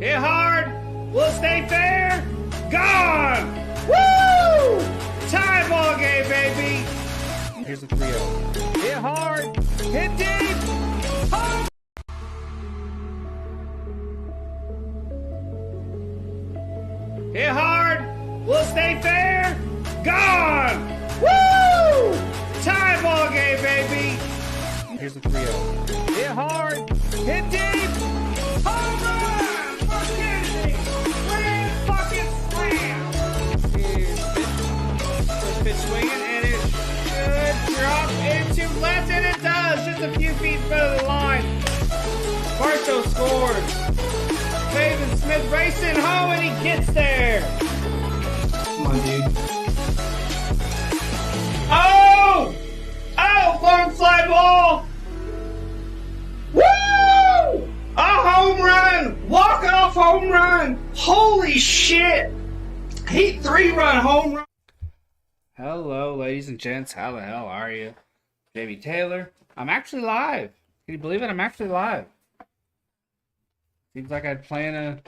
Hit hard. Will stay fair. Gone. Woo! Tie ball game, baby. Here's the 3-0. Hit hard. Hit deep. Home. Hit hard. Will stay fair. Gone. Woo! Tie ball game, baby. Here's the 3-0. Hit hard. Hit deep. Home run for Krazy. Grand fucking slam. Here's first pitch swinging, and it should drop into left, and it does. Just a few feet in front of the line. Barstow scores. Faven Smith racing home, and he gets there. Come on, dude. Oh! Oh, long fly ball! Woo! A home run! Walk-off home run! Holy shit! Heat 3-run home run! Hello, ladies and gents. How the hell are you? JB Taylor. I'm actually live. Can you believe it? I'm actually live. Seems like I'd plan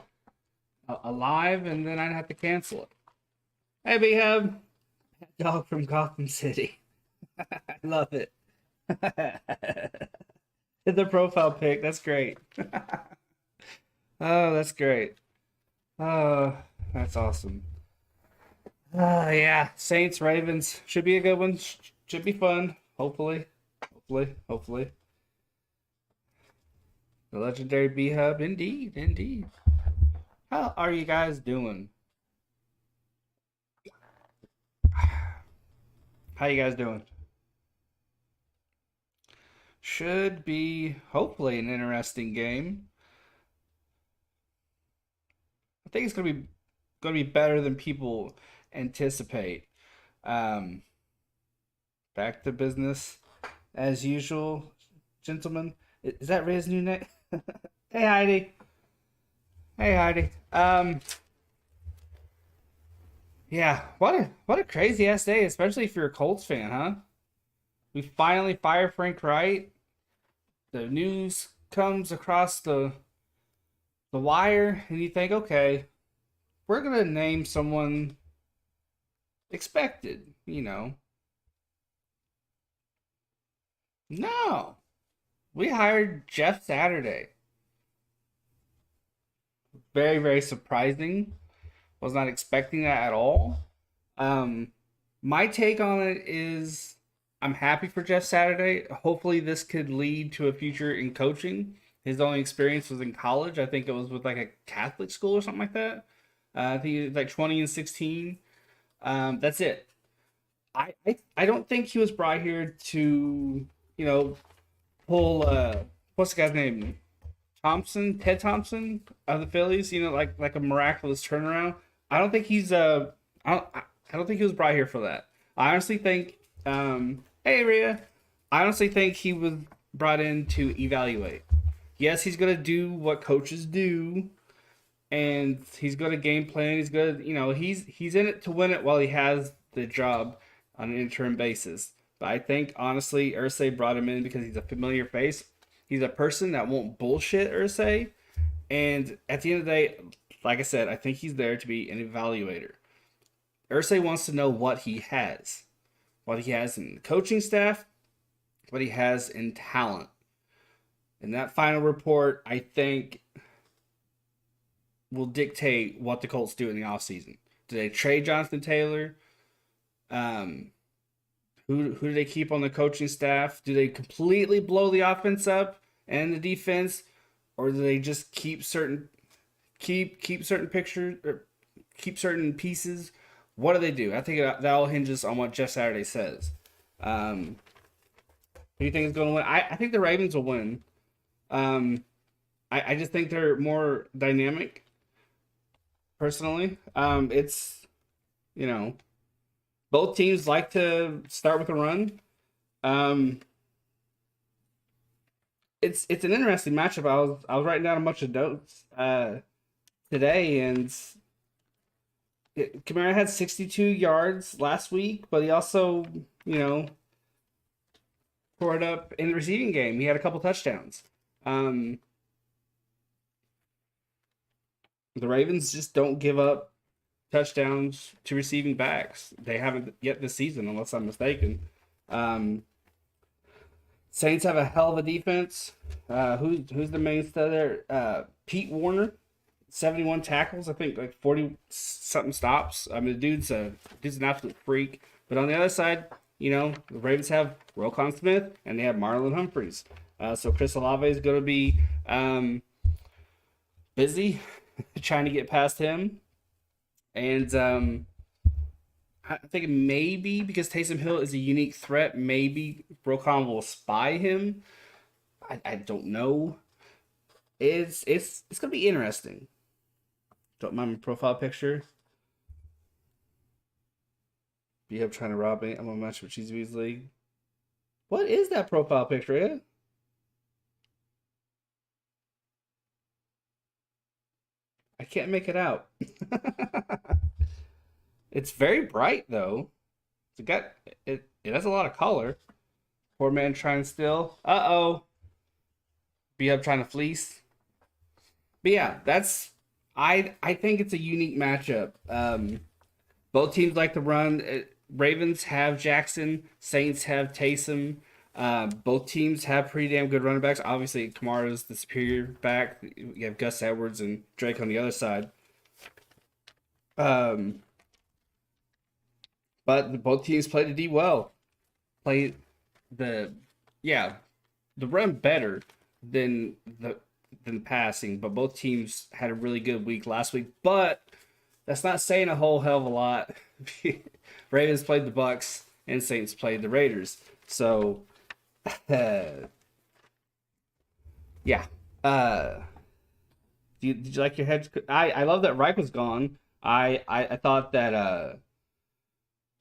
a live and then I'd have to cancel it. Hey, B-Hub. Dog from Gotham City. I love it. The profile pic. That's great. Oh, that's great. Oh, that's awesome. Yeah. Saints, Ravens. Should be a good one. Should be fun. Hopefully. Hopefully. The legendary B-Hub. Indeed. How are you guys doing? How you guys doing? Should be hopefully an interesting game. I think it's gonna be better than people anticipate. Back to business as usual, gentlemen. Is that Ray's new name? Hey Heidi. Yeah, what a crazy ass day, especially if you're a Colts fan, huh? We finally fire Frank Wright. The news comes across the wire, and you think, okay, we're gonna name someone expected, you know. No, we hired Jeff Saturday. Very, very surprising. Was not expecting that at all. My take on it is I'm happy for Jeff Saturday. Hopefully this could lead to a future in coaching. His only experience was in college. I think it was with like a Catholic school or something like that. I think he was like 20 and 16. That's it. I don't think he was brought here to, pull what's the guy's name? Ted Thompson of the Phillies, like a miraculous turnaround. I don't think he's I don't think he was brought here for that. I honestly think hey Rhea, I honestly think he was brought in to evaluate. Yes, he's gonna do what coaches do, and he's gonna game plan. He's gonna, he's in it to win it while he has the job on an interim basis. But I think honestly, Irsay brought him in because he's a familiar face. He's a person that won't bullshit Irsay, and at the end of the day, like I said, I think he's there to be an evaluator. Irsay wants to know what he has in the coaching staff, what he has in talent. And that final report, I think, will dictate what the Colts do in the offseason. Do they trade Jonathan Taylor? Who do they keep on the coaching staff? Do they completely blow the offense up and the defense, or do they just keep certain pictures or keep certain pieces? What do they do? I think that all hinges on what Jeff Saturday says. Who do you think is going to win? I think the Ravens will win. I just think they're more dynamic. Personally, it's both teams like to start with a run. It's an interesting matchup. I was writing down a bunch of notes today, and Kamara had 62 yards last week, but he also tore it up in the receiving game. He had a couple touchdowns. The Ravens just don't give up touchdowns to receiving backs. They haven't yet this season, unless I'm mistaken. Um, Saints have a hell of a defense. Who's the main stud there? Pete Warner, 71 tackles. I think like 40 something stops. I mean, the dude's an absolute freak. But on the other side, the Ravens have Roquan Smith and they have Marlon Humphreys. So Chris Olave is going to be busy trying to get past him. And I think maybe because Taysom Hill is a unique threat, maybe Roquan will spy him. I don't know. It's gonna be interesting. Don't mind my profile picture. Be up trying to rob me. I'm gonna match with Cheesy Bees League. What is that profile picture? Yeah? I can't make it out. It's very bright though. It has a lot of color. Poor man trying to steal. Uh-oh. Be up trying to fleece. But yeah, I think it's a unique matchup. Both teams like to run. Ravens have Jackson. Saints have Taysom. Both teams have pretty damn good running backs. Obviously, Kamara's the superior back. You have Gus Edwards and Drake on the other side. Um, but both teams played the D well. Played the yeah the run better than the passing, but both teams had a really good week last week. But that's not saying a whole hell of a lot. Ravens played the Bucks and Saints played the Raiders. So, yeah. Did you like your head? I love that Reich was gone. I thought that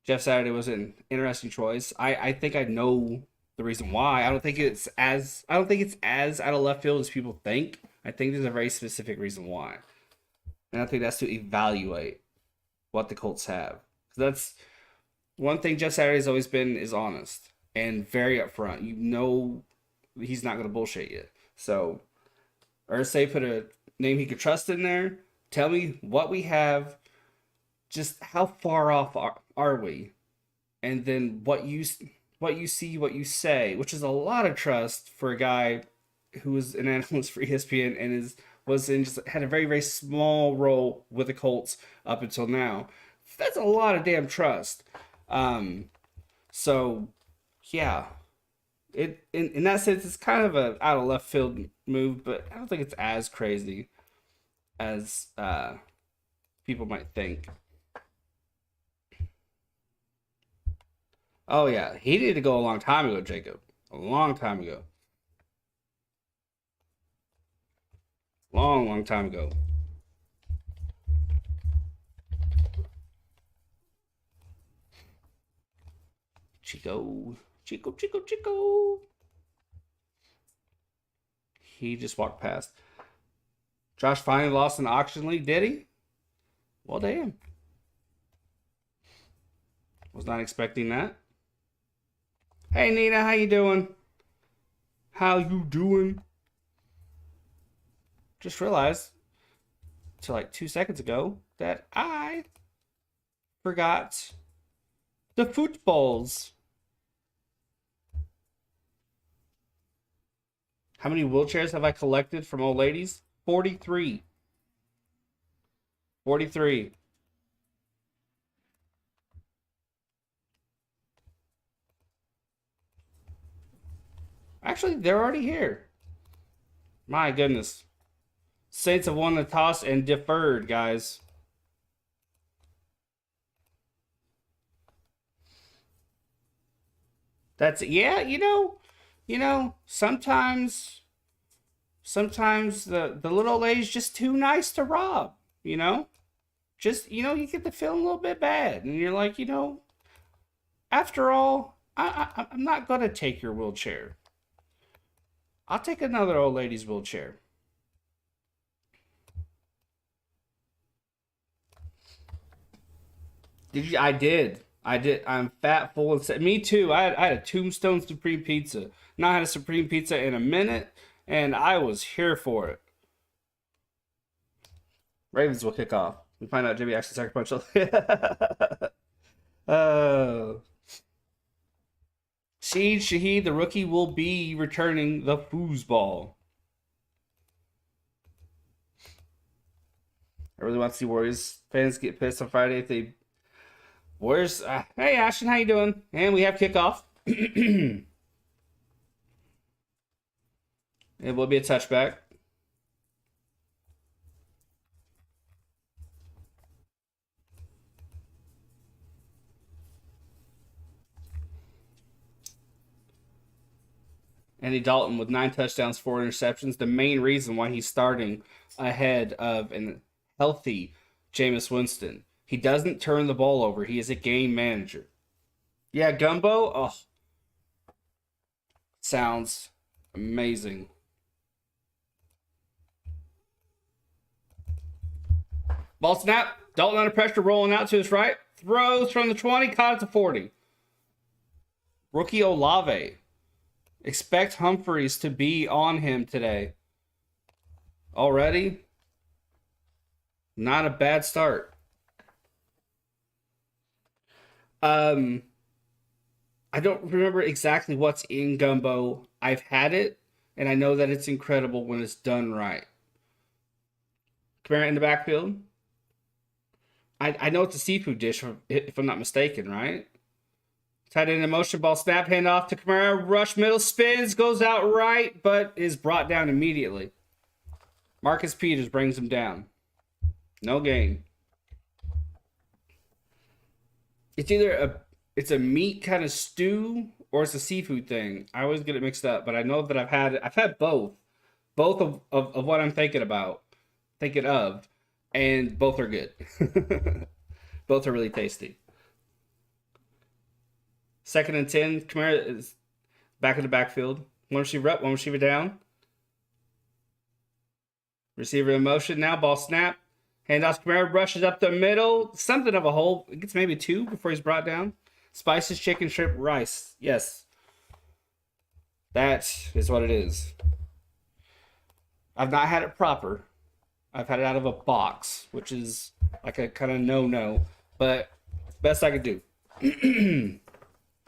Jeff Saturday was an interesting choice. I think I know the reason why. I don't think it's as out of left field as people think. I think there's a very specific reason why. And I think that's to evaluate what the Colts have. That's one thing Jeff Saturday's always been is honest and very upfront. He's not going to bullshit you. So, Ursay put a name he could trust in there. Tell me what we have. Just how far off are we? And then what you see, what you say, which is a lot of trust for a guy who was an analyst for ESPN and had a very, very small role with the Colts up until now. That's a lot of damn trust. So yeah, in that sense, it's kind of a out of left field move, but I don't think it's as crazy as people might think. Oh yeah, he needed to go a long time ago, Jacob. A long time ago. Long, long time ago. Chico. Chico, Chico, Chico. He just walked past. Josh finally lost in the auction league, did he? Well, damn. Was not expecting that. Hey, Nina, how you doing? How you doing? Just realized, to like 2 seconds ago, that I forgot the footballs. How many wheelchairs have I collected from old ladies? 43. 43. Actually, they're already here. My goodness. Saints have won the toss and deferred, guys. That's yeah, sometimes the little lady's just too nice to rob, Just you get to feel a little bit bad, and you're like, after all, I'm not gonna take your wheelchair. I'll take another old lady's wheelchair. Did you? I did. I did. I'm fat, full, and set. Me too. I had a Tombstone Supreme Pizza. Not had a Supreme Pizza in a minute, and I was here for it. Ravens will kick off. We find out Jimmy actually sucker punch. Oh. Sheed Shaheed, the rookie, will be returning the foosball. I really want to see Warriors fans get pissed on Friday if they... Warriors... hey, Ashton, how you doing? And we have kickoff. It will be a touchback. Andy Dalton with 9 touchdowns, 4 interceptions. The main reason why he's starting ahead of a healthy Jameis Winston. He doesn't turn the ball over. He is a game manager. Yeah, Gumbo. Oh, sounds amazing. Ball snap. Dalton under pressure, rolling out to his right. Throws from the 20, caught at the 40. Rookie Olave. Expect Humphreys to be on him today. Already? Not a bad start. I don't remember exactly what's in Gumbo. I've had it, and I know that it's incredible when it's done right. Kamara in the backfield. I know it's a seafood dish, if I'm not mistaken, right? Tight end in motion, ball snap, hand off to Kamara. Rush middle, spins, goes out right, but is brought down immediately. Marcus Peters brings him down. No gain. It's either a meat kind of stew or it's a seafood thing. I always get it mixed up, but I know that I've had both of what I'm thinking of, and both are good. Both are really tasty. 2nd and 10. Kamara is back in the backfield. One receiver up, one receiver down. Receiver in motion now. Ball snap. Handoff. Kamara rushes up the middle. Something of a hole. It gets maybe 2 before he's brought down. Spices, chicken, shrimp, rice. Yes. That is what it is. I've not had it proper. I've had it out of a box, which is like a kind of no-no. But best I could do.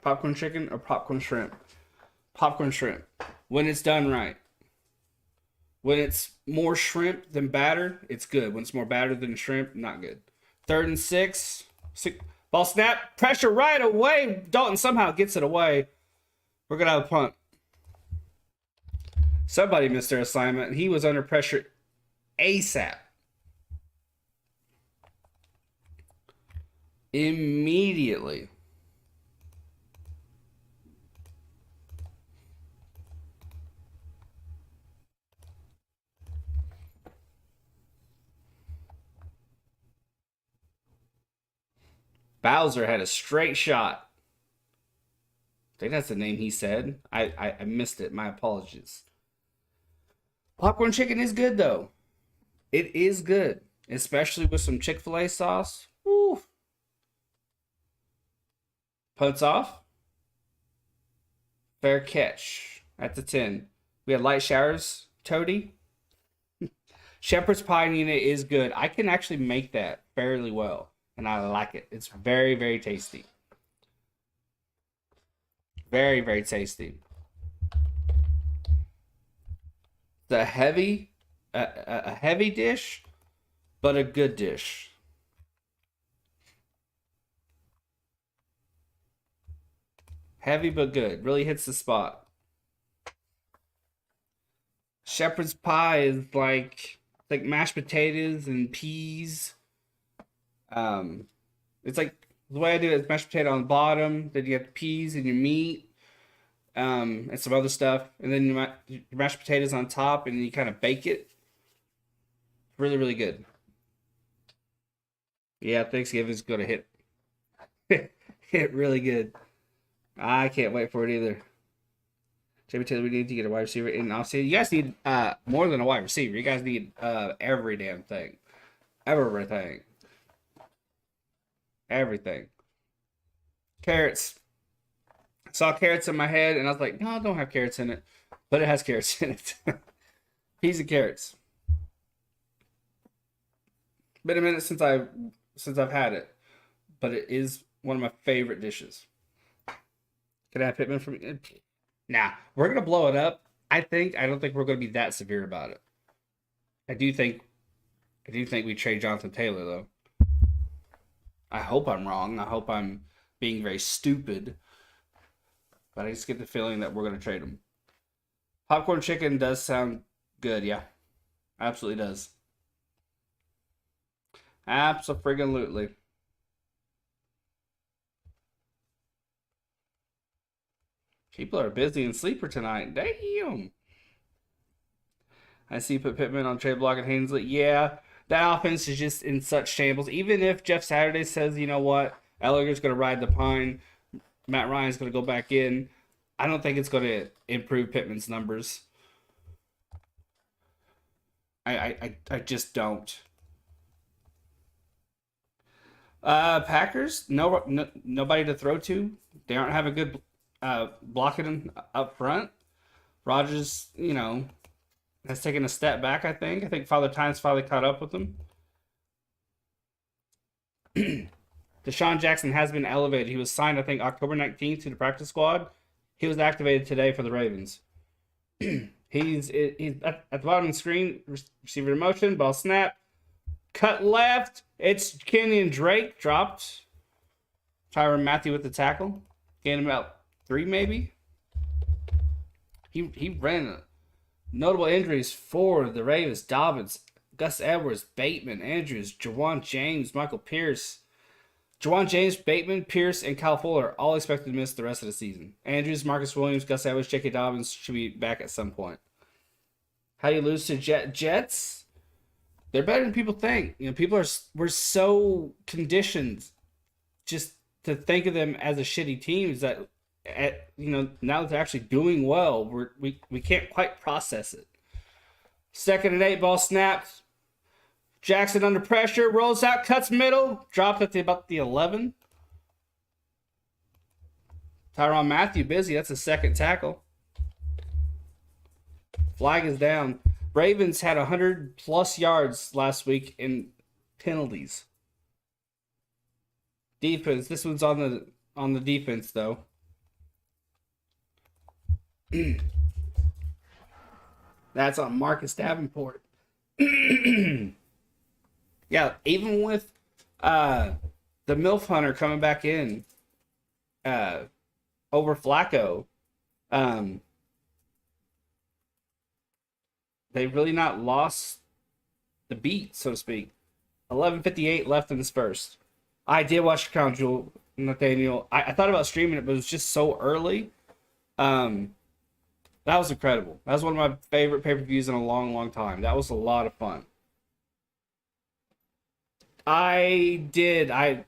Popcorn chicken or popcorn shrimp? Popcorn shrimp. When it's done right. When it's more shrimp than batter, it's good. When it's more batter than shrimp, not good. 3rd and 6. Ball snap. Pressure right away. Dalton somehow gets it away. We're going to have a punt. Somebody missed their assignment. He was under pressure ASAP. Immediately. Bowser had a straight shot. I think that's the name he said. I missed it. My apologies. Popcorn chicken is good, though. It is good. Especially with some Chick-fil-A sauce. Woo. Punts off. Fair catch at the 10. We had light showers. Toady. Shepherd's pie unit is good. I can actually make that fairly well. And I like it. It's very, very tasty. Very, very tasty. A heavy dish, but a good dish. Heavy but good. Really hits the spot. Shepherd's pie is like mashed potatoes and peas. It's like the way I do it is mashed potato on the bottom, then you have the peas and your meat, and some other stuff, and then your mashed potatoes on top, and you kind of bake it. Really, really good. Yeah, Thanksgiving's gonna hit hit really good. I can't wait for it either. Jamie Taylor, we need to get a wide receiver in offseason. You guys need more than a wide receiver. You guys need every damn thing. Everything. Everything. Carrots. I saw carrots in my head, and I was like, no, I don't have carrots in it. But it has carrots in it. Peas and carrots. Been a minute since I've had it, but it is one of my favorite dishes. Can I have Pittman from? Nah, we're gonna blow it up. I think. I don't think we're gonna be that severe about it. I do think. I do think we trade Jonathan Taylor though. I hope I'm wrong. I hope I'm being very stupid, but I just get the feeling that we're gonna trade him. Popcorn chicken does sound good. Yeah, absolutely does. Absolutely. People are busy and sleeper tonight. Damn. I see you put Pittman on trade block and Hainsley. Yeah, that offense is just in such shambles. Even if Jeff Saturday says, you know what, Ellinger's going to ride the pine, Matt Ryan's going to go back in, I don't think it's going to improve Pittman's numbers. I just don't. Packers, nobody to throw to. They aren't having good blocking up front. Rogers, has taken a step back, I think. I think Father Time's finally caught up with him. Deshaun Jackson has been elevated. He was signed, I think, October 19th to the practice squad. He was activated today for the Ravens. He's at the bottom of the screen, receiver in motion, ball snap, cut left. It's Kenyon Drake, dropped. Tyrann Mathieu with the tackle. Gained about 3 maybe. He ran notable injuries for the Ravens. Dobbins, Gus Edwards, Bateman, Andrews, Jawan James, Michael Pierce. Jawan James, Bateman, Pierce, and Kyle Fuller all expected to miss the rest of the season. Andrews, Marcus Williams, Gus Edwards, J.K. Dobbins should be back at some point. How do you lose to Jets? They're better than people think. We're so conditioned just to think of them as a shitty team is that now that they're actually doing well, we can't quite process it. 2nd and 8, ball snapped. Jackson under pressure, rolls out, cuts middle, dropped at about the 11. Tyrann Mathieu busy. That's a second tackle. Flag is down. Ravens had 100+ yards last week in penalties. Defense. This one's on the defense though. That's on Marcus Davenport. Yeah, even with the MILF Hunter coming back in over Flacco, they've really not lost the beat, so to speak. 11:58 left in this first. I did watch the Crown Jewel, Nathaniel. I thought about streaming it, but it was just so early. That was incredible. That was one of my favorite pay-per-views in a long, long time. That was a lot of fun. I did. I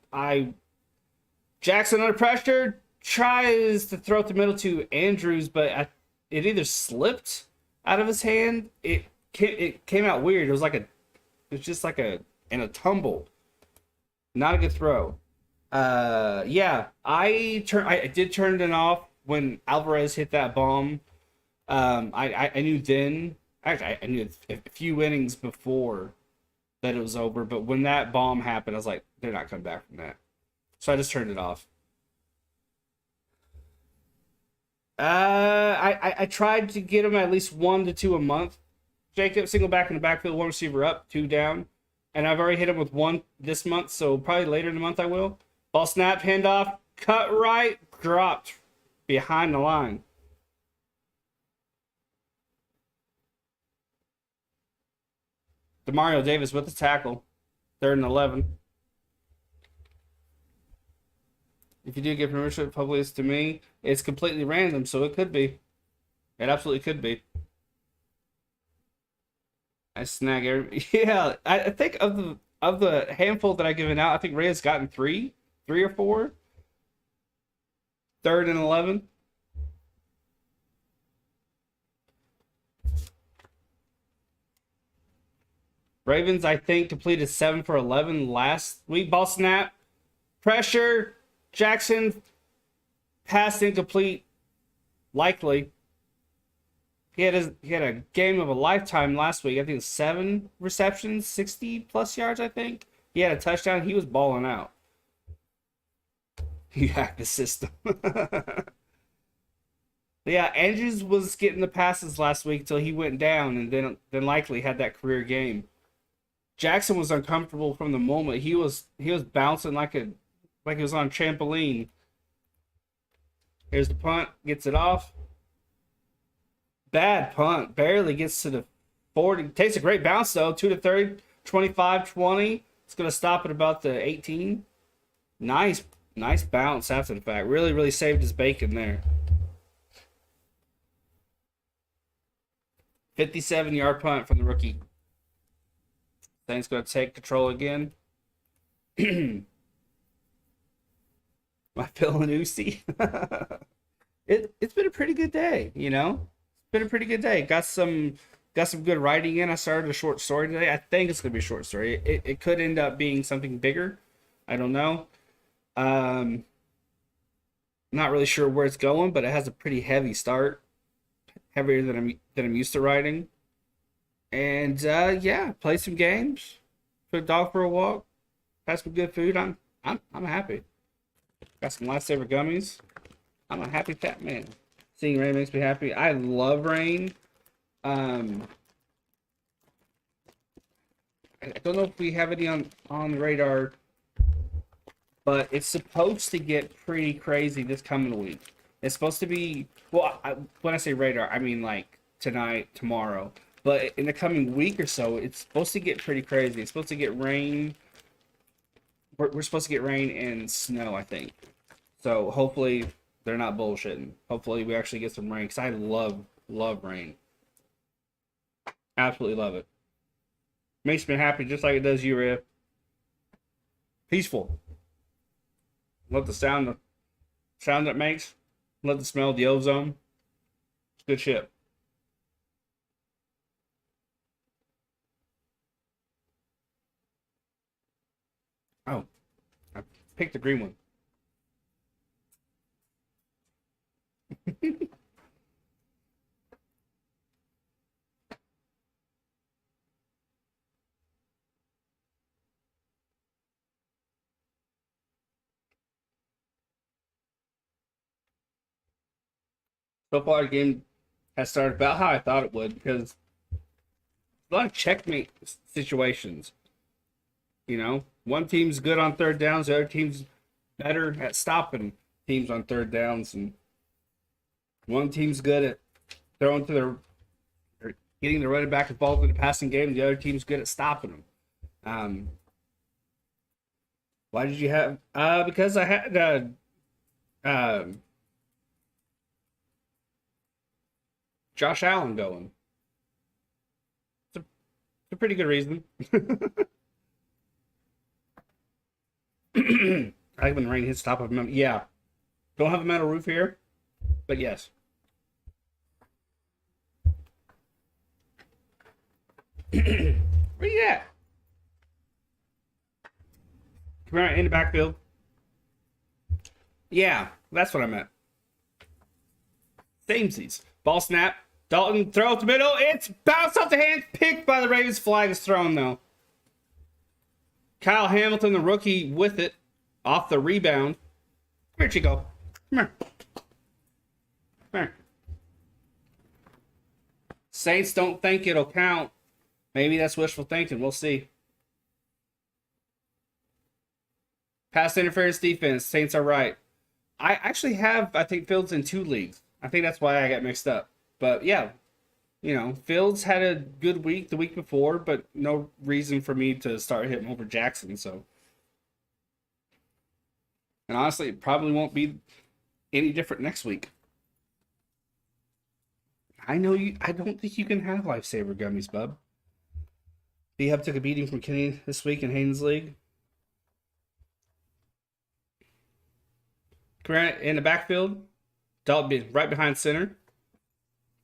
Jackson under pressure tries to throw it the middle to Andrews, but it either slipped out of his hand. It came out weird. It was just like in a tumble. Not a good throw. Yeah, I did turn it off when Alvarez hit that bomb. I knew then. Actually, I knew a few innings before that it was over. But when that bomb happened, I was like, they're not coming back from that. So I just turned it off. I tried to get him at least 1 to 2 a month. Jacob, single back in the backfield, 1 receiver up, 2 down. And I've already hit him with 1 this month, so probably later in the month I will. Ball snap, handoff, cut right, dropped behind the line. Demario Davis with the tackle. 3rd and 11. If you do give permission to publish to me, it's completely random, so it could be. It absolutely could be. I snag every. Yeah, I think of the handful that I've given out, I think Ray has gotten 3 or 4. 3rd and 11. Ravens, I think, completed 7 for 11 last week. Ball snap, pressure, Jackson, pass incomplete, likely. He had a game of a lifetime last week. I think it was 7 receptions, 60+ yards, I think. He had a touchdown. He was balling out. You hacked the system. Yeah, Andrews was getting the passes last week until he went down, and then likely had that career game. Jackson was uncomfortable from the moment. He was bouncing like he was on a trampoline. Here's the punt, gets it off. Bad punt, barely gets to the 40. Takes a great bounce though, 2 to 30, 25, 20. It's gonna stop at about the 18. Nice bounce after the fact. Really, really saved his bacon there. 57-yard punt from the rookie. Saints gonna take control again. My Philanusi. It's been a pretty good day, you know. It's been a pretty good day. Got some good writing in. I started a short story today. I think it's gonna be a short story. It could end up being something bigger. I don't know. Um, Not really sure where it's going, but it has a pretty heavy start, heavier than I'm used to riding. And yeah, play some games, put a dog for a walk, have some good food. I'm happy. Got some lifesaver gummies. I'm a happy fat man. Seeing rain makes me happy. I love rain. Um, I don't know if we have any on the radar, but it's supposed to get pretty crazy this coming week. It's supposed to be, well, when I say radar, I mean like tonight, tomorrow. But in the coming week or so, it's supposed to get pretty crazy. It's supposed to get rain. We're supposed to get rain and snow, I think. So hopefully they're not bullshitting. Hopefully we actually get some rain, because I love rain. Absolutely love it. Makes me happy just like it does you, Riv. Peaceful. Love the sound it makes. Love the smell of the ozone. It's good shit. Oh, I picked the green one. So far, the game has started about how I thought it would, because a lot of checkmate situations. You know, one team's good on third downs, the other team's better at stopping teams on third downs, and one team's good at throwing to their or getting the running back involved in the passing game, and the other team's good at stopping them. Um, why did you have? Because I had um Josh Allen going. It's a pretty good reason. I like when the rain hits top of them. Yeah, don't have a metal roof here, but yes. Where you at? Come here in the backfield. Yeah, that's what I meant. Samesies. Ball snap. Dalton throw to the middle. It's bounced off the hand. Picked by the Ravens. Flag is thrown though. Kyle Hamilton, the rookie, with it off the rebound. Come here, Chico. Come here. Come here. Saints don't think it'll count. Maybe that's wishful thinking. We'll see. Pass interference defense. Saints are right. I actually have, I think, Fields in 2 leagues. I think that's why I got mixed up. But yeah, you know, Fields had a good week the week before, but no reason for me to start him over Jackson. So, and honestly, it probably won't be any different next week. I know you. I don't think you can have lifesaver gummies, bub. B-Hub took a beating from Kenny this week in Hayden's league. Grant in the backfield. Dalton right behind center.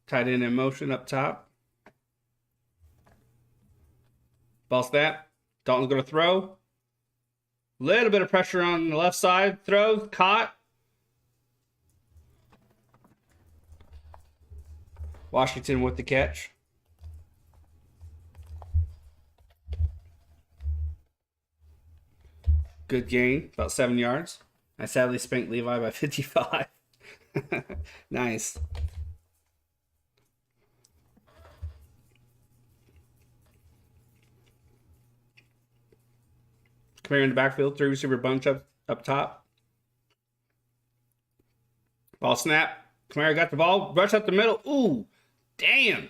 Tight end in motion up top. Ball snap. Dalton's going to throw. Little bit of pressure on the left side. Throws. Caught. Washington with the catch. Good gain, about 7 yards. I sadly spanked Levi by 55. Nice. Kamara in the backfield, 3 receiver bunch up top. Ball snap. Kamara got the ball, rush up the middle. Ooh, damn.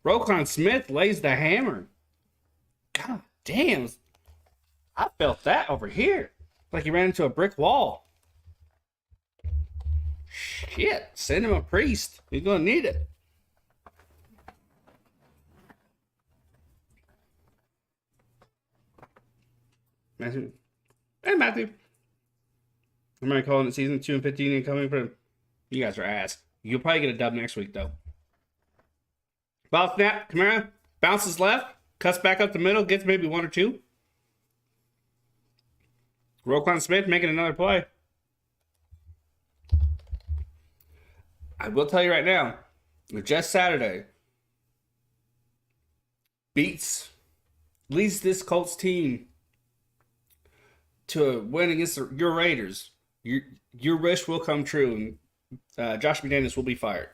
Roquan Smith lays the hammer. God damn. I felt that over here. Like he ran into a brick wall. Shit. Send him a priest. He's going to need it. Matthew. Hey, Matthew. I'm going to call it season 2 and 15 and coming for him. You guys are ass. You'll probably get a dub next week, though. Ball snap. Kamara bounces left. Cuts back up the middle. Gets maybe 1 or 2. Roquan Smith making another play. I will tell you right now, just Saturday leads this Colts team to a win against your Raiders. Your wish will come true, and Josh McDaniels will be fired.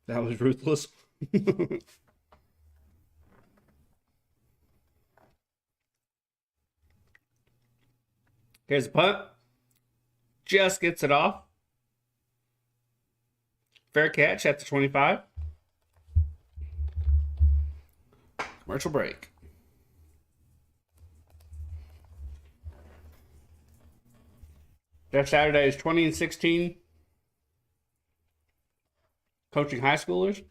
That was ruthless. Here's a punt. Just gets it off. Fair catch at the 25. Commercial break. Jeff Saturday is 20 and 16. Coaching high schoolers.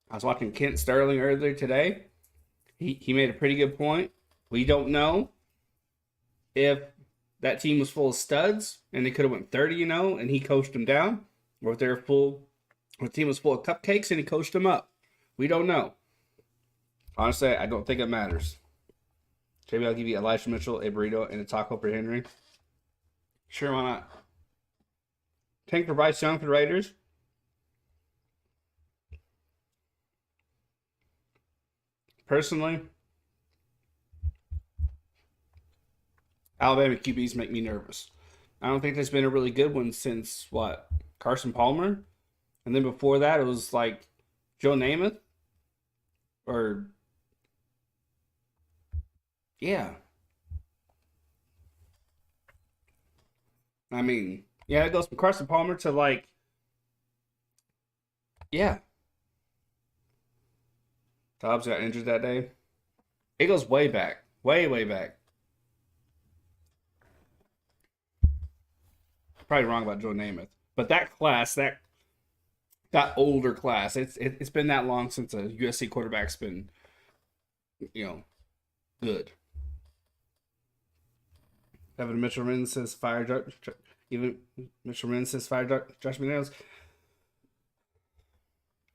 I was watching Kent Sterling earlier today. He made a pretty good point. We don't know if that team was full of studs and they could have went 30-0 and he coached them down, or if the team was full of cupcakes and he coached them up. We don't know. Honestly, I don't think it matters. Maybe I'll give you Elijah Mitchell, a burrito, and a taco for Henry. Sure, why not? Tank for Bryce Young for the Raiders. Personally, Alabama QBs make me nervous. I don't think there's been a really good one since, Carson Palmer? And then before that, it was like Joe Namath. Or, yeah. I mean, yeah, it goes from Carson Palmer to yeah. Dobbs got injured that day. It goes way back. Way, way back. Probably wrong about Joe Namath. But that class, that older class, it's been that long since a USC quarterback's been, good. Evan Mitchell says fire. Even Mitchell says fire. Josh McDaniels.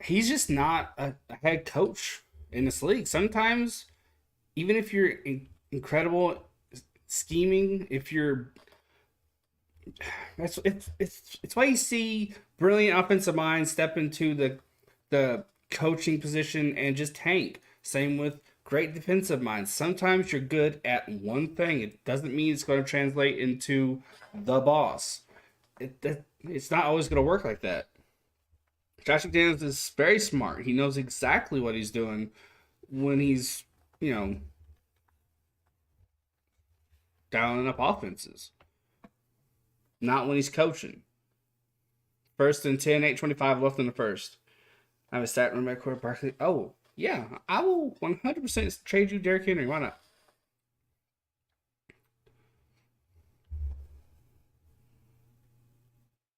He's just not a head coach in this league. Sometimes, even if you're incredible scheming, if you're it's why you see brilliant offensive minds step into the coaching position and just tank. Same with great defensive minds. Sometimes you're good at one thing. It doesn't mean it's going to translate into the boss. It's not always going to work like that. Josh McDaniels is very smart. He knows exactly what he's doing when he's, dialing up offenses. Not when he's coaching. 1st and 10, 8:25 left in the first. I have a stat room at Court Barkley. Oh, yeah. I will 100% trade you Derrick Henry. Why not?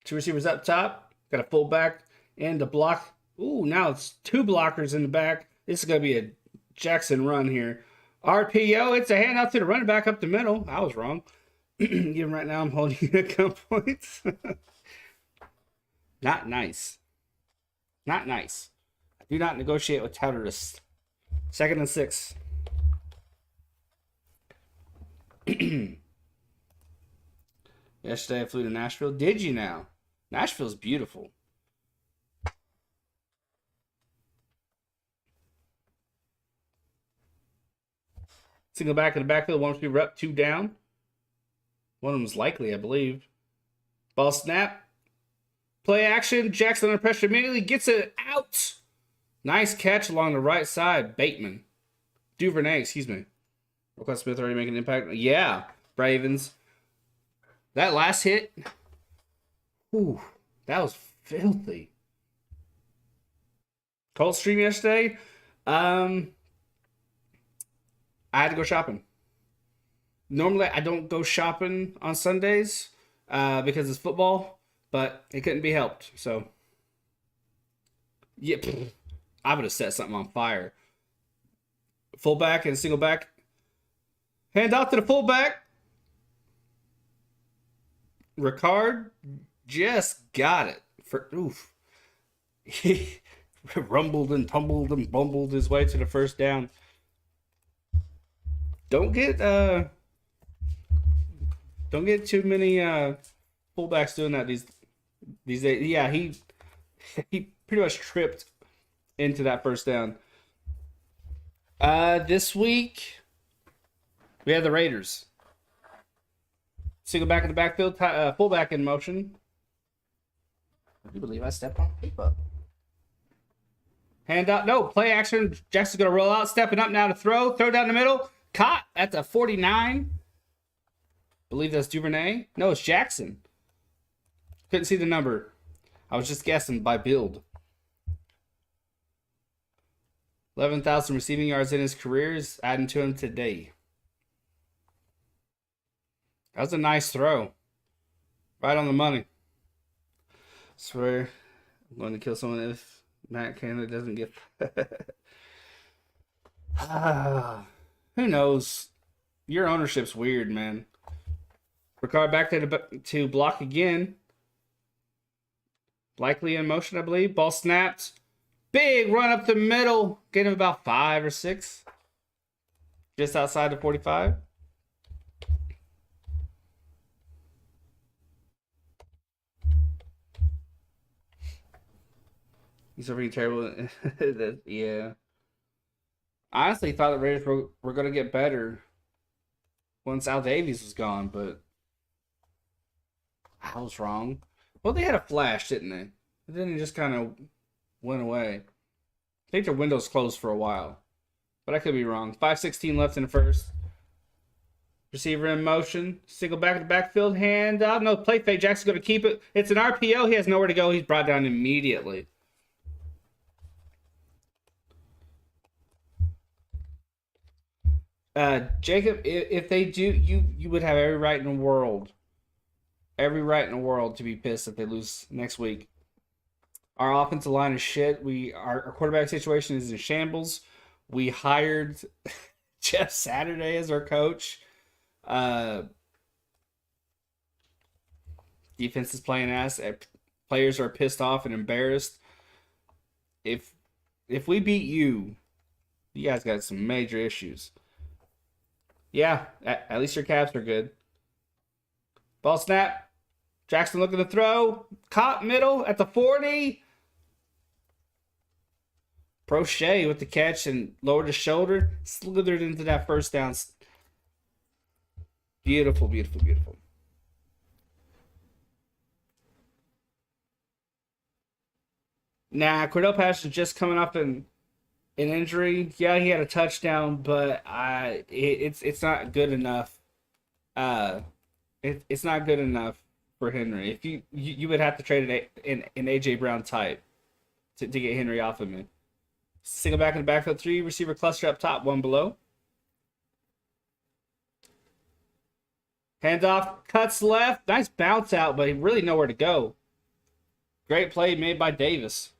Two receivers up top. Got a fullback and a block. Ooh, now it's 2 blockers in the back. This is going to be a Jackson run here. RPO, it's a handoff to the running back up the middle. I was wrong. Even right now, I'm holding you at gunpoint. Not nice. Not nice. I do not negotiate with terrorists. 2nd and 6. Yesterday I flew to Nashville. Did you now? Nashville's beautiful. Single back in the backfield. One receiver up, two down. One of them is likely, I believe. Ball snap. Play action. Jackson under pressure immediately gets it out. Nice catch along the right side. Duvernay, excuse me. Roquan Smith already making an impact. Yeah, Ravens. That last hit. Ooh, that was filthy. Colts stream yesterday. I had to go shopping. Normally, I don't go shopping on Sundays because it's football, but it couldn't be helped. So, yeah, I would have set something on fire. Fullback and single back. Hand off to the fullback. Ricard just got it. He rumbled and tumbled and bumbled his way to the first down. Don't get too many fullbacks doing that these days. Yeah, he pretty much tripped into that first down. This week we have the Raiders. Single back in the backfield, fullback in motion. I do believe I stepped on paper. Hand out, no, play action. Jackson's gonna roll out, stepping up now to throw down the middle. Caught at the 49. Believe that's Duvernay. No, it's Jackson. Couldn't see the number. I was just guessing by build. 11,000 receiving yards in his career is adding to him today. That was a nice throw. Right on the money. Swear I'm going to kill someone if Matt Canada doesn't get... Who knows? Your ownership's weird, man. Ricard back to block again. Likely in motion, I believe. Ball snapped. Big run up the middle. Get him about 5 or 6. Just outside the 45. He's already terrible. Yeah. I honestly thought the Raiders were going to get better once Al Davies was gone, but I was wrong. Well, they had a flash, didn't they? And then it just kind of went away. I think their window's closed for a while, but I could be wrong. 5:16 left in the first. Receiver in motion. Single back in the backfield. Hand out. No play fake. Jackson's going to keep it. It's an RPO. He has nowhere to go. He's brought down immediately. Jacob, if they do, you would have every right in the world to be pissed if they lose next week. Our offensive line is shit. Our quarterback situation is in shambles. We hired Jeff Saturday as our coach. Defense is playing ass. Players are pissed off and embarrassed. If we beat you guys got some major issues. Yeah, at least your Cavs are good. Ball snap. Jackson looking to throw. Caught middle at the 40. Prochet with the catch and lowered his shoulder. Slithered into that first down. Beautiful, beautiful, beautiful. Nah, Cordell Patterson just coming up in an injury. Yeah, he had a touchdown, but it's not good enough. It's not good enough for Henry. If you would have to trade an AJ Brown type to get Henry off of me. Single back in the backfield, 3 receiver cluster up top, 1 below. Handoff, cuts left, nice bounce out, but he really nowhere to go. Great play made by Davis.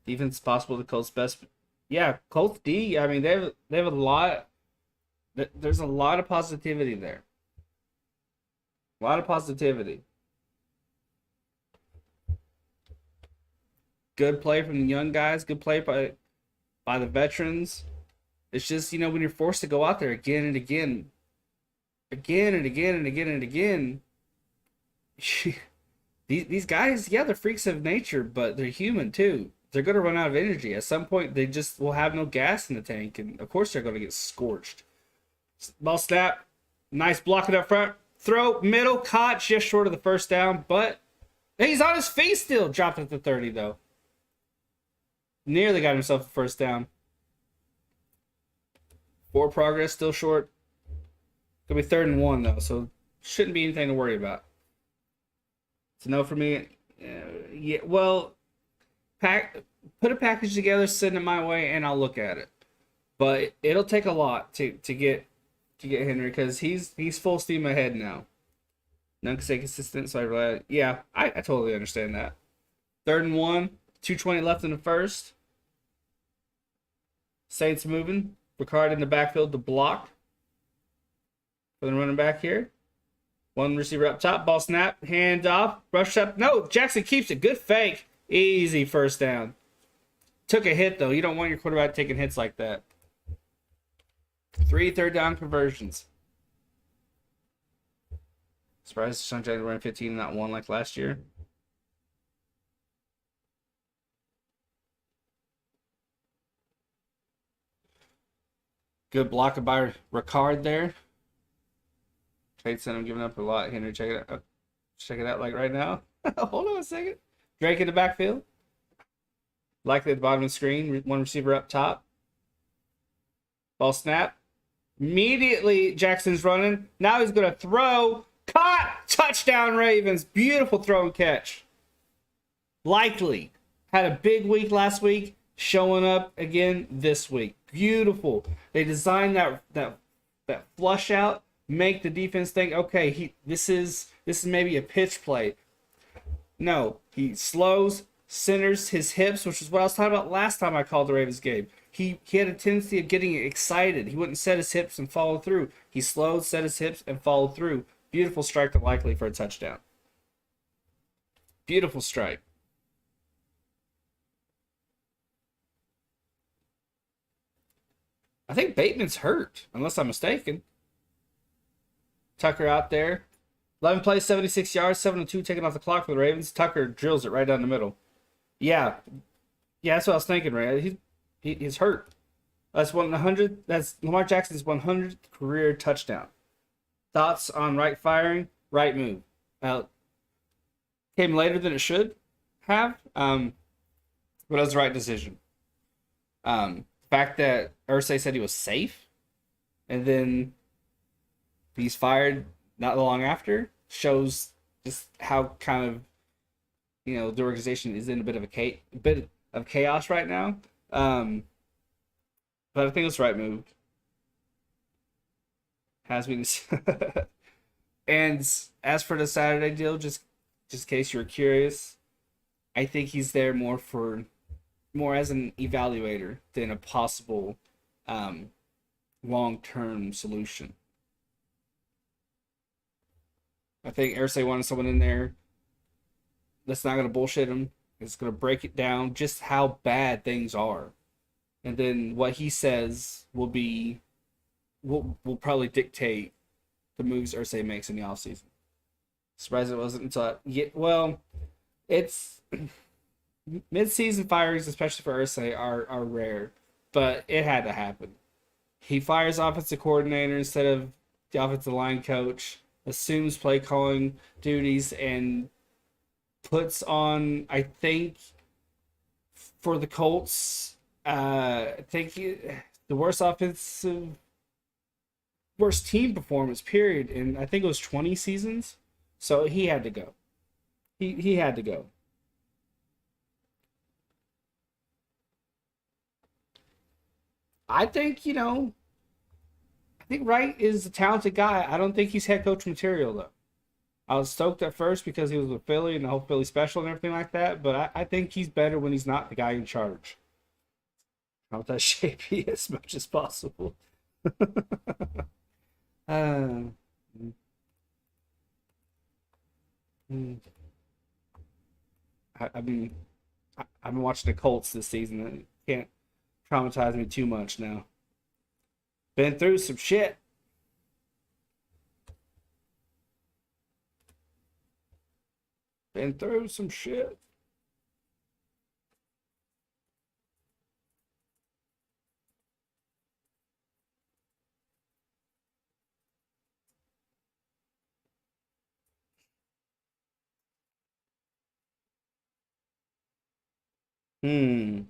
Defense is possible the Colts' best. Yeah, Colts D. I mean, they have a lot. There's a lot of positivity there. A lot of positivity. Good play from the young guys. Good play by the veterans. It's just, when you're forced to go out there again and again, these guys, yeah, they're freaks of nature, but they're human too. they're going to run out of energy. At some point, they just will have no gas in the tank, and of course, they're going to get scorched. Ball snap. Nice blocking up front. Throw, middle, caught just short of the first down, but he's on his feet still. Dropped at the 30, though. Nearly got himself a first down. Forward progress, still short. Gonna be 3rd and 1, though, so shouldn't be anything to worry about. It's a no for me. Yeah, well, put a package together, send it my way, and I'll look at it. But it'll take a lot to get Henry, because he's full steam ahead now. None can stay consistent, so I totally understand that. 3rd and 1, 2:20 left in the first. Saints moving. Ricard in the backfield to block for the running back here. One receiver up top. Ball snap. Hand off. Rush up. No, Jackson keeps it. Good fake. Easy first down. Took a hit, though. You don't want your quarterback taking hits like that. 3 third down conversions. Surprised Sunshine ran 15 and not 1 like last year. Good block by Ricard there. Trade Center giving up a lot. Henry, check it out. Check it out like right now. Hold on a second. Drake in the backfield. Likely at the bottom of the screen. One receiver up top. Ball snap. Immediately Jackson's running. Now he's going to throw. Caught. Touchdown Ravens. Beautiful throw and catch. Likely. Had a big week last week. Showing up again this week. Beautiful. They designed that flush out, make the defense think, okay, this is maybe a pitch play. No, he slows, centers his hips, which is what I was talking about last time I called the Ravens game. He had a tendency of getting excited. He wouldn't set his hips and follow through. He slowed, set his hips, and followed through. Beautiful strike to Likely for a touchdown. Beautiful strike. I think Bateman's hurt, unless I'm mistaken. Tucker out there. 11 plays, 76 yards, 7-2 taken off the clock for the Ravens. Tucker drills it right down the middle. Yeah, that's what I was thinking, right? He's hurt. That's 100. That's Lamar Jackson's 100th career touchdown. Thoughts on right firing, right move? Came later than it should have, but it was the right decision. Fact that Irsay said he was safe, and then he's fired not long after, shows just how kind of the organization is in a bit of chaos right now. But I think it's the right move. Has been. And as for the Saturday deal, just in case you're curious, I think he's there more as an evaluator than a possible long-term solution. I think Irsay wanted someone in there that's not going to bullshit him. It's going to break it down just how bad things are. And then what he says will probably dictate the moves Irsay makes in the offseason. Surprised it wasn't until... it's... Mid-season firings, especially for Irsay, are rare, but it had to happen. He fires offensive coordinator instead of the offensive line coach, assumes play calling duties, and puts on, I think, for the Colts, the worst team performance, period, in I think it was 20 seasons. So he had to go. He had to go. I think, Wright is a talented guy. I don't think he's head coach material, though. I was stoked at first because he was with Philly and the whole Philly special and everything like that, but I think he's better when he's not the guy in charge. How that shape he as much as possible. I mean, I've been watching the Colts this season. And can't traumatize me too much now. Been through some shit. Been through some shit. Hmm.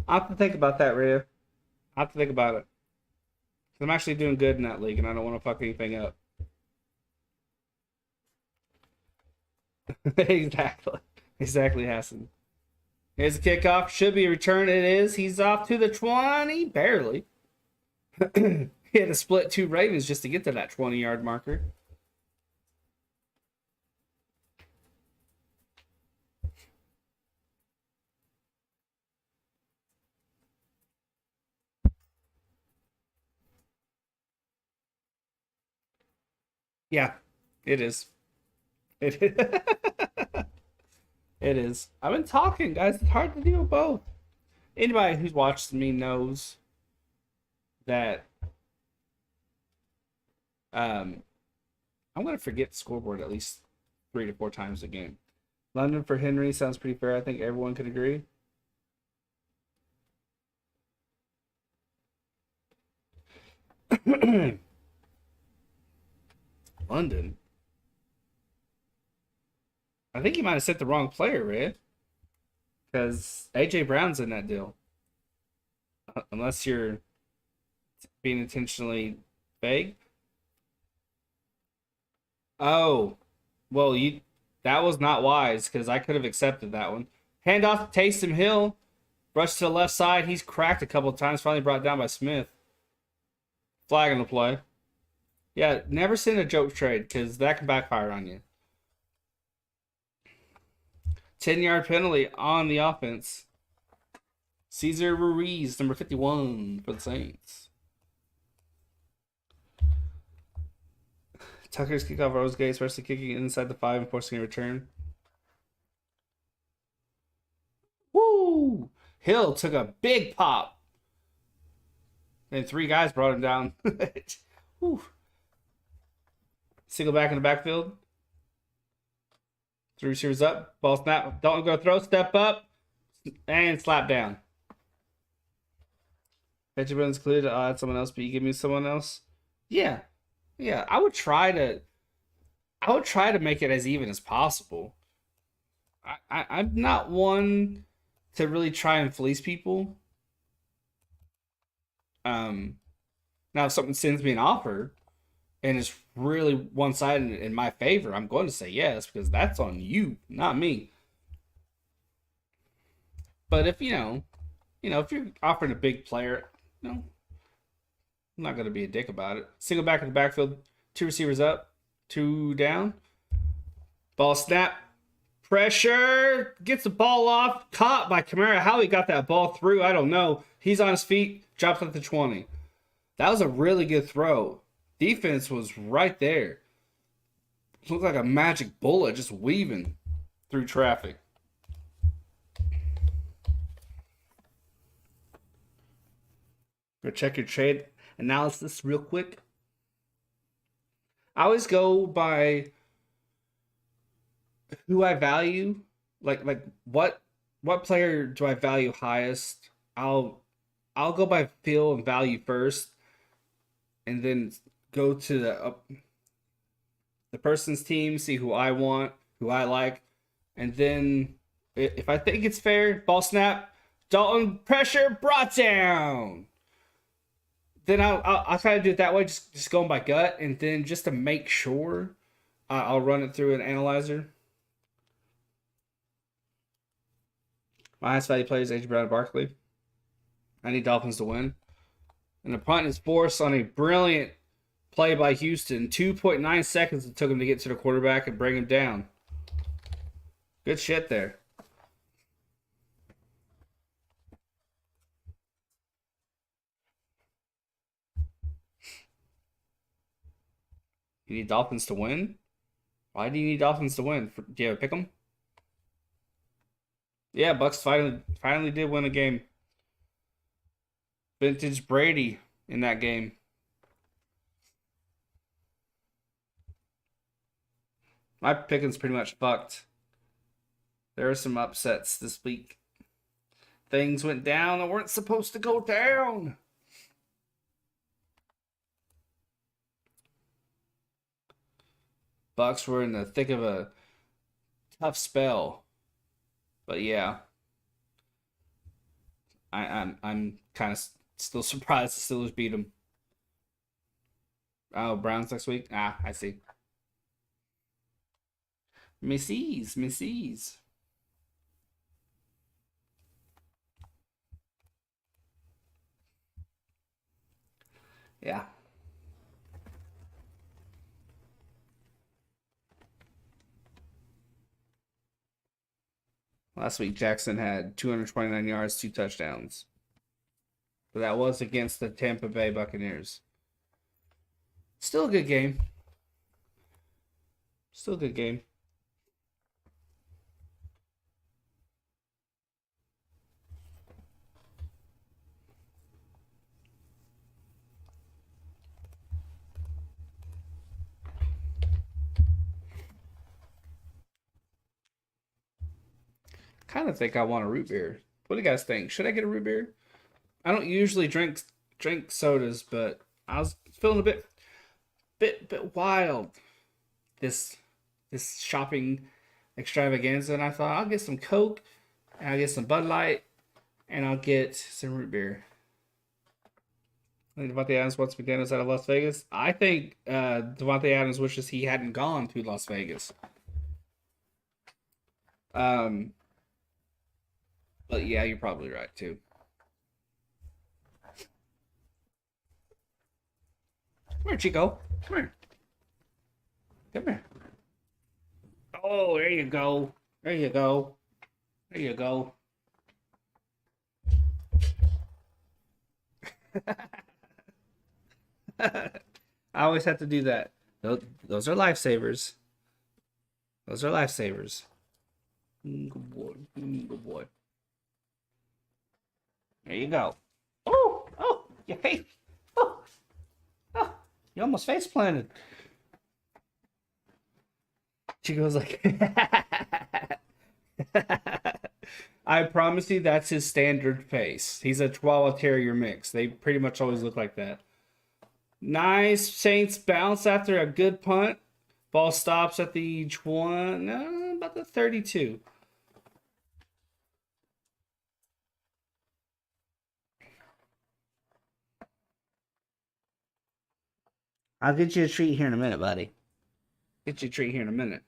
I have to think about that, Rhea. I have to think about it. 'Cause I'm actually doing good in that league, and I don't want to fuck anything up. Exactly. Exactly, Hassan. Here's a kickoff. Should be a return. It is. He's off to the 20. Barely. He had to split two Ravens just to get to that 20-yard marker. Yeah, it is. It is. It is. I've been talking, guys. It's hard to do both. Anybody who's watched me knows that um, I'm going to forget the scoreboard at least 3 to 4 times a game. London for Henry sounds pretty fair. I think everyone could agree. London. I think you might have sent the wrong player, Red, because AJ Brown's in that deal. Unless you're being intentionally vague. Oh, well, you that was not wise because I could have accepted that one. Handoff to Taysom Hill, rush to the left side. He's cracked a couple of times. Finally brought down by Smith. Flag on the play. Yeah, never send a joke trade because that can backfire on you. 10-yard penalty on the offense. Cesar Ruiz, number 51 for the Saints. Tucker's kickoff Rose Gate, especially kicking inside the 5 and forcing a return. Woo! Hill took a big pop. And 3 guys brought him down. Woo. Single back in the backfield. 3 receivers up. Ball snap. Don't go throw. Step up. And slap down. Benjamin's clear to add someone else, but you give me someone else? Yeah. Yeah. I would try to make it as even as possible. I'm not one to really try and fleece people. Um, Now if something sends me an offer and it's really one sided in my favor, I'm going to say yes because that's on you, not me. But if if you're offering a big player, I'm not going to be a dick about it. Single back in the backfield, 2 receivers up, 2 down. Ball snap, pressure, gets the ball off, caught by Kamara. How he got that ball through, I don't know. He's on his feet, drops at the 20. That was a really good throw. Defense was right there. Looked like a magic bullet just weaving through traffic. Go check your trade analysis real quick. I always go by who I value. Like what player do I value highest? I'll go by feel and value first, and then go to the person's team, see who I want, who I like, and then if I think it's fair, ball snap, Dalton pressure brought down. Then I'll try to do it that way, just going by gut, and then just to make sure, I'll run it through an analyzer. My highest value player is AJ Brown and Barkley. I need Dolphins to win. And the punt is forced on a brilliant play by Houston. 2.9 seconds it took him to get to the quarterback and bring him down. Good shit there. You need Dolphins to win? Why do you need Dolphins to win? Do you have a pick 'em? Yeah, Bucks finally did win a game. Vintage Brady in that game. My picking's pretty much fucked. There are some upsets this week. Things went down that weren't supposed to go down. Bucks were in the thick of a tough spell. But yeah. I'm kind of still surprised the Steelers beat them. Oh, Browns next week. Ah, I see. Missy's. Yeah. Last week, Jackson had 229 yards, 2 touchdowns. But that was against the Tampa Bay Buccaneers. Still a good game. Still a good game. Kind of think I want a root beer. What do you guys think? Should I get a root beer? I don't usually drink sodas, but I was feeling a bit wild this this shopping extravaganza, and I thought I'll get some Coke, and I'll get some Bud Light, and I'll get some root beer. I think Devontae Adams wants McDaniels out of Las Vegas. I think Devontae Adams wishes he hadn't gone to Las Vegas. Um, but yeah, you're probably right too. Come here, Chico. Come here. Come here. Oh, there you go. There you go. There you go. I always have to do that. Those are lifesavers. Those are lifesavers. Good boy. Good boy. There you go. Oh, your face. Oh, oh, you almost face planted. She goes like, I promise you that's his standard face. He's a Chihuahua Terrier mix. They pretty much always look like that. Nice Saints bounce after a good punt. Ball stops at the 20, no, about the 32. I'll get you a treat here in a minute, buddy. Get you a treat here in a minute.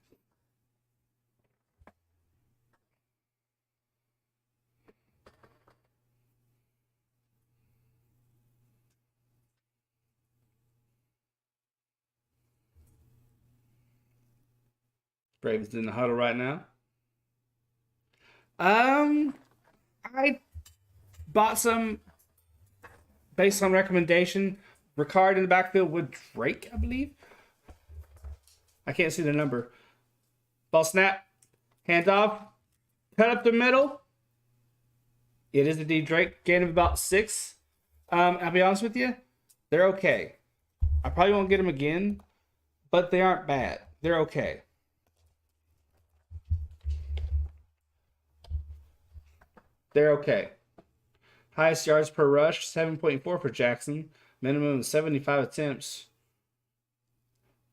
Braves in the huddle right now. I bought some based on recommendation. Ricard in the backfield with Drake, I believe. I can't see the number. Ball snap, hands off, cut up the middle. It is indeed Drake. Gain of about 6. I'll be honest with you, they're okay. I probably won't get them again, but they aren't bad. They're okay. They're okay. Highest yards per rush, 7.4 for Jackson. Minimum of 75 attempts.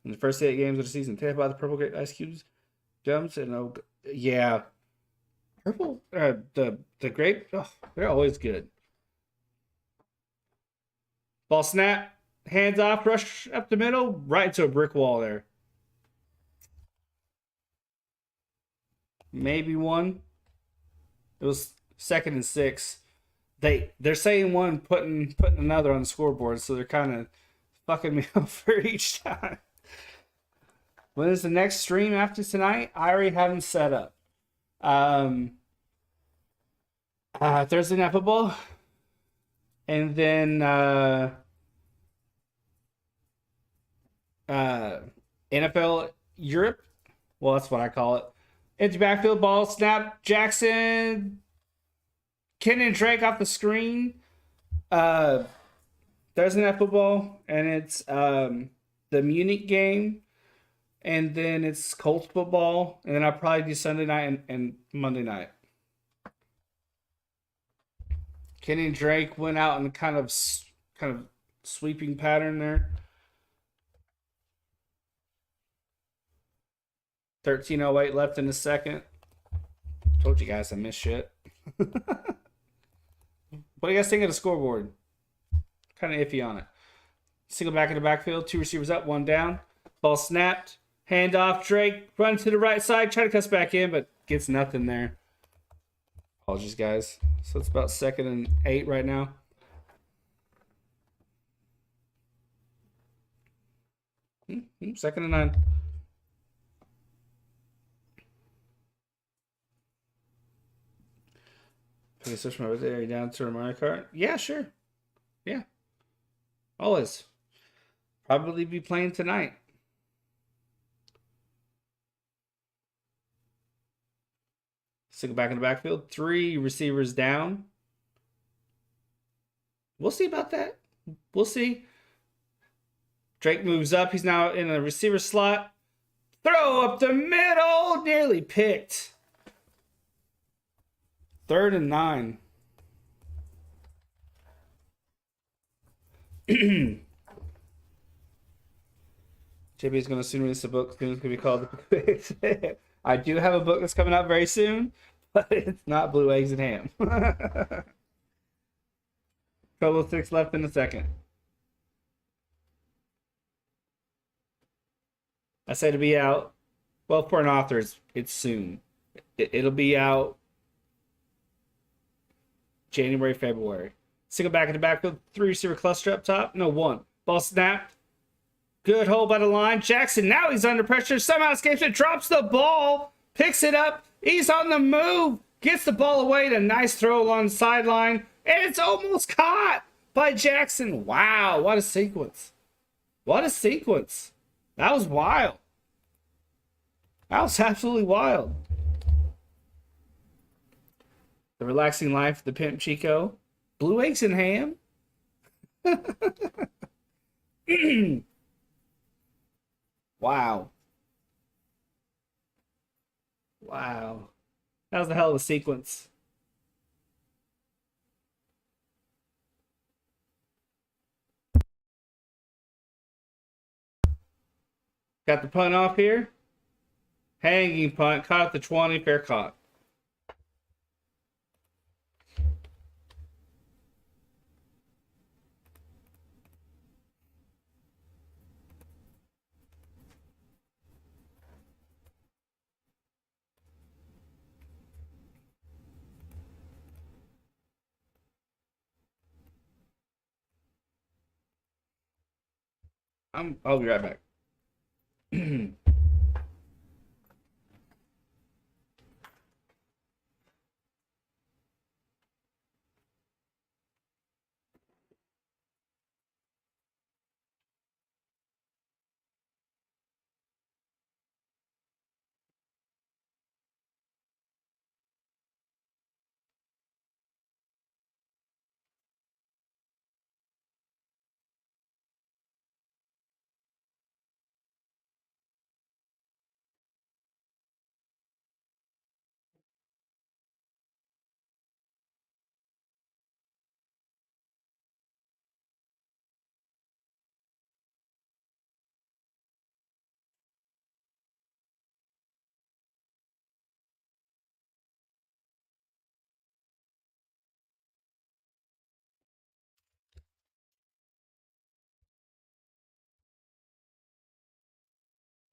In the first 8 games of the season, Tampa by the Purple Grape Ice Cubes jumps and yeah, purple the grape. Oh, they're always good. Ball snap, hands off, rush up the middle, right into a brick wall there. Maybe one. It was 2nd and 6. They're saying one, putting another on the scoreboard, so they're kind of fucking me over each time. When is the next stream after tonight? I already have them set up. Thursday Night Football, and then NFL Europe. Well, that's what I call it. Empty backfield, ball snap, Jackson, Kenyon Drake off the screen. Thursday Night Football, and it's the Munich game, and then it's Colts football, and then I'll probably do Sunday night and Monday night. Kenny Drake went out in kind of sweeping pattern there. 13:08 left in the second. Told you guys I missed shit. What do you guys think of the scoreboard? Kind of iffy on it. Single back in the backfield, two receivers up, one down. Ball snapped. Hand off. Drake run to the right side, try to cuss back in, but gets nothing there. Apologies, guys. So it's about 2nd and 8 right now. Mm-hmm. 2nd and 9. Can you switch from over there down to the Mario Kart? Yeah, sure. Yeah. Always. Probably be playing tonight. Single back in the backfield. 3 receivers down. We'll see about that. We'll see. Drake moves up. He's now in a receiver slot. Throw up the middle. Nearly picked. 3rd and 9. JB is going to soon release a book. It's going to be called I do have a book that's coming out very soon, but it's not Blue Eggs and Ham. Total 6 left in the 2nd. I say to be out. Well, for an author, it's soon. It'll be out January, February. Single back in the backfield, 3 receiver cluster up top. No, 1. Ball snapped. Good hold by the line. Jackson, now he's under pressure. Somehow escapes it, drops the ball, picks it up. He's on the move, gets the ball away. A nice throw along the sideline, and it's almost caught by Jackson. Wow, what a sequence. What a sequence. That was wild. That was absolutely wild. The relaxing life of the Pimp Chico. Blue Eggs and Ham? Wow. Wow. That was a hell of a sequence. Got the punt off here. Hanging punt. Caught at the 20. Fair caught. I'll be right back.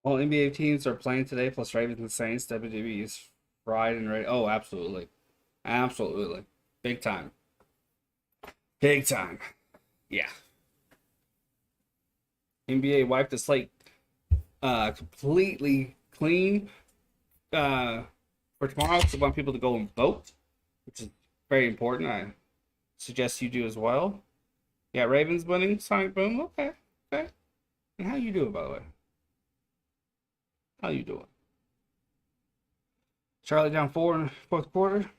All NBA teams are playing today, plus Ravens and Saints. WWE is fried and ready. Oh, absolutely. Absolutely. Big time. Big time. Yeah. NBA wiped the slate completely clean for tomorrow. So I want people to go and vote, which is very important. I suggest you do as well. Yeah, Ravens winning. Sonic Boom. Okay. Okay. And how you doing, by the way? How you doing? Charlie down 4 in the 4th quarter.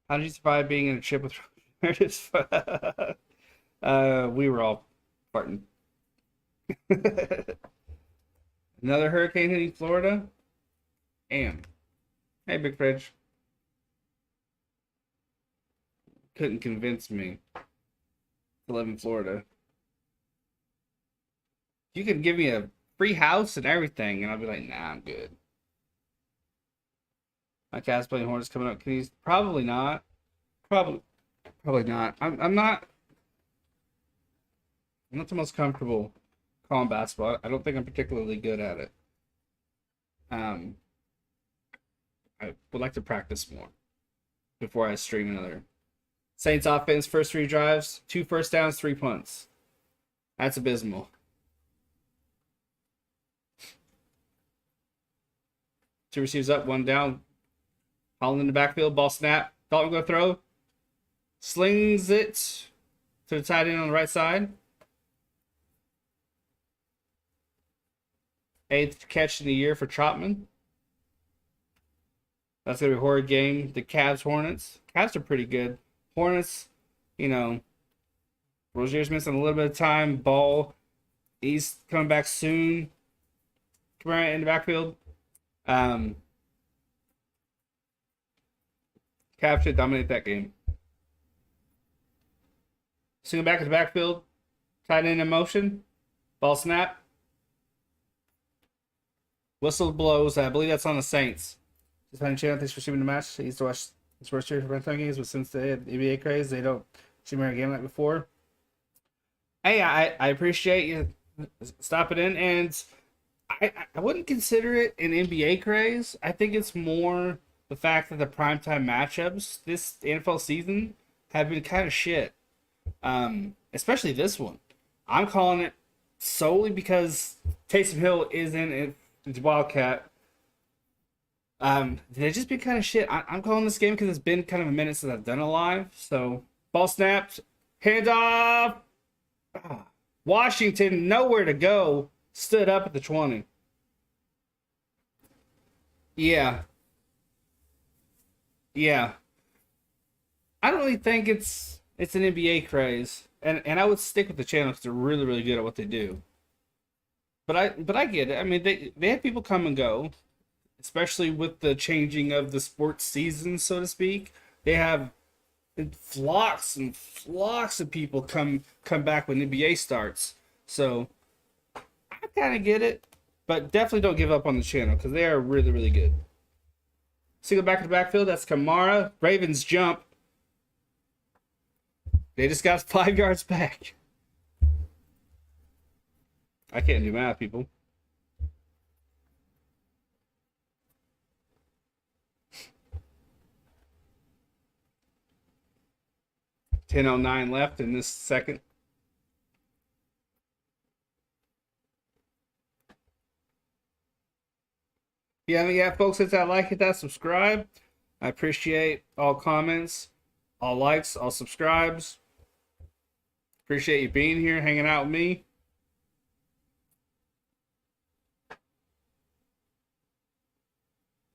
How did you survive being in a trip with we were all farting. Another hurricane hitting Florida. And hey, Big Fridge. Couldn't convince me to live in Florida. You could give me a free house and everything, and I'll be like, nah, I'm good. My Cavs playing Hornets coming up. Can he? Probably not. Probably probably not. I'm not the most comfortable calling basketball. I don't think I'm particularly good at it. Um, I would like to practice more before I stream another. Saints offense, first 3 drives, 2 first downs, 3 punts. That's abysmal. Two receivers up, one down. Holland in the backfield, ball snap. Dalton go throw. Slings it to the tight end on the right side. 8th catch in the year for Trotman. That's going to be a horrid game. The Cavs, Hornets. Cavs are pretty good. Hornets, Rozier's missing a little bit of time. Ball, he's coming back soon. Kamara in the backfield. Cavs should dominate that game. Single back to the backfield. Tight end in motion. Ball snap. Whistle blows. I believe that's on the Saints. Just having a chance. Thanks for streaming the match. I used to watch this first year for Red games, but since they had NBA craze, they don't stream a game like before. Hey, I appreciate you stopping in, and I wouldn't consider it an NBA craze. I think it's more the fact that the primetime matchups this NFL season have been kind of shit. Especially this one. I'm calling it solely because Taysom Hill isn't it's Wildcat. They just been kind of shit. I'm calling this game because it's been kind of a minute since I've done it live. So ball snapped, handoff. Washington nowhere to go. Stood up at the 20. Yeah. I don't really think it's an NBA craze, and I would stick with the channel because they're really really good at what they do. But I get it. I mean they have people come and go, especially with the changing of the sports season, so to speak. They have flocks and flocks of people come back when NBA starts. So I kind of get it, but definitely don't give up on the channel because they are really really good. Single back to the backfield. That's Kamara. Ravens jump. They just got 5 yards back. I can't do math, people. $10:09 left in this second. If you haven't yet, folks, hit that like, hit that subscribe. I appreciate all comments, all likes, all subscribes. Appreciate you being here, hanging out with me.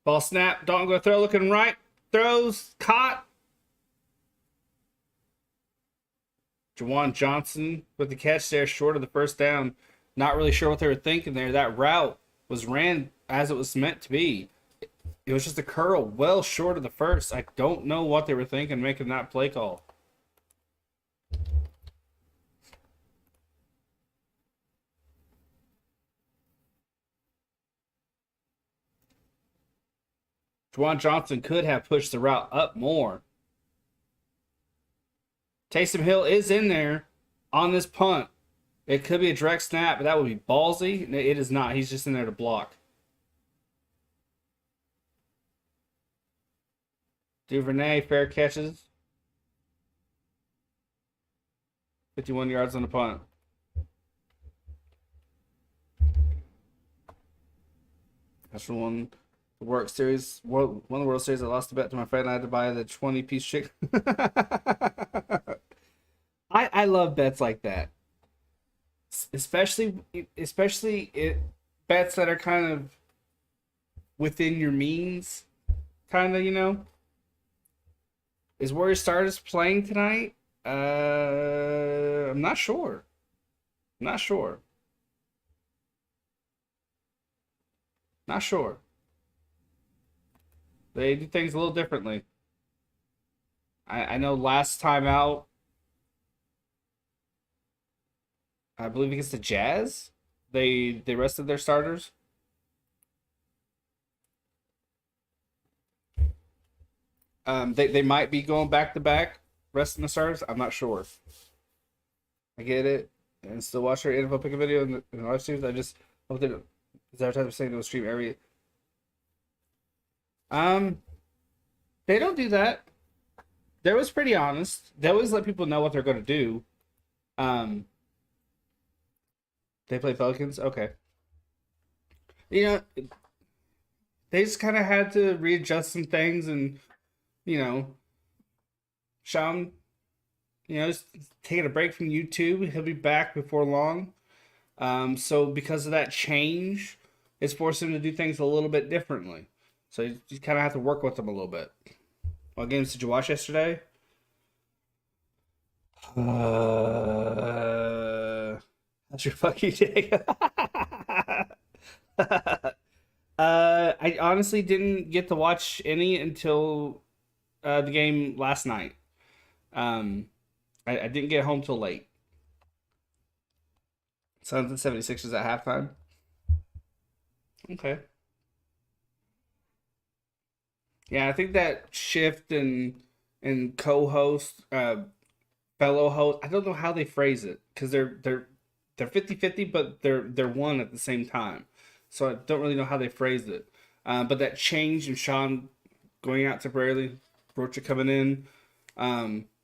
Ball snap. Dalton go throw, looking right. Throws, caught. Juwan Johnson with the catch there, short of the first down. Not really sure what they were thinking there. That route was ran as it was meant to be. It was just a curl well short of the first. I don't know what they were thinking making that play call. Juwan Johnson could have pushed the route up more. Taysom Hill is in there on this punt. It could be a direct snap, but that would be ballsy. It is not. He's just in there to block. Duvernay, fair catches. 51 yards on the punt. That's one. The World Series, one of the World Series, I lost a bet to my friend. I had to buy the 20-piece chicken. I love bets like that, especially bets that are kind of within your means, kind of. Is Warrior Stardust playing tonight? I'm not sure. Not sure. They do things a little differently. I know last time out, I believe against the Jazz, they rested their starters. They might be going back to back, resting the stars. I'm not sure. I get it, and still watch their NFL pick a video in the live streams. I just hope they don't. Is advertising saying they'll stream every? Um, they don't do that. They was pretty honest. They always let people know what they're going to do. Um, they play Pelicans. Okay, you know they just kind of had to readjust some things, and you know, Sean, just taking a break from YouTube. He'll be back before long. So because of that change, it's forced him to do things a little bit differently. So you kind of have to work with them a little bit. What games did you watch yesterday? How's your fucking day? I honestly didn't get to watch any until the game last night. I didn't get home till late. Suns and 76ers at halftime. Okay. Yeah, I think that shift in co-host, fellow host. I don't know how they phrase it because they're 50-50, but they're one at the same time. So I don't really know how they phrased it. But that change in Sean going out temporarily, Rocha coming in,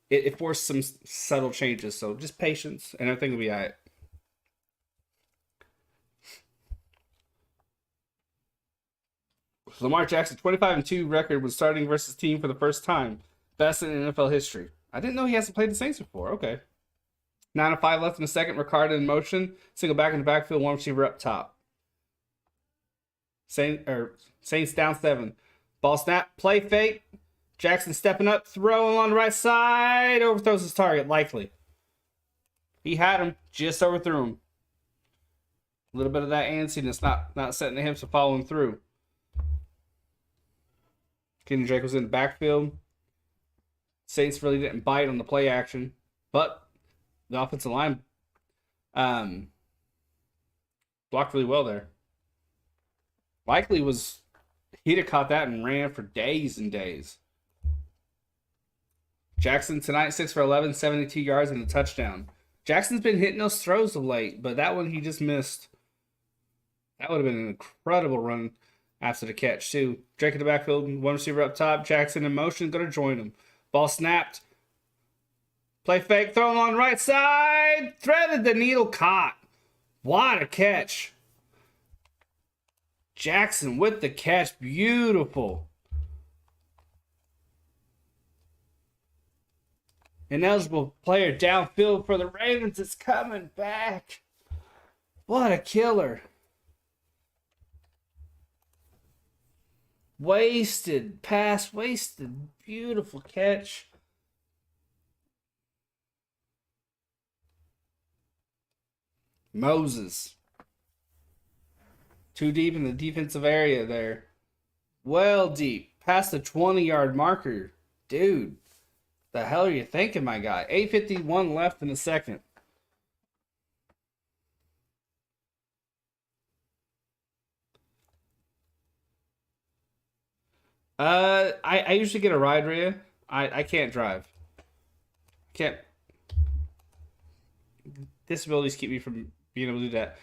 it forced some subtle changes. So just patience, and everything will be all right. Lamar Jackson, 25-2 record when starting versus team for the first time. Best in NFL history. I didn't know he hasn't played the Saints before. Okay. 9-5 left in the second. Ricardo in motion. Single back in the backfield. One receiver up top. Saints down 7. Ball snap. Play fake. Jackson stepping up. Throwing on the right side. Overthrows his target. Likely. He had him. Just overthrew him. A little bit of that antsiness not setting the hips and following through. Kenny Drake was in the backfield. Saints really didn't bite on the play action, but the offensive line blocked really well there. Likely he'd have caught that and ran for days and days. Jackson tonight 6 for 11, 72 yards and a touchdown. Jackson's been hitting those throws of late, but that one he just missed. That would have been an incredible run after the catch, too. Drake in the backfield, one receiver up top. Jackson in motion, going to join him. Ball snapped. Play fake, throw him on right side. Threaded the needle, caught. What a catch. Jackson with the catch. Beautiful. Ineligible player downfield for the Ravens is coming back. What a killer. Wasted. Pass wasted. Beautiful catch. Moses. Too deep in the defensive area there. Well deep. Past the 20-yard marker. Dude. The hell are you thinking, my guy? 8:51 left in the second. I usually get a ride, Rhea. I can't drive. Can't. Disabilities keep me from being able to do that.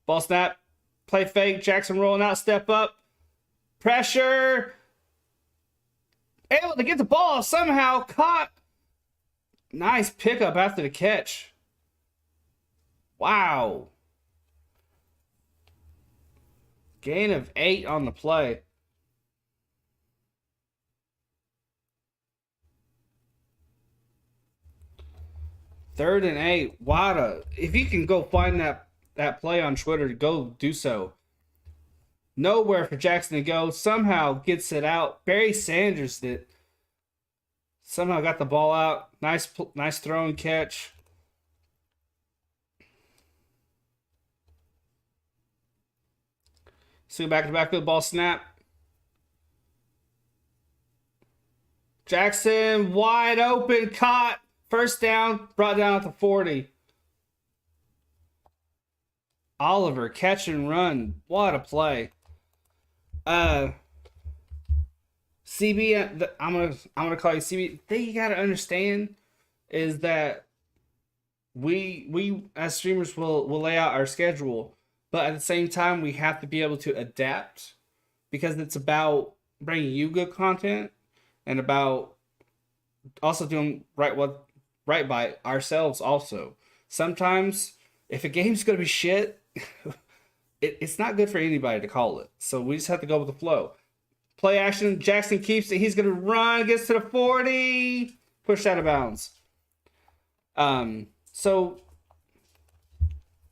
Ball snap. Play fake. Jackson rolling out. Step up. Pressure. Able to get the ball. Somehow caught. Nice pickup after the catch. Wow. Gain of 8 on the play. Third and 8. Wada. If you can go find that play on Twitter, go do so. Nowhere for Jackson to go. Somehow gets it out. Barry Sanders did. Somehow got the ball out. Nice throw and catch. See back to backfield, ball snap. Jackson wide open, caught. First down, brought down at the 40. Oliver, catch and run. What a play. CB, I'm gonna call you CB. Thing you gotta understand is that we as streamers will lay out our schedule, but at the same time we have to be able to adapt because it's about bringing you good content and about also doing right by ourselves also. Sometimes if a game's gonna be shit, it's not good for anybody to call it. So we just have to go with the flow. Play action. Jackson keeps it. He's gonna run. Gets to the 40. Pushed out of bounds. So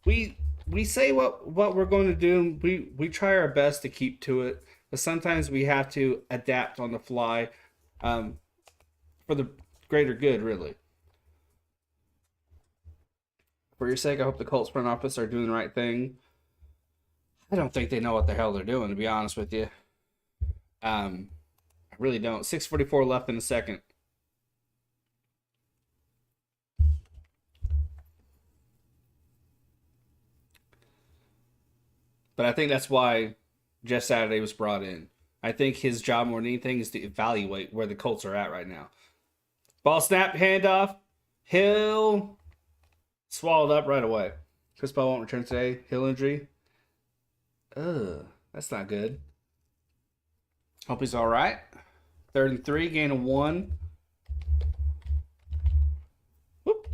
we say what we're going to do. We try our best to keep to it, but sometimes we have to adapt on the fly, for the greater good, really. For your sake, I hope the Colts front office are doing the right thing. I don't think they know what the hell they're doing, to be honest with you. I really don't. 6:44 left in the second. But I think that's why Jeff Saturday was brought in. I think his job more than anything is to evaluate where the Colts are at right now. Ball snap, handoff. Hill swallowed up right away. Chris Paul won't return today. Hill injury. Ugh, that's not good. Hope he's all right. 3rd and 3, gain of 1. Whoop.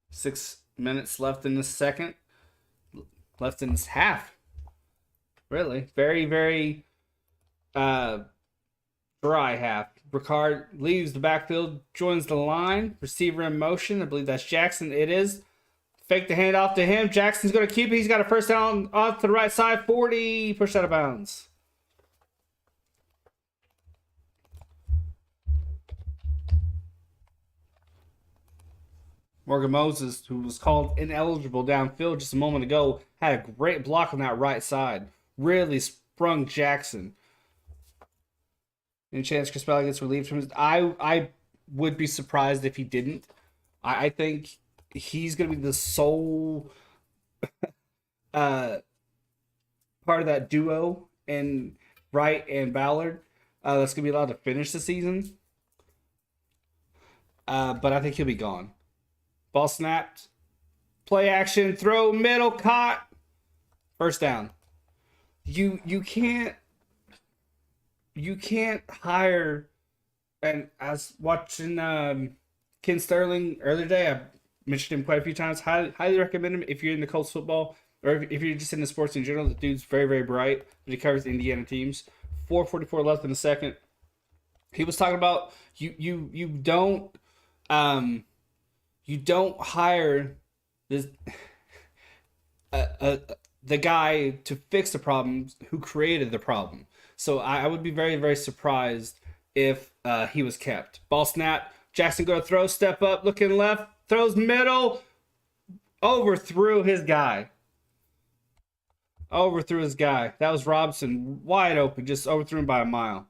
Six minutes left in the second. Left in this half. Really, very, very dry half. Ricard leaves the backfield, joins the line. Receiver in motion. I believe that's Jackson. It is. Fake the handoff to him. Jackson's going to keep it. He's got a first down off to the right side. 40. Pushed out of bounds. Morgan Moses, who was called ineligible downfield just a moment ago, had a great block on that right side. Really sprung Jackson. Any chance Chris Ballard gets relieved from his... I would be surprised if he didn't. I think he's going to be the sole part of that duo and Wright and Ballard that's going to be allowed to finish the season. But I think he'll be gone. Ball snapped. Play action. Throw middle. Caught. First down. You can't hire, and I was watching Ken Sterling earlier today. I mentioned him quite a few times. Highly recommend him if you're into Colts football or if you're just into sports in general. The dude's very, very bright, but he covers Indiana teams. 4:44 left in the second. He was talking about you don't hire this the guy to fix the problem who created the problem. So I would be very, very surprised if he was kept. Ball snap. Jackson go to throw. Step up. Looking left. Throws middle. Overthrew his guy. That was Robson. Wide open. Just overthrew him by a mile.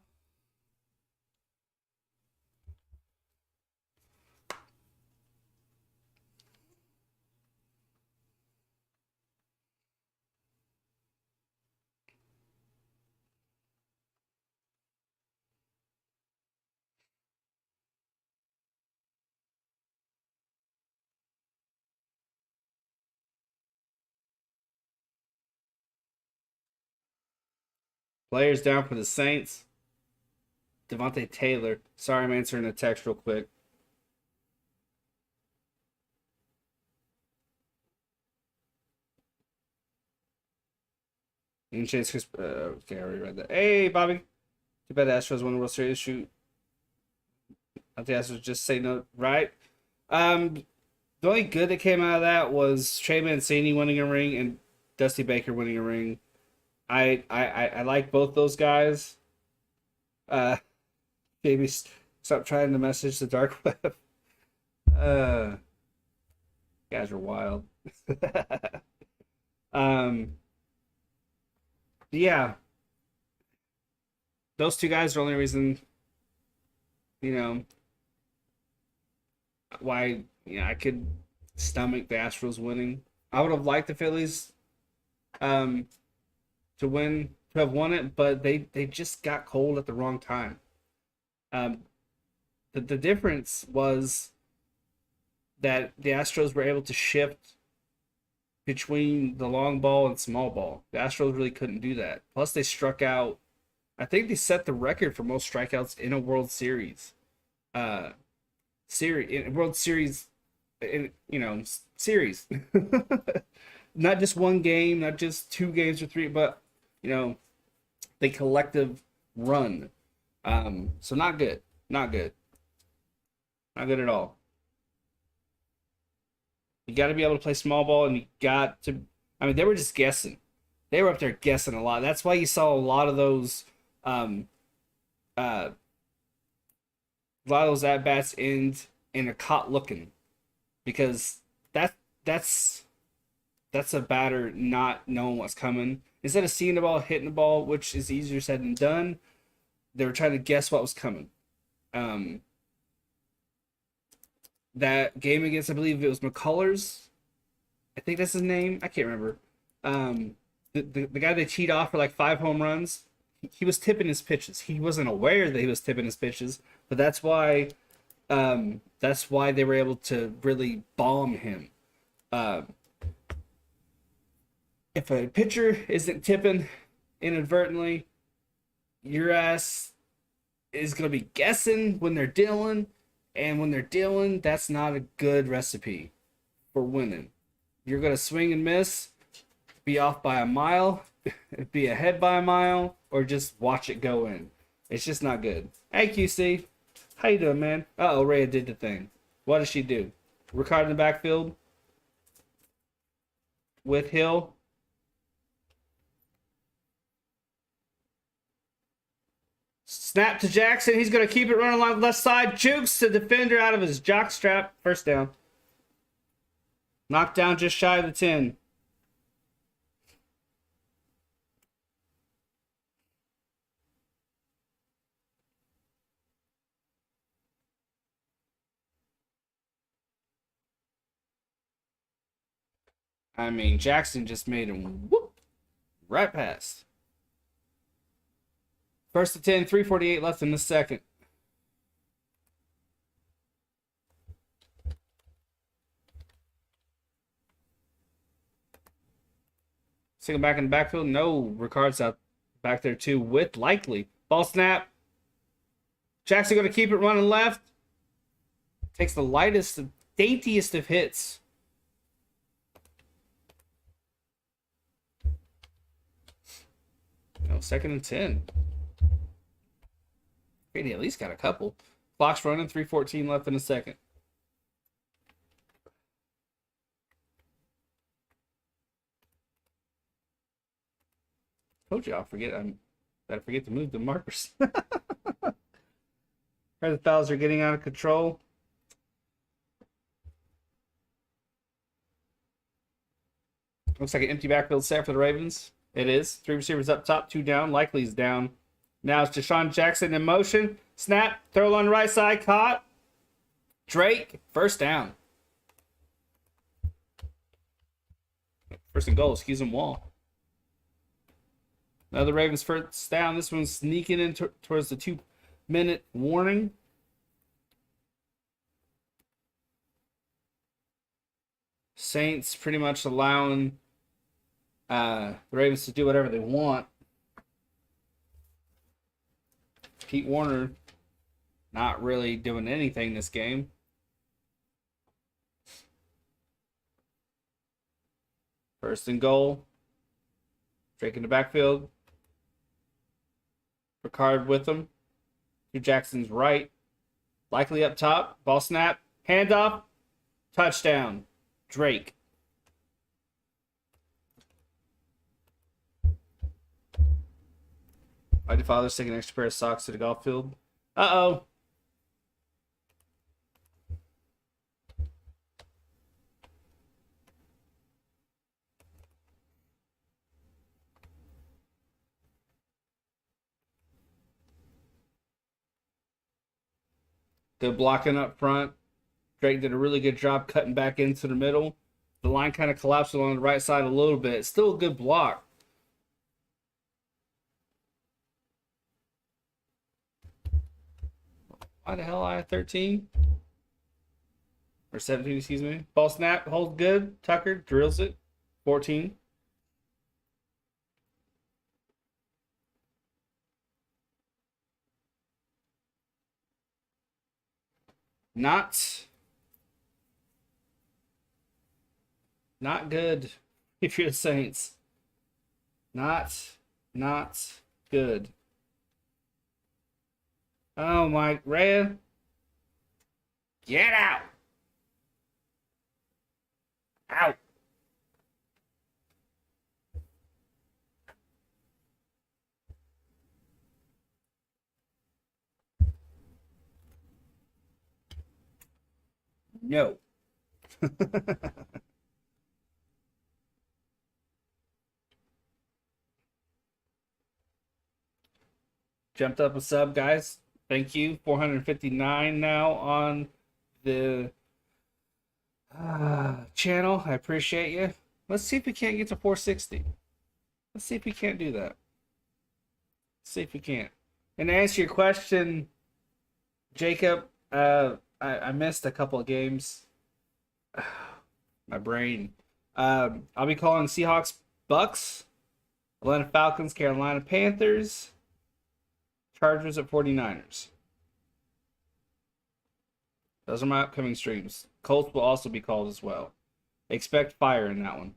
Players down for the Saints. Devontae Taylor. Sorry, I'm answering a text real quick. Any chance Chris... okay, I already read that. Hey, Bobby. Too bad the Astros won the World Series. Shoot. I think the Astros just say no, right? The only good that came out of that was Trey Mancini winning a ring and Dusty Baker winning a ring. I like both those guys. Maybe stop trying to message the dark web. Guys are wild. Yeah, those two guys are the only reason, you know, why I could stomach the Astros winning. I would have liked the Phillies um, to have won it, but they just got cold at the wrong time. Um, the difference was that the Astros were able to shift between the long ball and small ball. The Astros really couldn't do that. Plus, they struck out. I think they set the record for most strikeouts in a World Series. World Series, series. Not just one game, not just two games or three, but you know, the collective run. So not good, not good, not good at all. You got to be able to play small ball, and you got to. I mean, they were just guessing. They were up there guessing a lot. That's why you saw um, uh, a lot of those at bats end in a caught looking, because that that's that's a batter not knowing what's coming. Instead of seeing the ball, hitting the ball, which is easier said than done, they were trying to guess what was coming. Um, that game against, I believe it was McCullers. I think that's his name. I can't remember. The guy they cheat off for like 5 home runs. He was tipping his pitches. He wasn't aware that he was tipping his pitches, but that's why they were able to really bomb him. Uh, if a pitcher isn't tipping inadvertently, your ass is gonna be guessing when they're dealing, and when they're dealing, that's not a good recipe for winning. You're gonna swing and miss, be off by a mile, be ahead by a mile, or just watch it go in. It's just not good. Hey QC, how you doing, man? Uh-oh, Rhea did the thing. What does she do? Rickard in the backfield with Hill. Snap to Jackson. He's going to keep it running along the left side. Jukes the defender out of his jock strap. First down. Knocked down just shy of the 10. I mean, Jackson just made him whoop right past. First to 10, 3:48 left in the second. Single back in the backfield. No, Ricard's out back there too with Likely. Ball snap. Jackson going to keep it running left. Takes the lightest, daintiest of hits. No, second and 10. He at least got a couple. Clock's running, 3:14 left in the second. Told you I'll forget. I forget to move the markers. The fouls are getting out of control. Looks like an empty backfield set for the Ravens. It is. 3 receivers up top, 2 down. Likely's down. Now it's Deshaun Jackson in motion. Snap. Throw on the right side. Caught. Drake. First down. First and goal. Excuse him, Wall. Another Ravens first down. This one's sneaking in towards the 2-minute warning. Saints pretty much allowing the Ravens to do whatever they want. Pete Warner not really doing anything this game. First and goal. Drake in the backfield. Ricard with him. To Jackson's right. Likely up top. Ball snap. Handoff. Touchdown. Drake. My father's taking an extra pair of socks to the golf field. Uh-oh. Good blocking up front. Drake did a really good job cutting back into the middle. The line kind of collapsed along the right side a little bit. It's still a good block. Why the hell I have 13? Or 17, excuse me. Ball snap, holds good. Tucker drills it. 14. Not good if you're the Saints. Not good. Oh my, Red. Get out. Out. No. Jumped up a sub, guys. Thank you. 459 now on the channel. I appreciate you. Let's see if we can't get to 460. Let's see if we can't do that. Let's see if we can't. And to answer your question, Jacob, I missed a couple of games. My brain. I'll be calling Seahawks, Bucks, Atlanta Falcons, Carolina Panthers, Chargers at 49ers. Those are my upcoming streams. Colts will also be called as well. Expect fire in that one.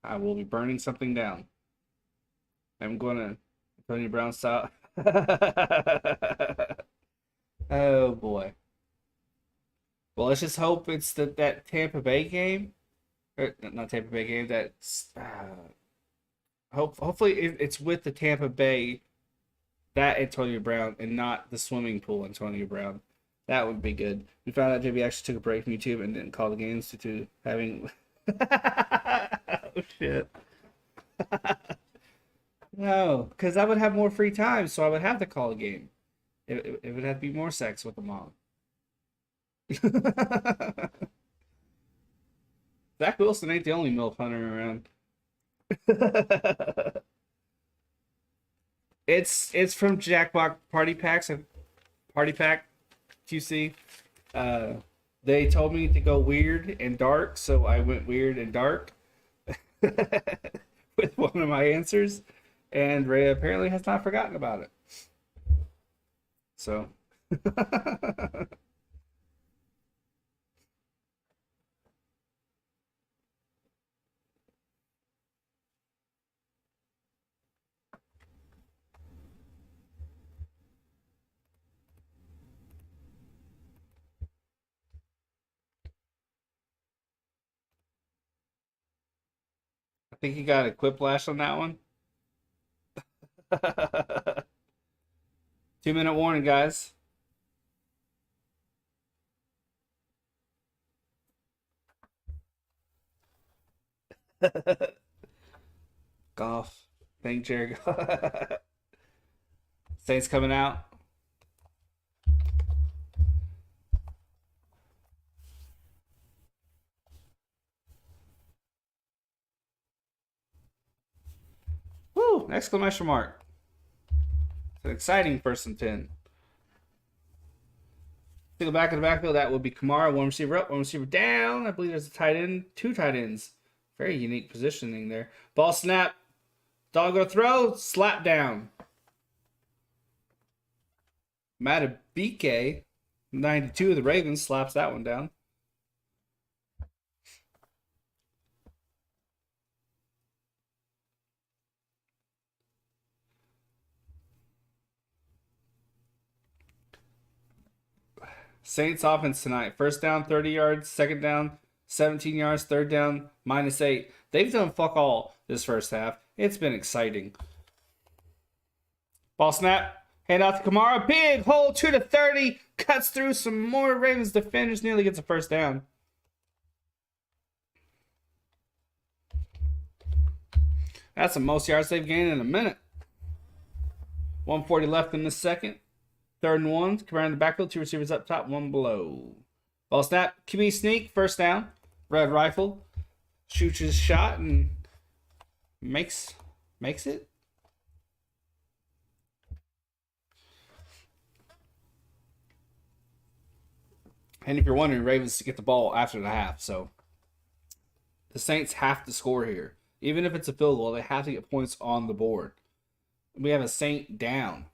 I will be burning something down. I'm going to Tony Brown style. Oh boy. Well, let's just hope it's that Tampa Bay game. Or, not Tampa Bay game. That's hopefully it's with the Tampa Bay, that Antonio Brown, and not the swimming pool Antonio Brown. That would be good. We found out JB actually took a break from YouTube and didn't call the games due to having. Oh shit. No, because I would have more free time, so I would have to call a game. It would have to be more sex with the mom. Zach Wilson ain't the only MILF hunter around. It's from Jackbox Party Packs and Party Pack QC. They told me to go weird and dark, so I went weird and dark with one of my answers, and Ray apparently has not forgotten about it. So. I think he got a quiplash on that one. 2-minute warning, guys. Golf. Thank Jared. Saints coming out. Woo! Exclamation mark. It's an exciting first and 10. To go back in the backfield, that would be Kamara. One receiver up, one receiver down. I believe there's a tight end, two tight ends. Very unique positioning there. Ball snap. Doggo throw. Slap down. Matabike, 92 of the Ravens, slaps that one down. Saints offense tonight. First down, 30 yards. Second down, 17 yards. Third down, -8. They've done fuck all this first half. It's been exciting. Ball snap. Hand off to Kamara. Big hole, 2 to 30. Cuts through some more Ravens defenders. Nearly gets a first down. That's the most yards they've gained in a minute. 140 left in the second. 3rd and 1. Kamara in the backfield. 2 receivers up top, 1 below. Ball snap. QB sneak. First down. Red rifle. Shoots his shot and makes it. And if you're wondering, Ravens get the ball after the half, so the Saints have to score here. Even if it's a field goal, they have to get points on the board. We have a Saint down.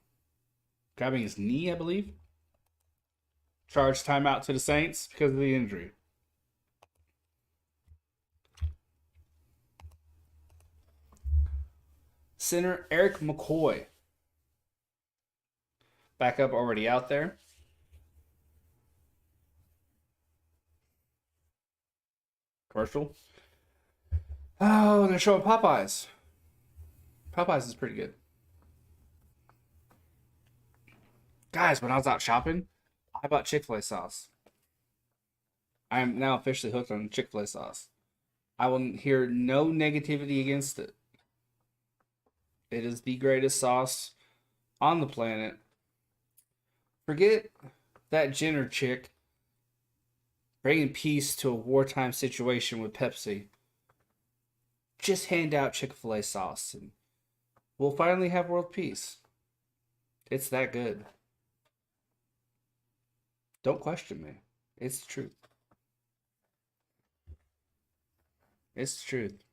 Grabbing his knee, I believe. Charge timeout to the Saints because of the injury. Center Eric McCoy. Backup already out there. Commercial. Oh, they're showing Popeyes. Popeyes is pretty good. Guys, when I was out shopping, I bought Chick-fil-A sauce. I am now officially hooked on Chick-fil-A sauce. I will hear no negativity against it. It is the greatest sauce on the planet. Forget that Jenner chick bringing peace to a wartime situation with Pepsi. Just hand out Chick-fil-A sauce and we'll finally have world peace. It's that good. Don't question me. It's the truth. It's the truth.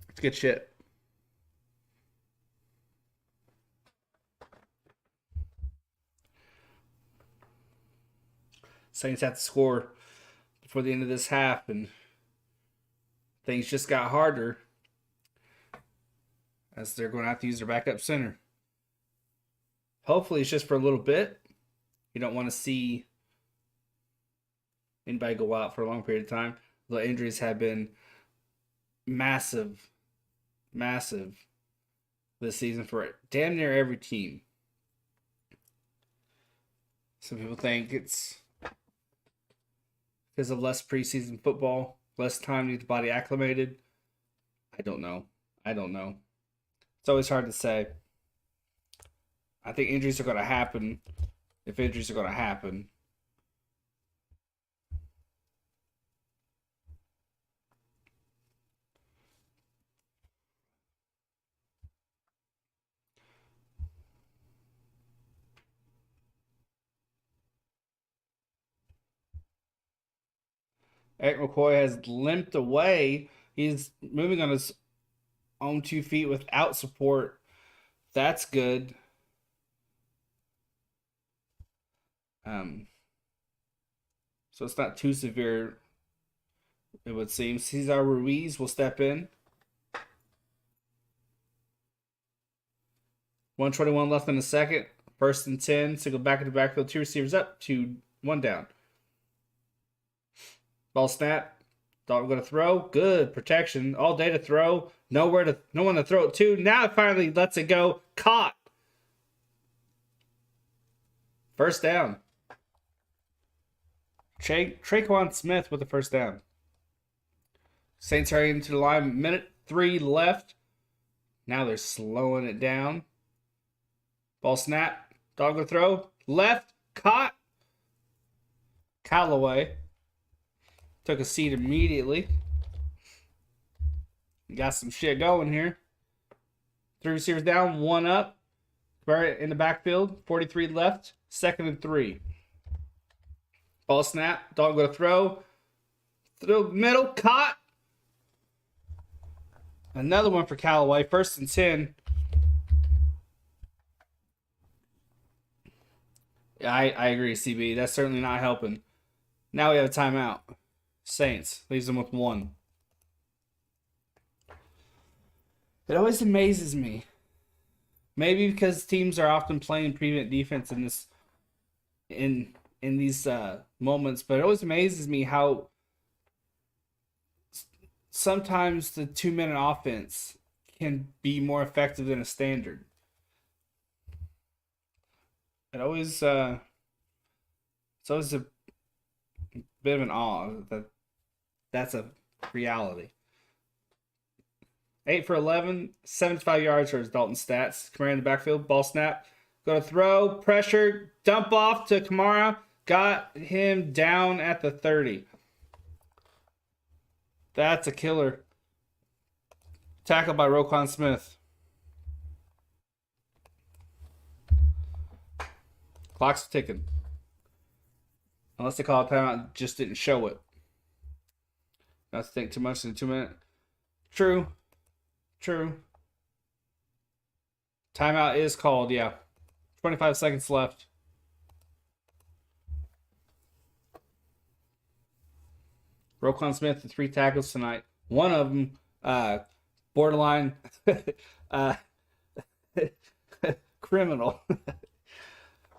It's good shit. Saints have to score before the end of this half, and things just got harder as they're going to have to use their backup center. Hopefully it's just for a little bit. You don't want to see anybody go out for a long period of time. The injuries have been massive this season for damn near every team. Some people think it's because of less preseason football, less time to get the body acclimated. I don't know. It's always hard to say. I think injuries are going to happen if injuries are going to happen. Eric McCoy has limped away. He's moving on his own 2 feet without support. That's good. So it's not too severe, it would seem. Cesar Ruiz will step in. 1:21 left in the second. 1st and 10. Single back in the backfield. 2 receivers up. 1 down. Ball snap. Dalton going to throw. Good protection. All day to throw. No one to throw it to. Now it finally lets it go. Caught. 1st down. Traquan Smith with the 1st down. Saints are into the line. Minute 3 left. Now they're slowing it down. Ball snap. Dog to throw. Left. Caught. Callaway took a seat immediately. Got some shit going here. 3 receivers down. 1 up. Right in the backfield. 43 left. 2nd and 3. Ball snap. Dog go to throw. Throw middle. Caught. Another one for Callaway. 1st and 10. I agree, CB. That's certainly not helping. Now we have a timeout. Saints leaves them with 1. It always amazes me. Maybe because teams are often playing prevent defense in these moments, but it always amazes me how sometimes the 2-minute offense can be more effective than a standard. It's always a bit of an awe that's a reality. 8 for 11, 75 yards for his Dalton stats. Kamara in the backfield, ball snap. Go to throw, pressure, dump off to Kamara. got him down at the 30. That's a killer. Tackled by Roquan Smith. Clock's ticking. Unless they call a timeout and just didn't show it. Not to think too much in 2 minutes. True. Timeout is called, yeah. 25 seconds left. Roquan Smith with 3 tackles tonight. One of them, borderline criminal.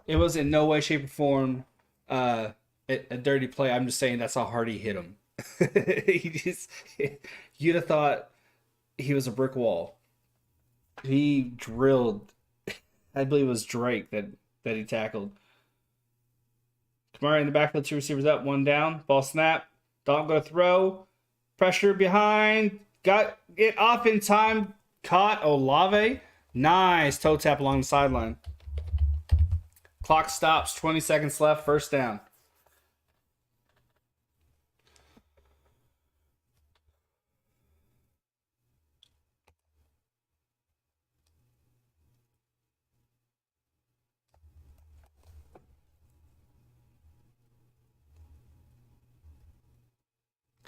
It was in no way, shape, or form a dirty play. I'm just saying that's how hard he hit him. You'd have thought he was a brick wall. He drilled. I believe it was Drake that he tackled. Kamara in the backfield, 2 receivers up, 1 down. Ball snap. Don't go throw. Pressure behind. Got it off in time. Caught Olave. Nice toe tap along the sideline. Clock stops. 20 seconds left. First down.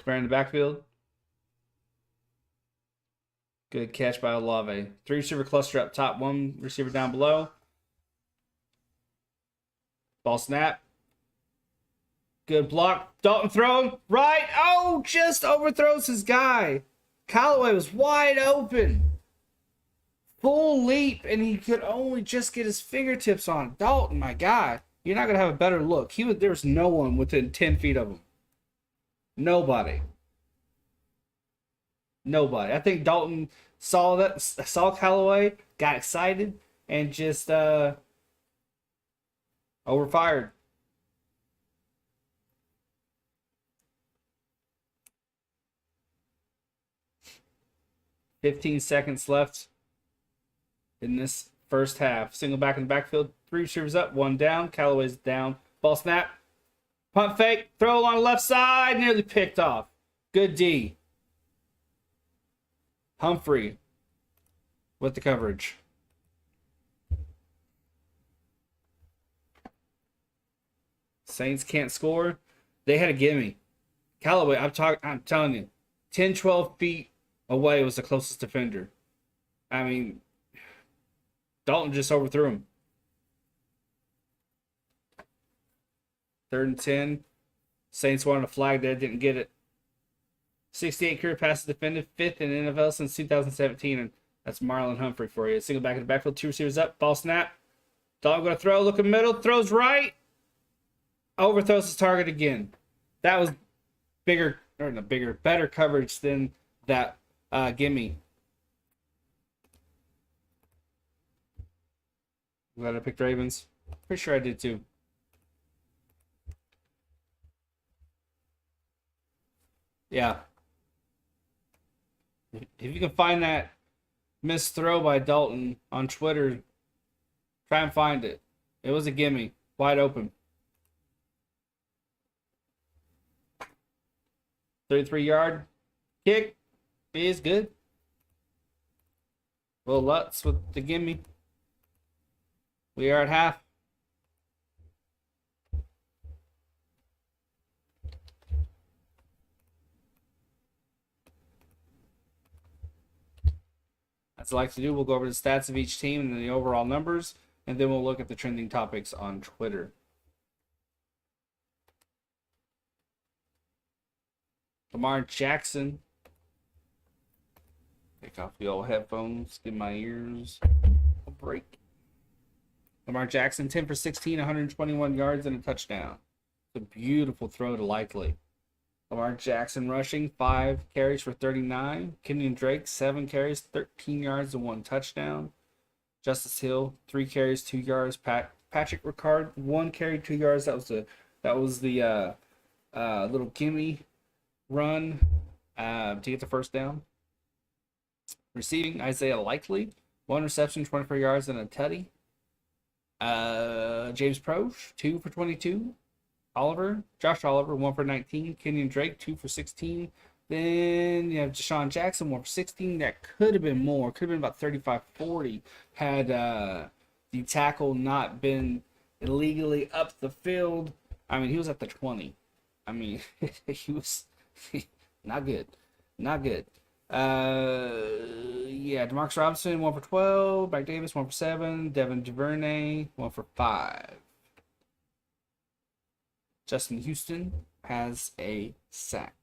Kamara in the backfield. Good catch by Olave. 3 receiver cluster up top, 1 receiver down below. Ball snap. Good block. Dalton thrown. Right. Oh, just overthrows his guy. Callaway was wide open. Full leap, and he could only just get his fingertips on it. Dalton, my guy. You're not going to have a better look. There was no one within 10 feet of him. Nobody. I think Dalton saw Callaway, got excited, and just overfired. "15 seconds left in this first half. Single back in the backfield. 3 receivers up, 1 down. Callaway's down. Ball snap. Punt fake. Throw along the left side. Nearly picked off. Good D. Humphrey with the coverage. Saints can't score. They had a gimme. Callaway, I'm telling you, 10, 12 feet away was the closest defender. I mean, Dalton just overthrew him. 3rd and 10. Saints wanted a flag there, didn't get it. 68 career passes defended, 5th in NFL since 2017, and that's Marlon Humphrey for you. Single back in the backfield, 2 receivers up, ball snap. Dalton going to throw, looking middle, throws right. Overthrows his target again. That was better coverage than that gimme. Glad I picked Ravens. Pretty sure I did too. Yeah. If you can find that missed throw by Dalton on Twitter, try and find it. It was a gimme. Wide open. 33-yard kick is good. Will Lutz with the gimme. We are at half. As I like to do, we'll go over the stats of each team and the overall numbers, and then we'll look at the trending topics on Twitter. Lamar Jackson. Take off the old headphones, give my ears a break. Lamar Jackson, 10 for 16, 121 yards and a touchdown. It's a beautiful throw to Likely. Lamar Jackson rushing, 5 carries for 39. Kenyon Drake, 7 carries, 13 yards and 1 touchdown. Justice Hill, 3 carries, 2 yards. Patrick Ricard, 1 carry, 2 yards. That was the little gimme run to get the first down. Receiving, Isaiah Likely, 1 reception, 24 yards and a tutty. James Proche, 2 for 22. Josh Oliver, 1 for 19. Kenyon Drake, 2 for 16. Then you have Deshaun Jackson, 1 for 16. That could have been more. Could have been about 35, 40 had the tackle not been illegally up the field. I mean, he was at the 20. I mean, he was not good. Not good. Yeah, Demarcus Robinson, 1 for 12. Mike Davis, 1 for 7. Devin Duvernay, 1 for 5. Justin Houston has a sack.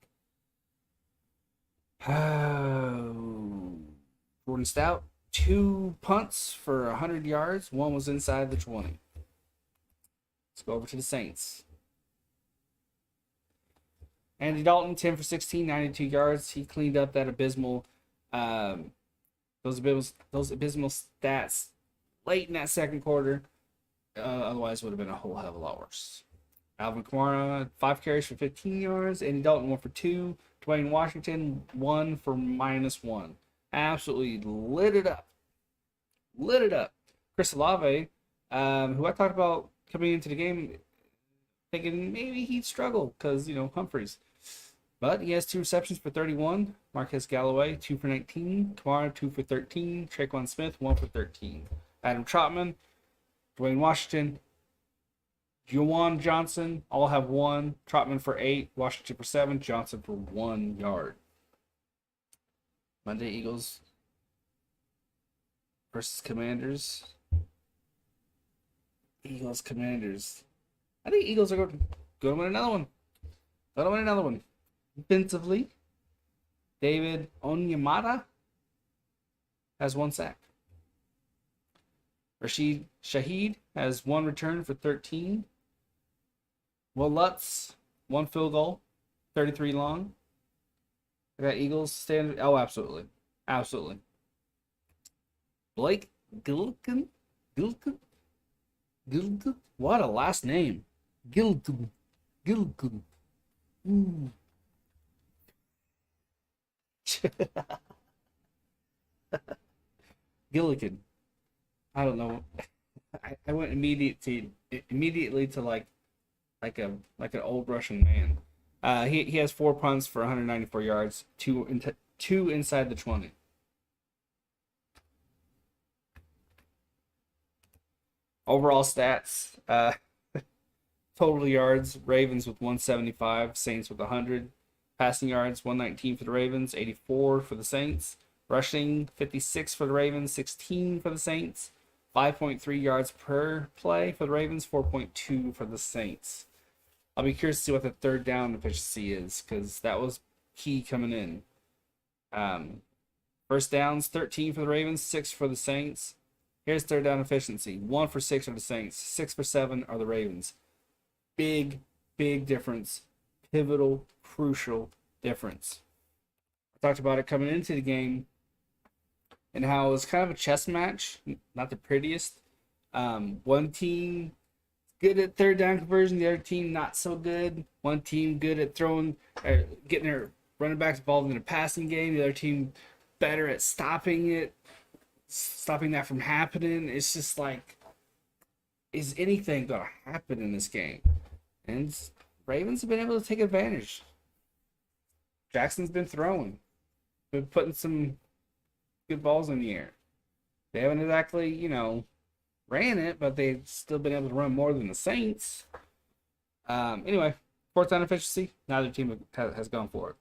Jordan Stout, 2 punts for 100 yards. 1 was inside the 20. Let's go over to the Saints. Andy Dalton, 10 for 16, 92 yards. He cleaned up that abysmal, those abysmal stats late in that second quarter. Otherwise, it would have been a whole hell of a lot worse. Alvin Kamara, 5 carries for 15 yards. Andy Dalton, 1 for 2. Dwayne Washington, 1 for -1. Absolutely lit it up. Lit it up. Chris Olave, who I talked about coming into the game, thinking maybe he'd struggle because, Humphreys. But he has 2 receptions for 31. Marquez Galloway, 2 for 19. Kamara, 2 for 13. Traquan Smith, 1 for 13. Adam Trotman, Dwayne Washington, Juwan Johnson, all have 1. Trotman for 8. Washington for 7. Johnson for 1 yard. Monday, Eagles versus Commanders. Commanders. I think Eagles are going to win another one. Going to win another one. Defensively, David Onyemata has 1 sack. Rashid Shaheed has 1 return for 13. Will Lutz, 1 field goal, 33 long. I got Eagles standard. Oh, absolutely. Absolutely. Blake Gillikin? What a last name. Gillikin. Ooh. Gillikin. I don't know. I went immediately to like an old Russian man. He has 4 punts for 194 yards, 2 inside the 20. Overall stats, total yards, Ravens with 175, Saints with 100. Passing yards, 119 for the Ravens, 84 for the Saints. Rushing, 56 for the Ravens, 16 for the Saints. 5.3 yards per play for the Ravens, 4.2 for the Saints. I'll be curious to see what the third down efficiency is, because that was key coming in. First downs, 13 for the Ravens, 6 for the Saints. Here's third down efficiency. 1 for 6 are the Saints. 6 for 7 are the Ravens. Big difference. Pivotal, crucial difference. I talked about it coming into the game and how it was kind of a chess match. Not the prettiest. One team good at third down conversion. The other team not so good. One team good at throwing, getting their running backs involved in a passing game. The other team better at stopping that from happening. It's just like, is anything going to happen in this game? And Ravens have been able to take advantage. Jackson's been throwing. Been putting some good balls in the air. They haven't exactly, ran it, but they've still been able to run more than the Saints. Anyway, fourth down efficiency, neither team has gone for it.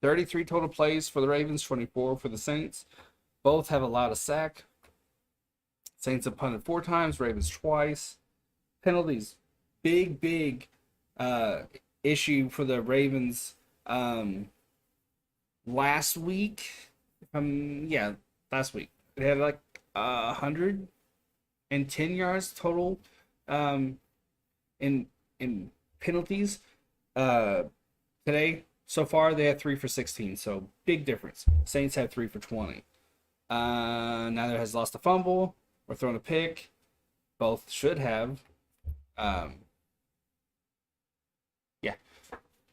33 total plays for the Ravens, 24 for the Saints. Both have allowed a sack. Saints have punted 4 times, Ravens twice. Penalties, big issue for the Ravens last week. Last week. They had like 110 yards total in penalties. Today, so far, they had 3 for 16, so big difference. Saints had 3 for 20. Neither has lost a fumble or thrown a pick. Both should have.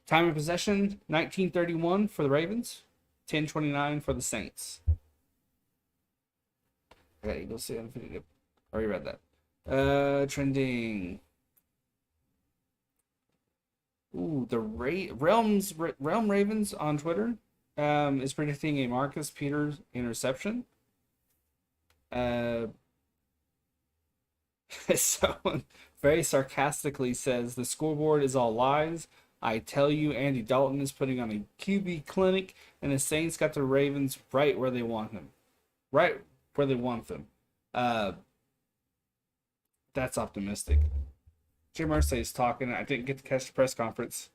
Time of possession, 19:31 for the Ravens, 10:29 for the Saints. I got Eagles. Already read that. Trending. Ooh, the Realm Ravens on Twitter is predicting a Marcus Peters interception. Uh, Someone very sarcastically says the scoreboard is all lies. I tell you, Andy Dalton is putting on a QB clinic, and the Saints got the Ravens right where they want them, right where they want them. Uh, that's optimistic. Jim Irsay is talking. I didn't get to catch the press conference.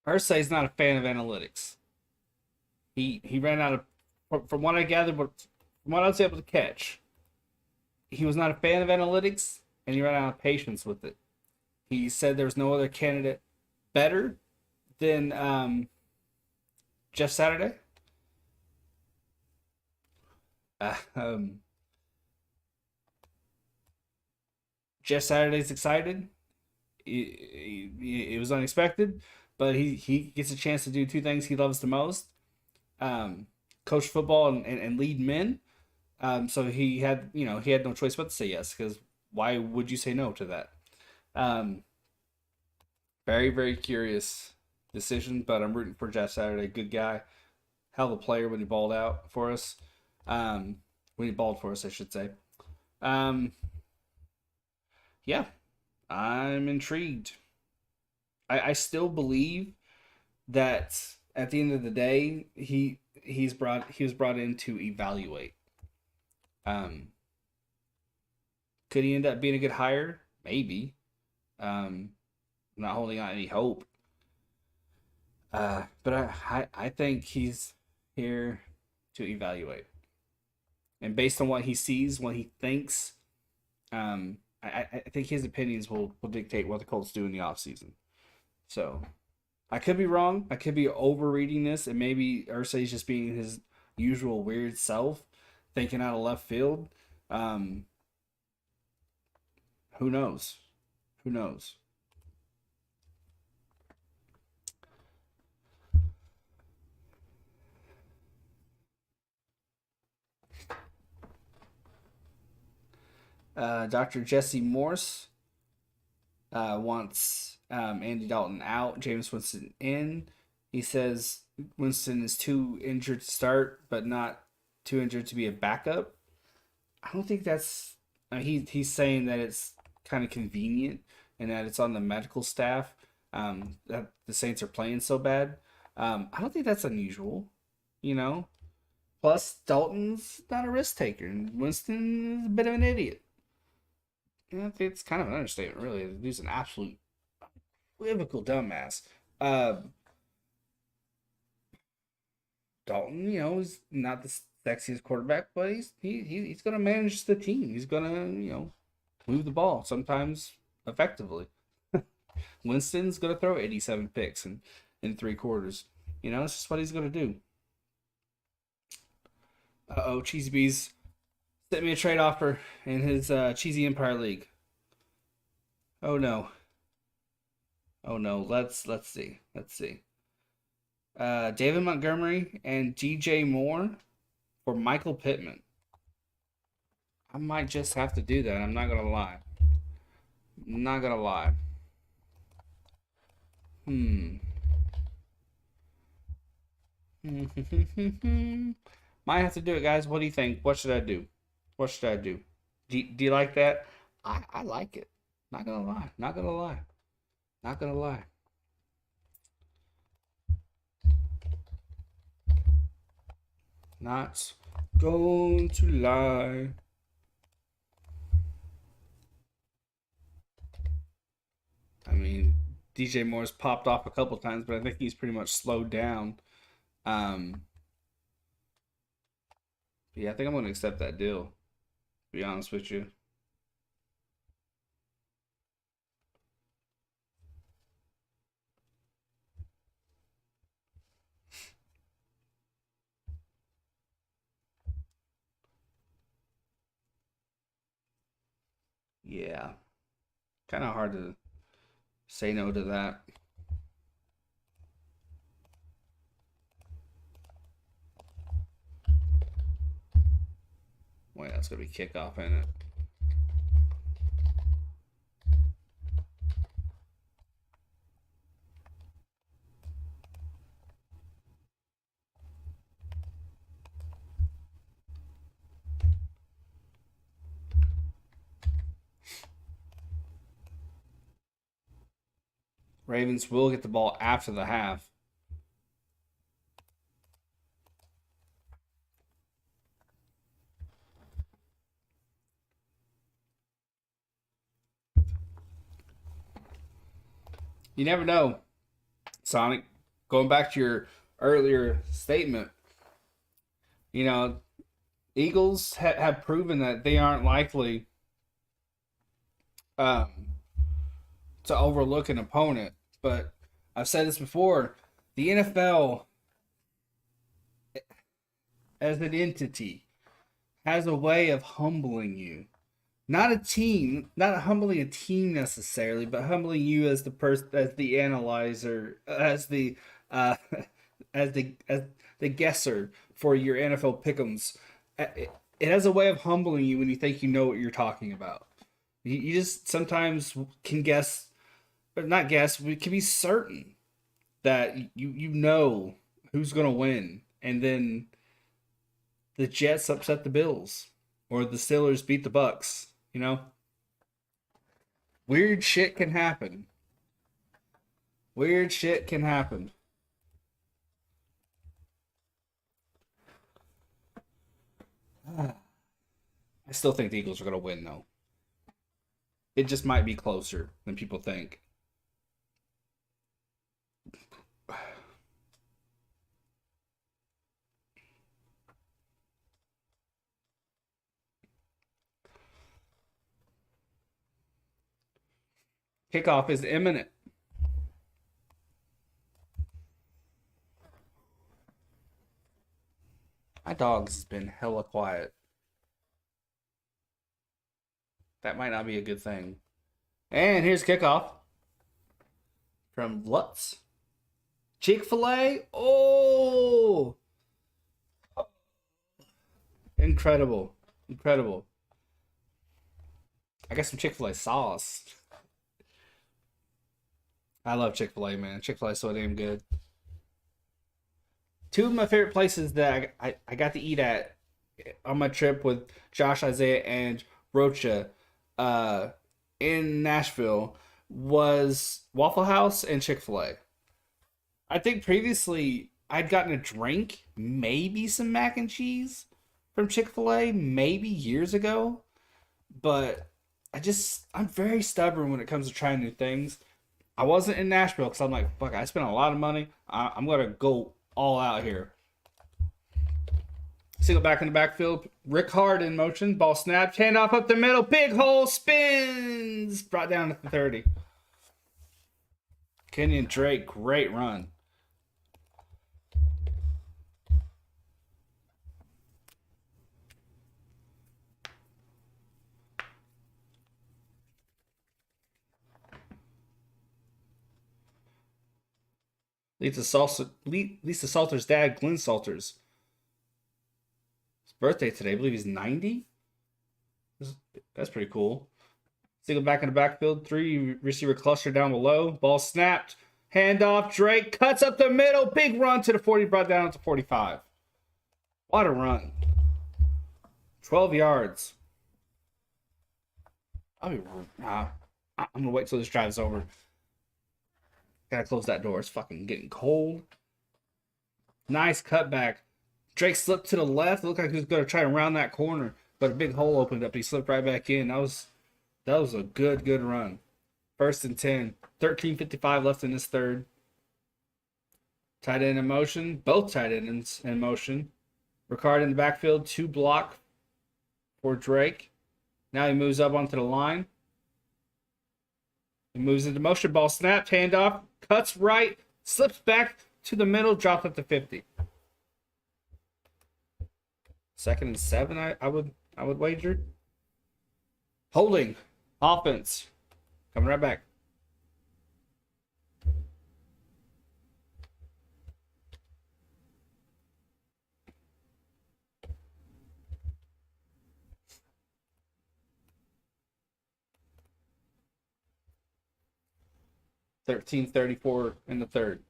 Irsay is not a fan of analytics. He ran out of from what I gathered, but from what I was able to catch, he was not a fan of analytics, and he ran out of patience with it. He said there was no other candidate better than Jeff Saturday. Uh, um, Jeff Saturday's excited. It was unexpected, but he gets a chance to do two things he loves the most: um, coach football and lead men. So he had no choice but to say yes, because why would you say no to that? Um, Very very curious decision, but I'm rooting for Jeff Saturday. Good guy, hell of a player when he balled out for us. Um, when he balled for us, I should say. Um, yeah, I'm intrigued. I still believe that at the end of the day, he was brought in to evaluate. Um, could he end up being a good hire? Maybe. Um, I'm not holding out any hope. But I think he's here to evaluate, and based on what he sees, what he thinks, I think his opinions will dictate what the Colts do in the offseason. So I could be wrong. I could be overreading this, and maybe Ursay's just being his usual weird self, thinking out of left field. Um, who knows? Who knows? Dr. Jesse Morse wants Andy Dalton out, James Winston in. He says Winston is too injured to start, but not too injured to be a backup. I don't think that's. He's saying that it's kind of convenient and that it's on the medical staff that the Saints are playing so bad. I don't think that's unusual, you know. Plus, Dalton's not a risk taker, and Winston is a bit of an idiot. Yeah, it's kind of an understatement, really. The dude's an absolute equivocal dumbass. Uh, Dalton, is not the sexiest quarterback, but he's gonna manage the team. He's gonna move the ball sometimes effectively. Winston's gonna throw 87 picks in 3 quarters. It's just what he's gonna do. Cheesy Bees sent me a trade offer in his Cheesy Empire League. Oh no. Oh no. Let's see. Let's see. David Montgomery and DJ Moore for Michael Pittman. I might just have to do that. I'm not gonna lie. Not gonna lie. Hmm. Might have to do it, guys. What do you think? What should I do? What should I do? Do you like that? I like it. Not gonna lie. Not gonna lie. Not gonna lie. Not going to lie. I mean, DJ Moore's popped off a couple times, but I think he's pretty much slowed down. Um, yeah, I think I'm gonna accept that deal. To be honest with you. Yeah, kind of hard to say no to that. Wait, that's gonna be kickoff, ain't it? Ravens will get the ball after the half. You never know, Sonic. Going back to your earlier statement, you know, Eagles have proven that they aren't likely um, to overlook an opponent. But I've said this before: the NFL, as an entity, has a way of humbling you. Not a team, not humbling a team necessarily, but humbling you as the person, as the analyzer, uh, as the guesser for your NFL pick'ems. It has a way of humbling you when you think you know what you're talking about. You just sometimes can guess, but not guess. We can be certain that you know who's gonna win, and then the Jets upset the Bills, or the Steelers beat the Bucks. You know, weird shit can happen. Weird shit can happen. I still think the Eagles are gonna win though. It just might be closer than people think. Kickoff is imminent. My dog's been hella quiet. That might not be a good thing. And here's kickoff from Lutz. Chick-fil-A. Oh, incredible. Incredible. I got some Chick-fil-A sauce. I love Chick-fil-A, man. Chick-fil-A is so damn good. Two of my favorite places that I got to eat at on my trip with Josh, Isaiah, and Rocha uh, in Nashville was Waffle House and Chick-fil-A. I think previously I'd gotten a drink, maybe some mac and cheese from Chick-fil-A, maybe years ago, but I'm very stubborn when it comes to trying new things. I wasn't in Nashville because I'm like, fuck, I spent a lot of money. I'm gonna go all out here. Single back in the backfield. Rick Hard in motion. Ball snapped. Handoff up the middle. Big hole. Spins. Brought down at the 30. Kenyon Drake. Great run. Lisa Salter's dad, Glenn Salters. His birthday today. I believe he's 90. That's pretty cool. Single back in the backfield. Three receiver cluster down below. Ball snapped. Handoff. Drake cuts up the middle. Big run to the 40. Brought down to 45. What a run. 12 yards. I'm going to wait till this drive's over. Gotta close that door. It's fucking getting cold. Nice cutback. Drake slipped to the left. It looked like he was going to try to round that corner, but a big hole opened up. He slipped right back in. That was a good run. 1st and 10. 13:55 left in this third. Tight end in motion. Both tight ends in motion. Ricard in the backfield. 2 block for Drake. Now he moves up onto the line. He moves into motion. Ball snapped. Handoff. Cuts right. Slips back to the middle. Dropped up to 50. 2nd and 7. I would wager. Holding Offense. Coming right back. $13.34 in the third.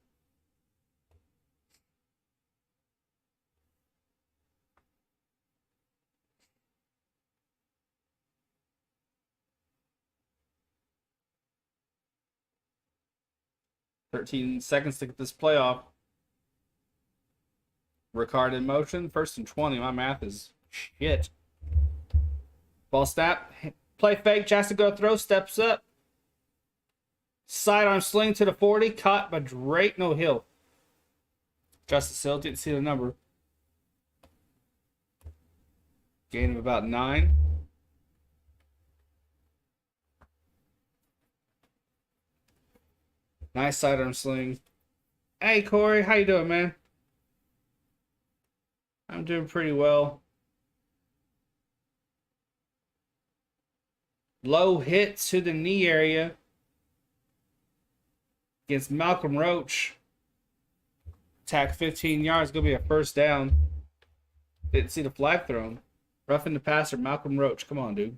$13 seconds to get this playoff. Ricard in motion. 1st and 20. My math is shit. Ball snap. Play fake. Jackson go throw. Steps up. Sidearm sling to the 40. Caught by Drake. No, Hill. Justice Hill. Didn't see the number. Gain of about 9. Nice sidearm sling. Hey, Corey. How you doing, man? I'm doing pretty well. Low hit to the knee area against Malcolm Roach. Attack 15 yards. Going to be a first down. Didn't see the flag thrown. Roughing the passer, Malcolm Roach. Come on, dude.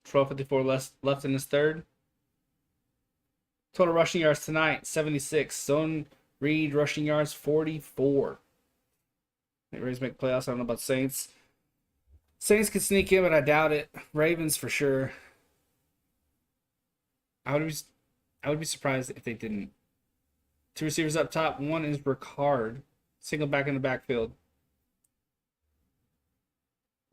12:54 left in this third. Total rushing yards tonight, 76. Zone read rushing yards, 44. Rays make playoffs. I don't know about Saints. Saints could sneak in, but I doubt it. Ravens for sure. I would be surprised if they didn't. 2 receivers up top. One is Ricard. Single back in the backfield.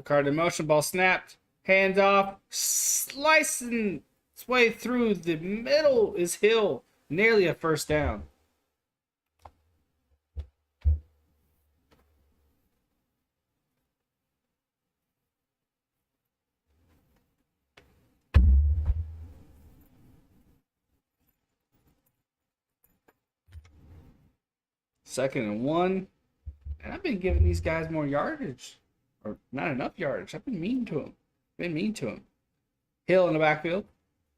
Ricard in motion. Ball snapped. Hand off. Slicing its way through the middle is Hill. Nearly a first down. Second and 1. And I've been giving these guys more yardage. Or not enough yardage. I've been mean to him. Hill in the backfield.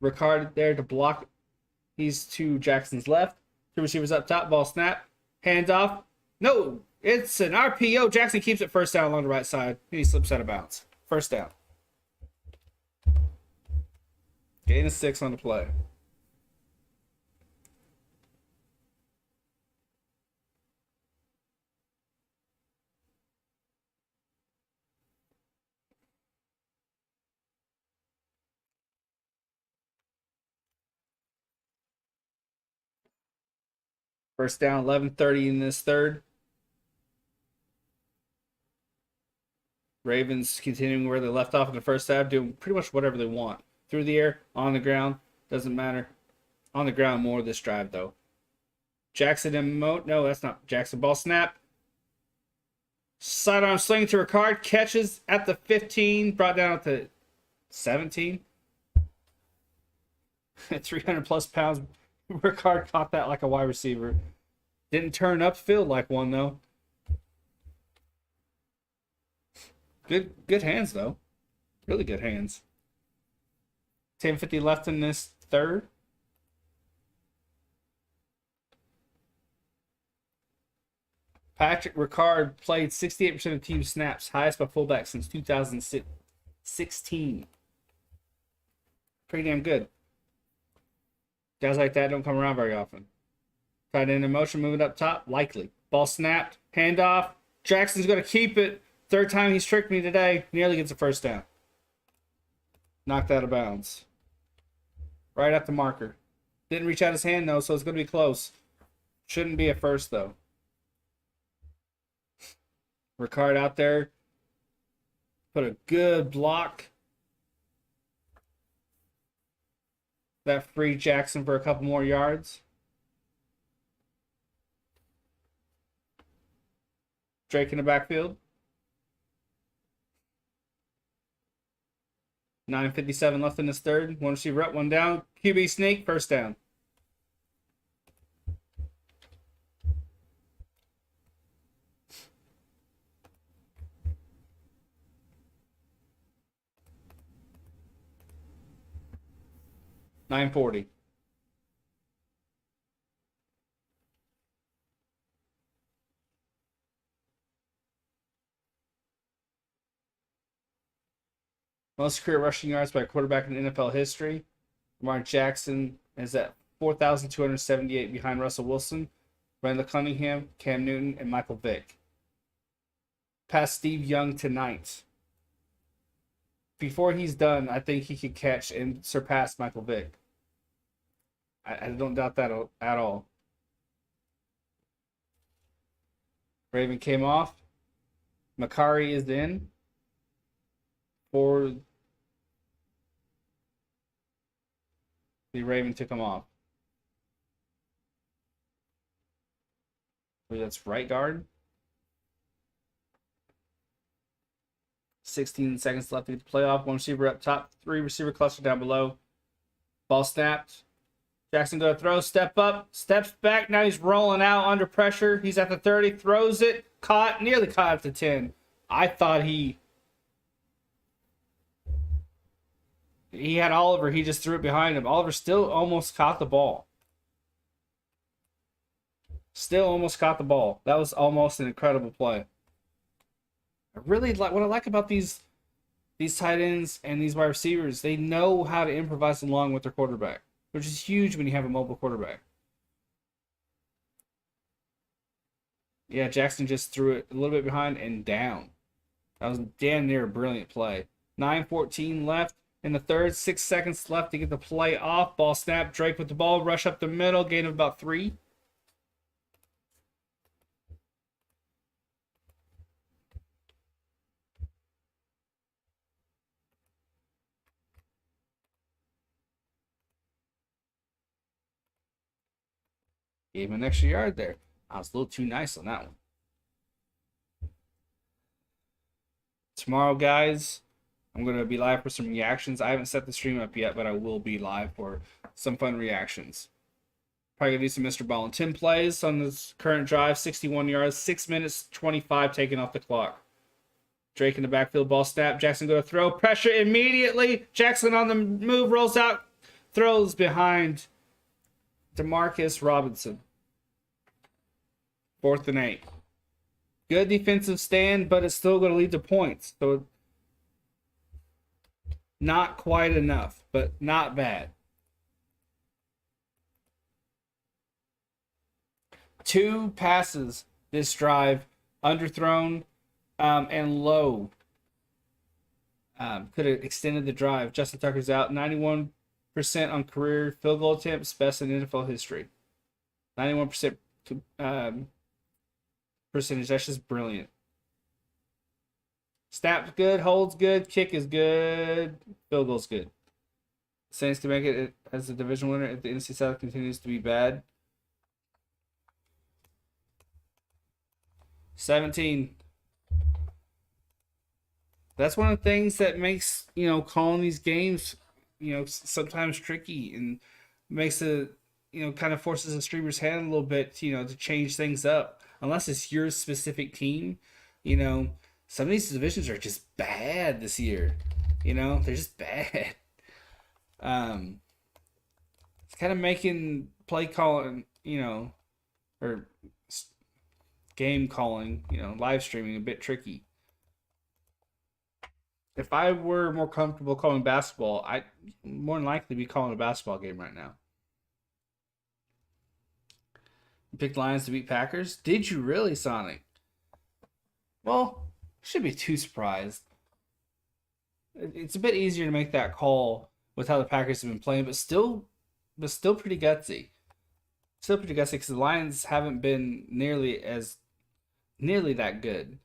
Ricard there to block. He's to Jackson's left. 2 receivers up top. Ball snap. Hands off. No. It's an RPO. Jackson keeps it first down along the right side. And he slips out of bounds. First down. Gain of 6 on the play. First down, 11:30 in this third. Ravens continuing where they left off in the first half, doing pretty much whatever they want. Through the air, on the ground, doesn't matter. On the ground more this drive, though. Jackson in no, that's not Jackson. Ball snap. Sidearm sling to Ricard. Catches at the 15, brought down at the 17. 300 plus pounds. Ricard caught that like a wide receiver. Didn't turn upfield like one, though. Good hands, though. Really good hands. 10:50 left in this third. Patrick Ricard played 68% of team snaps, highest by fullback since 2016. Pretty damn good. Guys like that don't come around very often. Tight end in motion, moving up top, likely. Ball snapped, handoff. Jackson's going to keep it. Third time he's tricked me today. Nearly gets a first down. Knocked out of bounds. Right at the marker. Didn't reach out his hand, though, so it's going to be close. Shouldn't be a first, though. Ricard out there. Put a good block. That freed Jackson for a couple more yards. Drake in the backfield. 9:57 left in this third. One receiver up, one down. QB sneak, first down. 940. Most career rushing yards by a quarterback in NFL history. Lamar Jackson is at 4,278 behind Russell Wilson, Randall Cunningham, Cam Newton, and Michael Vick. Past Steve Young tonight. Before he's done, I think he could catch and surpass Michael Vick. I don't doubt that at all. Raven came off. Makari is in for the Raven took him off. That's right guard. 16 seconds left to get the playoff. One receiver up top, three receiver cluster down below. Ball snapped. Jackson go to throw, step up, steps back. Now he's rolling out under pressure. He's at the 30, throws it, caught, nearly caught at the 10. I thought he had Oliver. He just threw it behind him. Oliver still almost caught the ball. Still almost caught the ball. That was almost an incredible play. I really like what I like about these tight ends and these wide receivers. They know how to improvise along with their quarterback, which is huge when you have a mobile quarterback. Yeah, Jackson just threw it a little bit behind and down. That was damn near a brilliant play. 9:14 left in the third. 6 seconds left to get the play off. Ball snap. Drake with the ball. Rush up the middle. Gain of about 3. Gave him an extra yard there. I was a little too nice on that one. Tomorrow, guys, I'm going to be live for some reactions. I haven't set the stream up yet, but I will be live for some fun reactions. Probably going to do some Mr. Ball and Tim plays on this current drive. 61 yards, 6 minutes, 25 taken off the clock. Drake in the backfield, ball snap. Jackson go to throw. Pressure immediately. Jackson on the move, rolls out, throws behind Demarcus Robinson. 4th and 8. Good defensive stand, but it's still going to lead to points. So not quite enough, but not bad. 2 passes this drive, underthrown and low. Could have extended the drive. Justin Tucker's out. 91% on career field goal attempts, best in NFL history. 91% percentage. That's just brilliant. Snap's good, holds good, kick is good, field goal's good. Saints can make it as a division winner if the NFC South continues to be bad. 17. That's one of the things that makes, calling these games, sometimes tricky and makes it, kind of forces the streamer's hand a little bit, to change things up. Unless it's your specific team, some of these divisions are just bad this year. They're just bad. It's kind of making play calling, or game calling, live streaming a bit tricky. If I were more comfortable calling basketball, I'd more than likely be calling a basketball game right now. You picked Lions to beat Packers? Did you really, Sonic? Well, should be too surprised. It's a bit easier to make that call with how the Packers have been playing, but still pretty gutsy. Still pretty gutsy because the Lions haven't been nearly that good.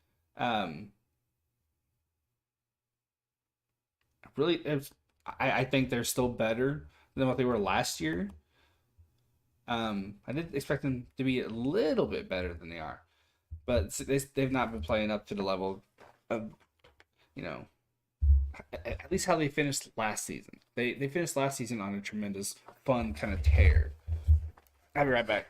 Really, I think they're still better than what they were last year. I did expect them to be a little bit better than they are, but they've not been playing up to the level of, at least how they finished last season. They finished last season on a tremendous, fun kind of tear. I'll be right back.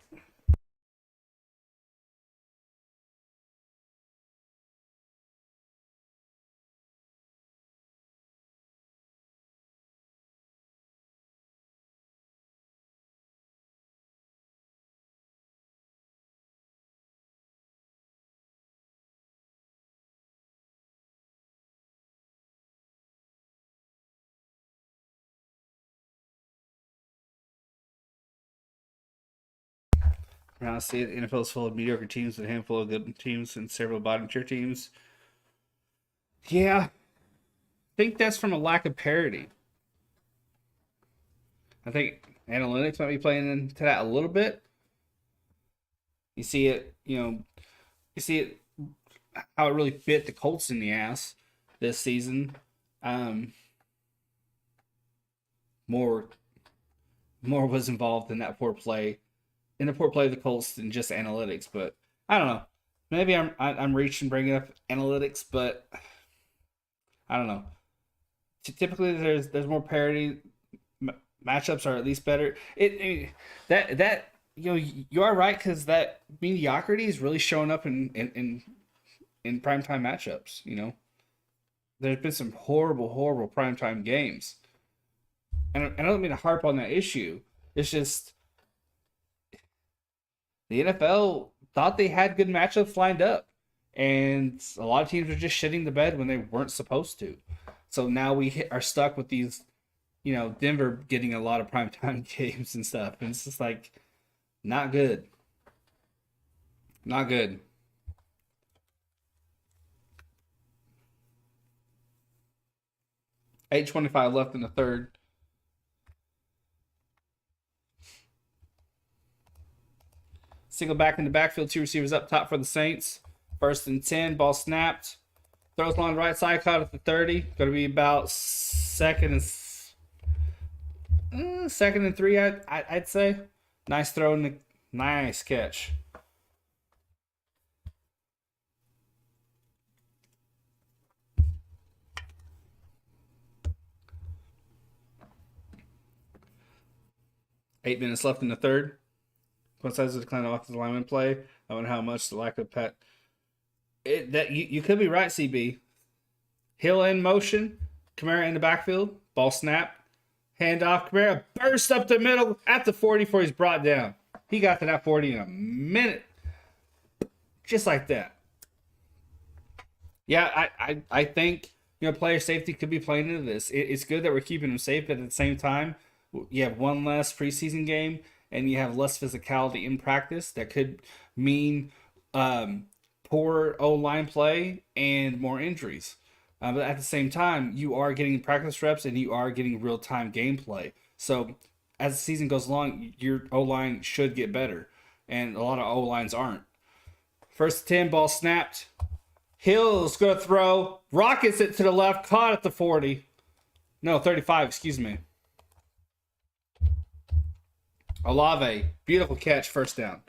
Honestly, the NFL is full of mediocre teams and a handful of good teams and several bottom tier teams. Yeah, I think that's from a lack of parity. I think analytics might be playing into that a little bit. You see it, you see it how it really bit the Colts in the ass this season. Um, more more was involved in that poor play, in the poor play of the Colts than just analytics. But I don't know. Maybe I'm reaching bringing up analytics, but I don't know. Typically, there's more parity. Matchups are at least better. That you are right because that mediocrity is really showing up in primetime matchups. There's been some horrible primetime games, and I don't mean to harp on that issue. It's just the NFL thought they had good matchups lined up, and a lot of teams were just shitting the bed when they weren't supposed to. So now are stuck with these, Denver getting a lot of primetime games and stuff, and it's just like not good, not good. 8:25 left in the third. Single back in the backfield, two receivers up top for the Saints. 1st and 10, ball snapped. Throws along the right side, caught at the 30. Going to be about second and 3, I'd say. Nice throw and nice catch. Eight minutes left in the third. Both sides of the decline of offensive lineman play. I wonder how much the lack of pet. That you could be right, CB. Hill in motion. Kamara in the backfield. Ball snap. Handoff. Kamara burst up the middle at the 40 before he's brought down. He got to that 40 in a minute. Just like that. Yeah, I think player safety could be playing into this. It's good that we're keeping them safe, but at the same time, you have one less preseason game and you have less physicality in practice. That could mean poor O-line play and more injuries. But at the same time, you are getting practice reps and you are getting real-time gameplay. So as the season goes along, your O-line should get better. And a lot of O-lines aren't. 1st and 10, ball snapped. Hill's going to throw. Rockets it to the left. Caught at the 40. No, 35, excuse me. Olave, beautiful catch, 1st down.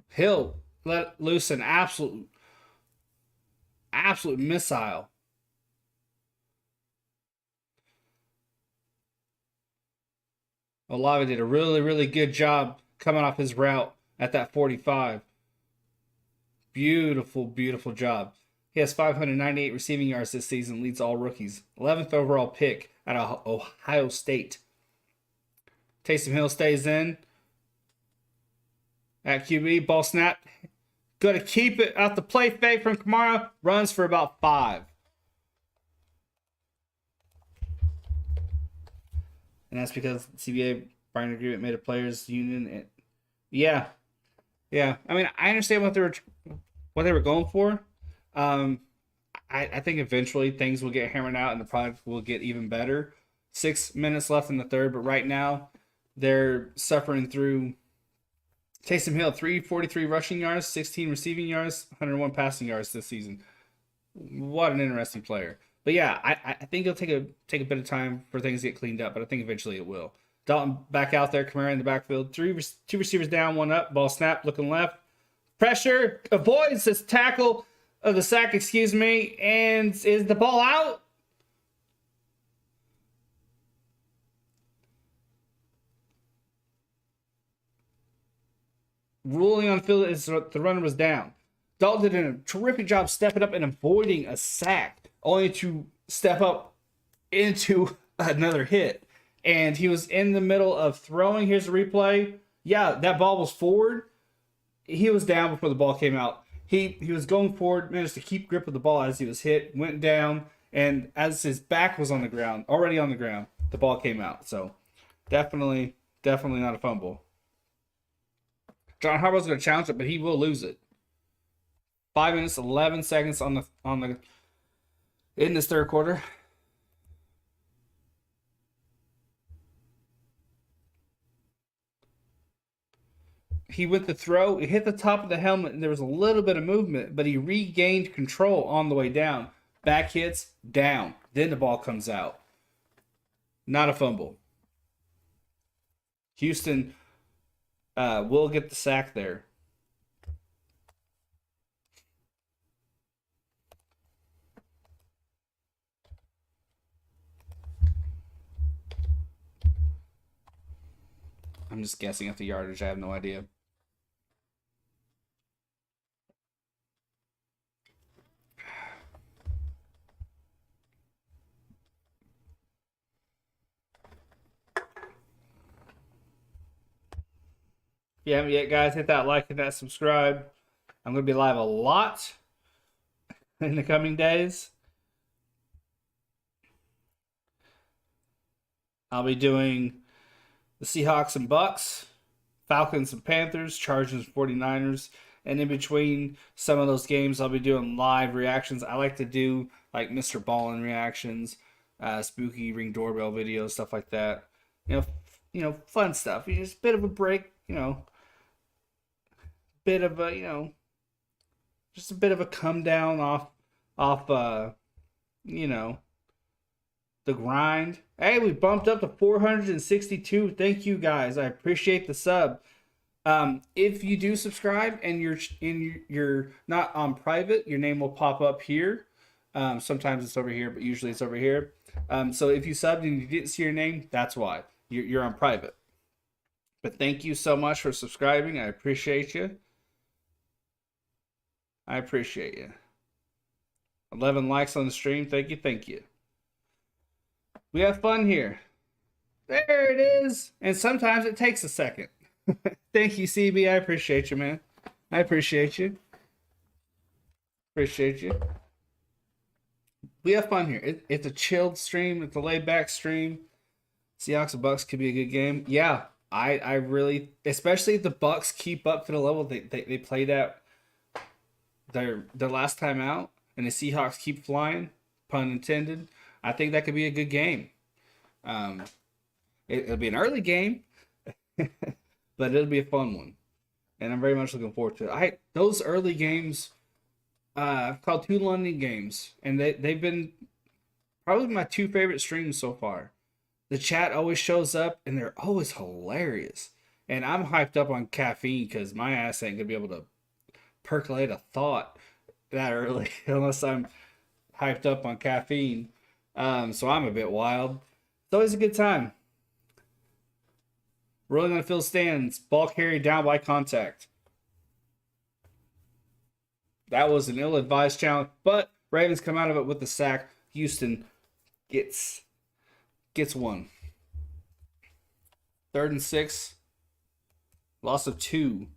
Hill let loose an absolute missile. Olave did a really good job coming off his route at that 45. Beautiful job. He has 598 receiving yards this season, leads all rookies. 11th overall pick out of Ohio State. Taysom Hill stays in at QB. Ball snap. Going to keep it out the play fake from Kamara. Runs for about 5. And that's because CBA bargaining agreement made a players union. Yeah. I mean, I understand what they were going for. I think eventually things will get hammered out and the product will get even better. 6 minutes left in the third, but right now they're suffering through. Taysom Hill, 343 rushing yards, 16 receiving yards, 101 passing yards this season. What an interesting player. But yeah, I think it'll take a bit of time for things to get cleaned up, but I think eventually it will. Dalton back out there, Kamara in the backfield. Two receivers down, one up, ball snap, looking left. Pressure, avoids this tackle of the sack, and is the ball out? Ruling on field is the runner was down. Dalton did a terrific job stepping up and avoiding a sack, only to step up into another hit. And he was in the middle of throwing. Here's the replay. Yeah, that ball was forward. He was down before the ball came out. He was going forward, managed to keep grip of the ball as he was hit, went down, and as his back was already on the ground, the ball came out. So definitely not a fumble. John Harbaugh's going to challenge it, but he will lose it. 5 minutes, 11 seconds on the in this third quarter. He went to throw, it hit the top of the helmet, and there was a little bit of movement, but he regained control on the way down. Back hits, down. Then the ball comes out. Not a fumble. Houston will get the sack there. I'm just guessing at the yardage. I have no idea. If you haven't yet, guys, hit that like and that subscribe. I'm going to be live a lot in the coming days. I'll be doing the Seahawks and Bucks, Falcons and Panthers, Chargers and 49ers. And in between some of those games, I'll be doing live reactions. I like to do like Mr. Ballin reactions, spooky Ring doorbell videos, stuff like that. You know, fun stuff. Just a bit of a break, bit of a, just a bit of a come down off the grind. Hey, we bumped up to 462. Thank you guys. I appreciate the sub. If you do subscribe and you're not on private, your name will pop up here. Sometimes it's over here, but usually it's over here. So if you subbed and you didn't see your name, that's why. You're on private. But thank you so much for subscribing. I appreciate you. 11 likes on the stream. Thank you. We have fun here. There it is. And sometimes it takes a second. Thank you, CB. I appreciate you, man. I appreciate you. We have fun here. It's a chilled stream. It's a laid-back stream. Seahawks and Bucks could be a good game. Yeah, I really, especially if the Bucks keep up to the level they played at their last time out, and the Seahawks keep flying, pun intended. I think that could be a good game. It'll be an early game, but it'll be a fun one, and I'm very much looking forward to it. Those early games, I've called 2 London games, and they've been probably my 2 favorite streams so far. The chat always shows up, and they're always hilarious. And I'm hyped up on caffeine because my ass ain't gonna be able to percolate a thought that early unless I'm hyped up on caffeine. So I'm a bit wild. It's always a good time. Rolling on the field stands. Ball carried down by contact. That was an ill-advised challenge, but Ravens come out of it with the sack. Houston gets one. 3rd and 6. Loss of 2.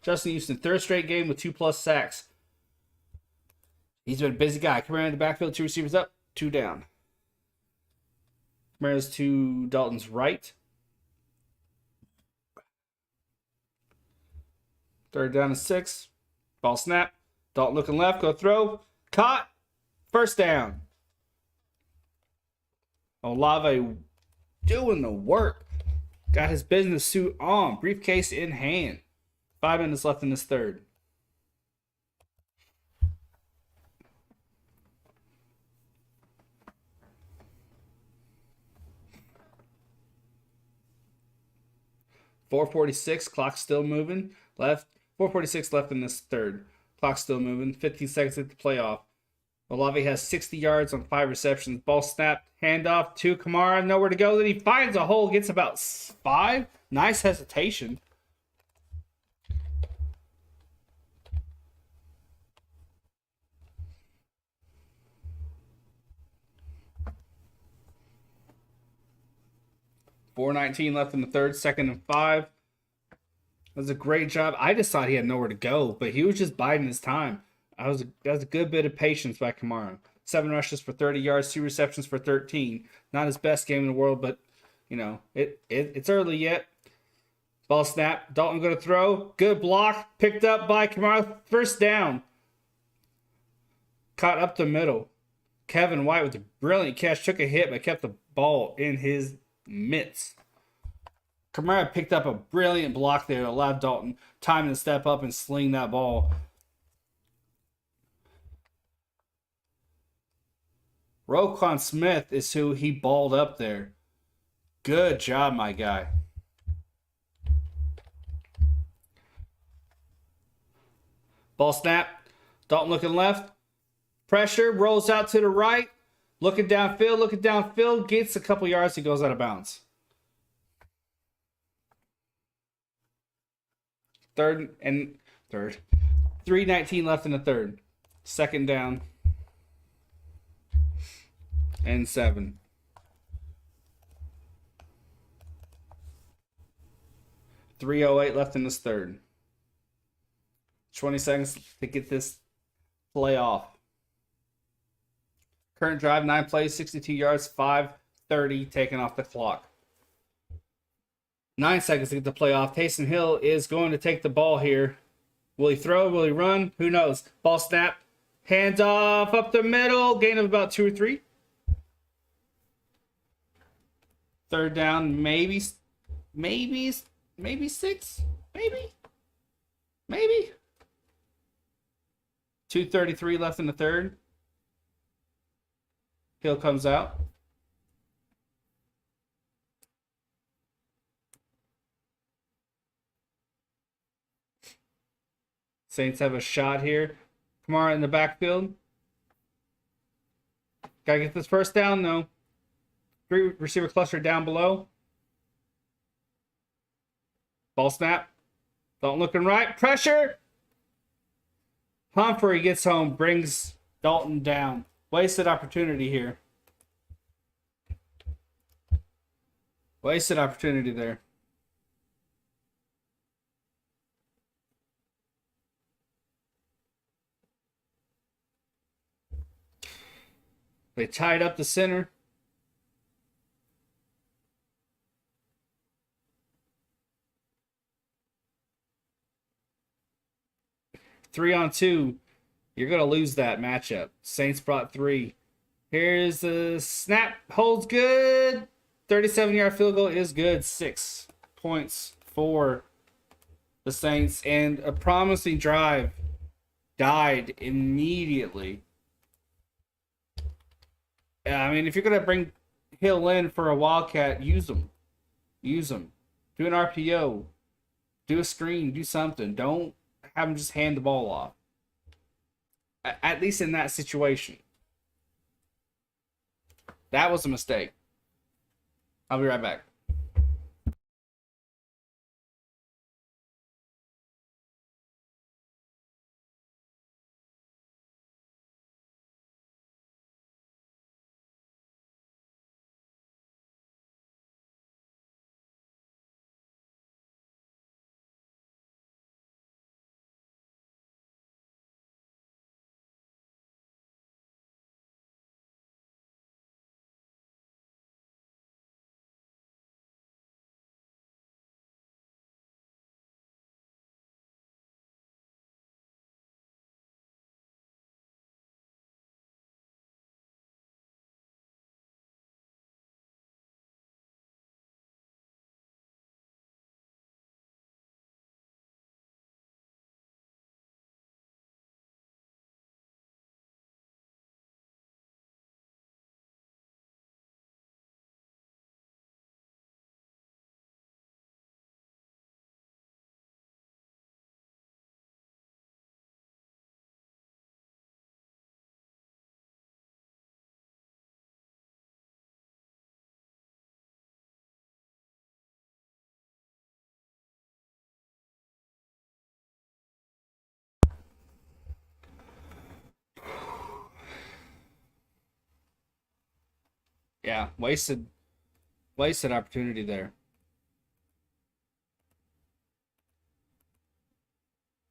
Justin Houston, 3rd straight game with 2+ sacks. He's been a busy guy. Kamara in the backfield, 2 receivers up, 2 down. Kamara's to Dalton's right. 3rd down and 6. Ball snap. Dalton looking left, go throw. Caught. 1st down. Olave doing the work. Got his business suit on. Briefcase in hand. 5 minutes left in this third. .446, clock still moving. 4:46 left in this third. Clock still moving. 15 seconds to the playoff. Olave has 60 yards on 5 receptions. Ball snapped. Handoff to Kamara. Nowhere to go. Then he finds a hole. Gets about 5. Nice hesitation. .419 left in the third. 2nd and 5. That was a great job. I just thought he had nowhere to go, but he was just biding his time. That was a good bit of patience by Kamara. 7 rushes for 30 yards, 2 receptions for 13. Not his best game in the world, but it's early yet. Ball snap. Dalton going to throw. Good block. Picked up by Kamara. First down. Caught up the middle. Kevin White with a brilliant catch. Took a hit, but kept the ball in his mitts. Kamara picked up a brilliant block there. Allowed Dalton time to step up and sling that ball. Roquan Smith is who he balled up there. Good job, my guy. Ball snap. Dalton looking left. Pressure. Rolls out to the right. Looking downfield. Gets a couple yards. He goes out of bounds. Third. 3:19 left in the third. Second down. And 7. .308 left in this third. 20 seconds to get this play off. Current drive, 9 plays, 62 yards, 5:30 taken off the clock. 9 seconds to get the play off. Taysom Hill is going to take the ball here. Will he throw? Will he run? Who knows? Ball snap. Hands off up the middle. Gain of about 2 or 3. Third down, maybe 6. Maybe. 2:33 left in the third. Hill comes out. Saints have a shot here. Kamara in the backfield. Gotta get this first down, though. 3 receiver cluster down below. Ball snap. Dalton looking right. Pressure. Humphrey gets home. Brings Dalton down. Wasted opportunity here. Wasted opportunity there. They tied up the center. Three on 2. You're going to lose that matchup. Saints brought 3. Here's the snap. Holds good. 37-yard field goal is good. 6 points for the Saints. And a promising drive died immediately. I mean, if you're going to bring Hill in for a Wildcat, use him. Use him. Do an RPO. Do a screen. Do something. Don't have him just hand the ball off. At least in that situation. That was a mistake. I'll be right back. Yeah, wasted opportunity there.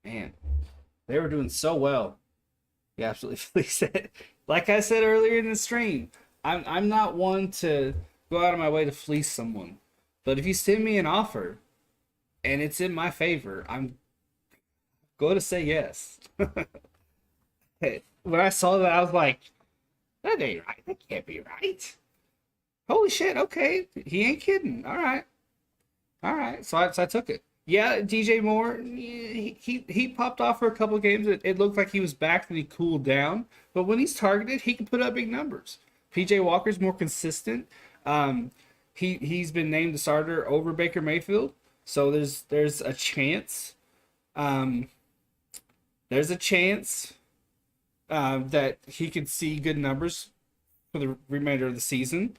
Man, they were doing so well. He absolutely fleeced it. like I said earlier in the stream, I'm not one to go out of my way to fleece someone. But if you send me an offer and it's in my favor, I'm going to say yes. Hey, when I saw that, I was like, that ain't right. That can't be right. Holy shit, okay. He ain't kidding. All right. All right. So I took it. Yeah, DJ Moore, he popped off for a couple of games. It looked like he was back and he cooled down. But when he's targeted, he can put up big numbers. PJ Walker's more consistent. Um, he's been named the starter over Baker Mayfield. So there's a chance. Um, there's a chance that he could see good numbers for the remainder of the season.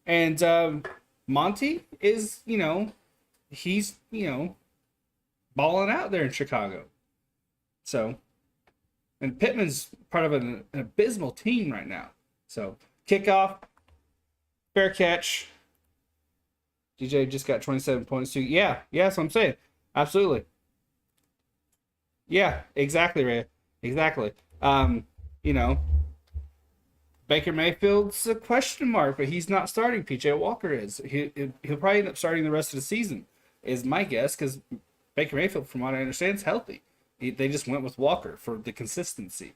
And Monty is, he's, balling out there in Chicago. So, and Pittman's part of an abysmal team right now. So, kickoff, fair catch. DJ just got 27 points too. Yeah, that's what I'm saying. Absolutely. Yeah, exactly, Ray. Exactly. You know, Baker Mayfield's a question mark, but he's not starting. PJ Walker is. He'll probably end up starting the rest of the season, is my guess, because Baker Mayfield, from what I understand, is healthy. They just went with Walker for the consistency.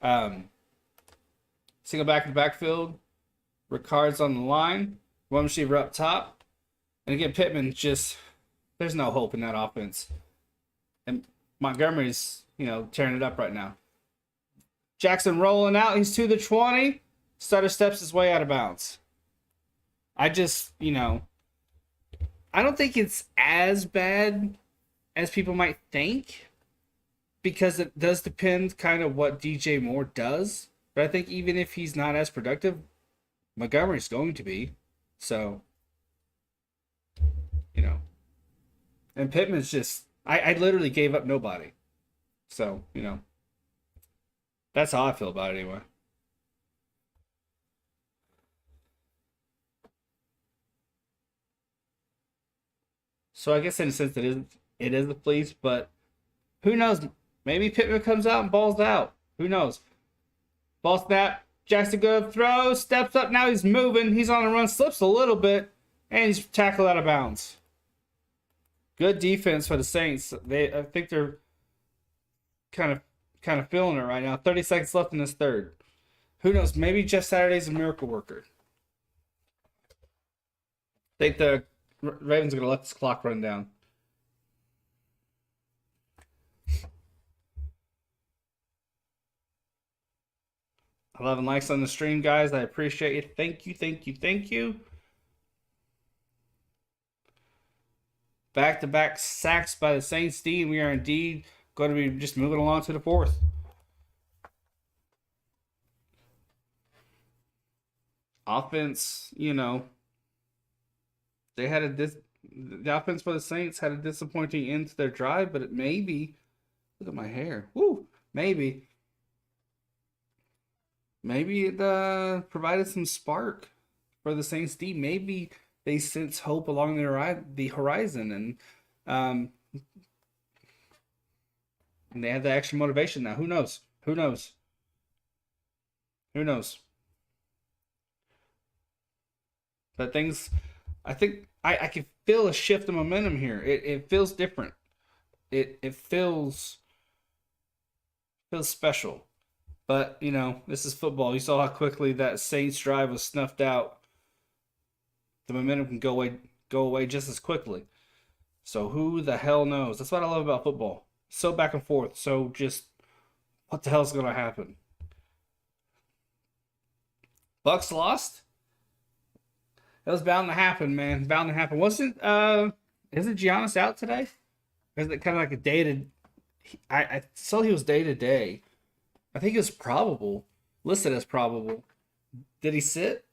Single back in the backfield. Ricard's on the line. One receiver up top. And again, Pittman just, there's no hope in that offense. And Montgomery's, tearing it up right now. Jackson rolling out. He's to the 20. Sutter steps his way out of bounds. I just, I don't think it's as bad as people might think, because it does depend kind of what DJ Moore does. But I think even if he's not as productive, Montgomery's going to be. So, and Pittman's just, I literally gave up nobody. So, that's how I feel about it anyway. So I guess in a sense it is the fleece, but who knows? Maybe Pittman comes out and balls out. Who knows? Ball snap. Jackson good throw. Steps up. Now he's moving. He's on the run. Slips a little bit. And he's tackled out of bounds. Good defense for the Saints. I think they're kind of feeling it right now. 30 seconds left in this third. Who knows? Maybe Jeff Saturday's a miracle worker. I think the Ravens are going to let this clock run down. $11 likes on the stream, guys. I appreciate you. Thank you. Back-to-back sacks by the Saints D, and we are indeed going to be just moving along to the fourth. Offense, they had the offense for the Saints had a disappointing end to their drive, but it maybe, look at my hair. Woo! Maybe it provided some spark for the Saints D. Maybe they sense hope along the horizon, and they have the extra motivation now. Who knows? But things, I think I can feel a shift in momentum here. It feels different. It feels special. But, this is football. You saw how quickly that Saints drive was snuffed out. The momentum can go away just as quickly. So who the hell knows? That's what I love about football. So back and forth. So just, what the hell's going to happen? Bucks lost? That was bound to happen, man. Bound to happen. Isn't Giannis out today? Or is it kind of like a day to... I saw he was day to day. I think it's listed as probable. Did he sit?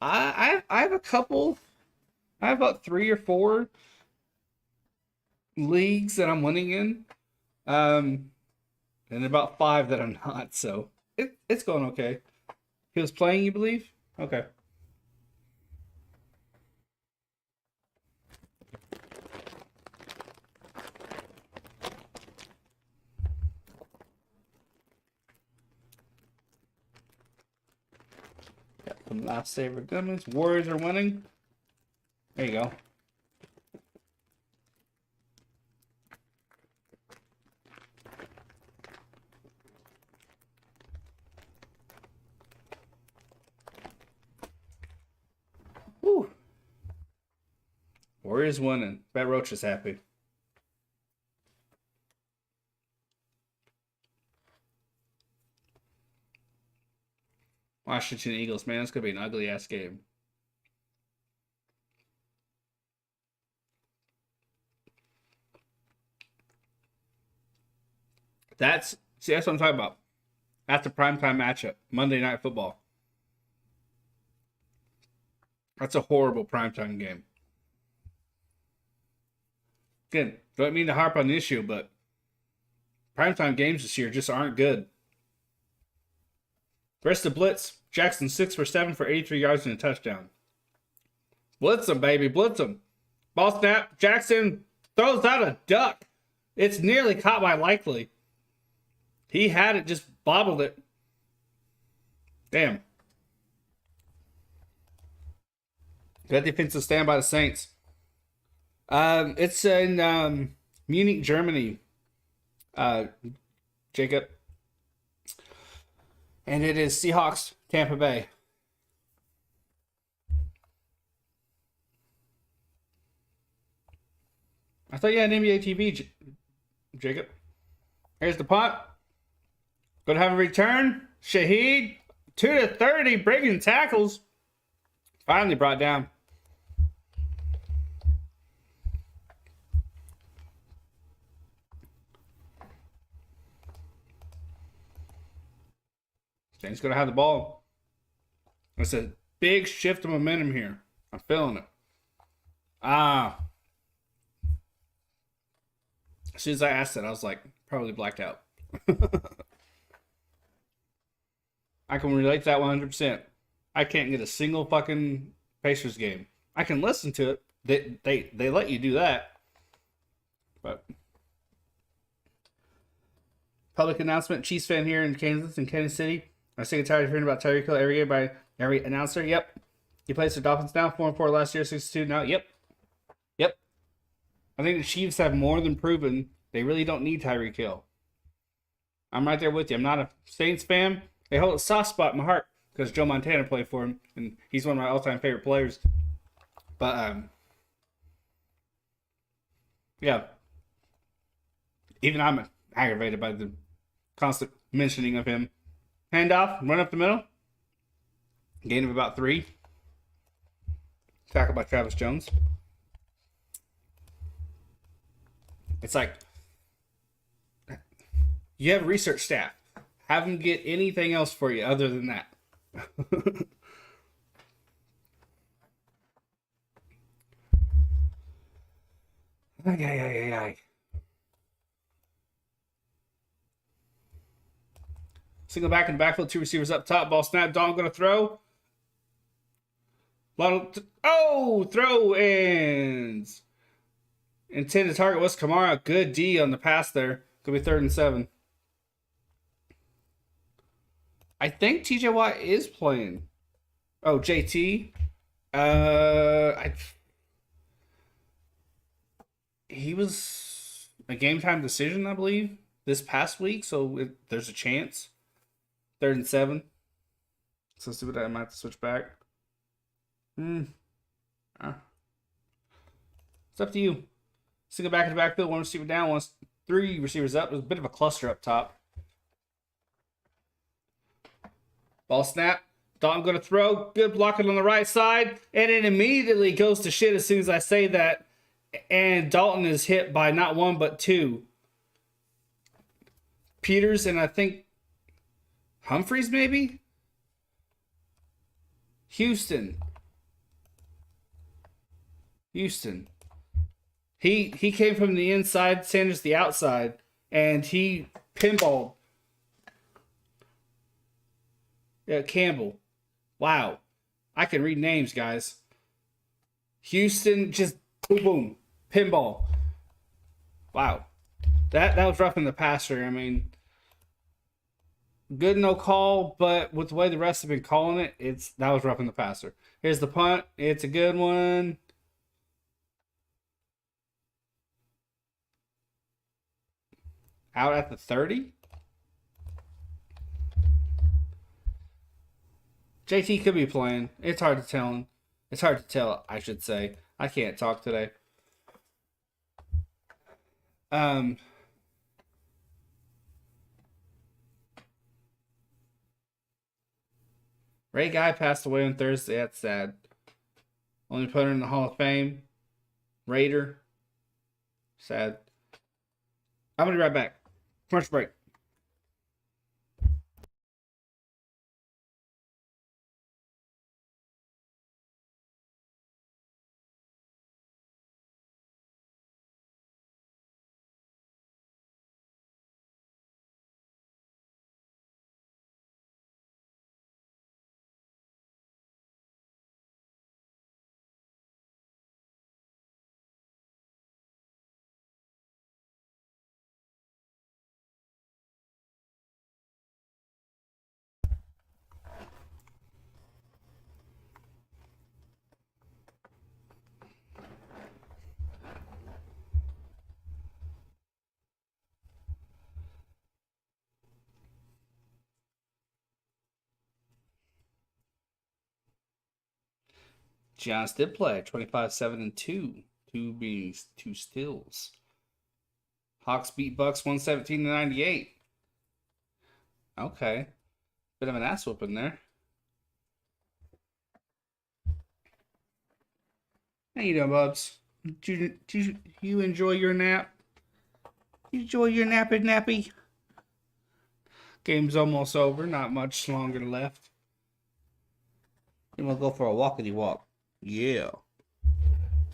I have a couple. I have about 3 or 4 leagues that I'm winning in, and about 5 that I'm not. So it's going okay. He was playing, you believe? Okay. Last Saver Goodness. Warriors are winning. There you go. Woo. Warriors winning. Bet Rocha's happy. Washington Eagles, man, it's gonna be an ugly ass game. That's what I'm talking about. That's a primetime matchup. Monday Night Football. That's a horrible primetime game. Again, don't mean to harp on the issue, but primetime games this year just aren't good. Rest of Blitz. Jackson 6 for 7 for 83 yards and a touchdown. Blitz him, baby. Blitz him. Ball snap. Jackson throws out a duck. It's nearly caught by Likely. He had it, just bobbled it. Damn. Good defensive stand by the Saints. It's in Munich, Germany. Jacob. And it is Seahawks, Tampa Bay. I thought you had NBA TV, Jacob. Here's the punt. Gonna have a return. Shaheed, 2-30, breaking tackles. Finally brought down. Saints gonna have the ball. It's a big shift of momentum here. I'm feeling it. As soon as I asked it, I was like, probably blacked out. I can relate to that 100%. I can't get a single fucking Pacers game. I can listen to it. They let you do that. But public announcement: Chiefs fan here in Kansas and Kansas City. I'm sick and tired of hearing about Tyreek Hill every year by every announcer. Yep. He plays for Dolphins now. 4-4 last year, 6-2 now. Yep. I think the Chiefs have more than proven they really don't need Tyreek Hill. I'm right there with you. I'm not a Saints fan. They hold a soft spot in my heart because Joe Montana played for him, and he's one of my all-time favorite players. But, yeah. Even I'm aggravated by the constant mentioning of him. Handoff, run up the middle. Gain of about 3. Tackle by Travis Jones. It's like, you have research staff. Have them get anything else for you other than that. Single back in the backfield, 2 receivers up top. Ball snap. Dalton going to throw. Throw ends. Intended target was Kamara. Good D on the pass there. Could be 3rd and 7. I think TJ Watt is playing. Oh, JT. He was a game time decision, I believe, this past week. So there's a chance. 3rd and 7. So let's see what I might have to switch back. It's up to you. Single back in the backfield, 1 receiver down, 3 receivers up. There's a bit of a cluster up top. Ball snap. Dalton going to throw. Good blocking on the right side. And it immediately goes to shit as soon as I say that. And Dalton is hit by not 1 but 2. Peters and I think Humphreys maybe? Houston. He came from the inside, Sanders the outside, and he pinballed. Yeah, Campbell. Wow. I can read names, guys. Houston just boom, boom. Pinball. Wow. That was rough in the passer. I mean, Good no call, but with the way the rest have been calling it, that was roughing the passer. Here's the punt. It's a good one. Out at the 30. JT could be playing. It's hard to tell. It's hard to tell, I should say. I can't talk today. Ray Guy passed away on Thursday. That's sad. Only put her in the Hall of Fame. Raider. Sad. I'm going to be right back. Commercial break. Giants did play 25-7-2. Two beings, two stills. Hawks beat Bucks 117-98. Okay. Bit of an ass whooping there. How you doing, Bubs? Did you enjoy your nap? Enjoy your nappy? Game's almost over. Not much longer left. You want to go for a walkity walk? Yeah.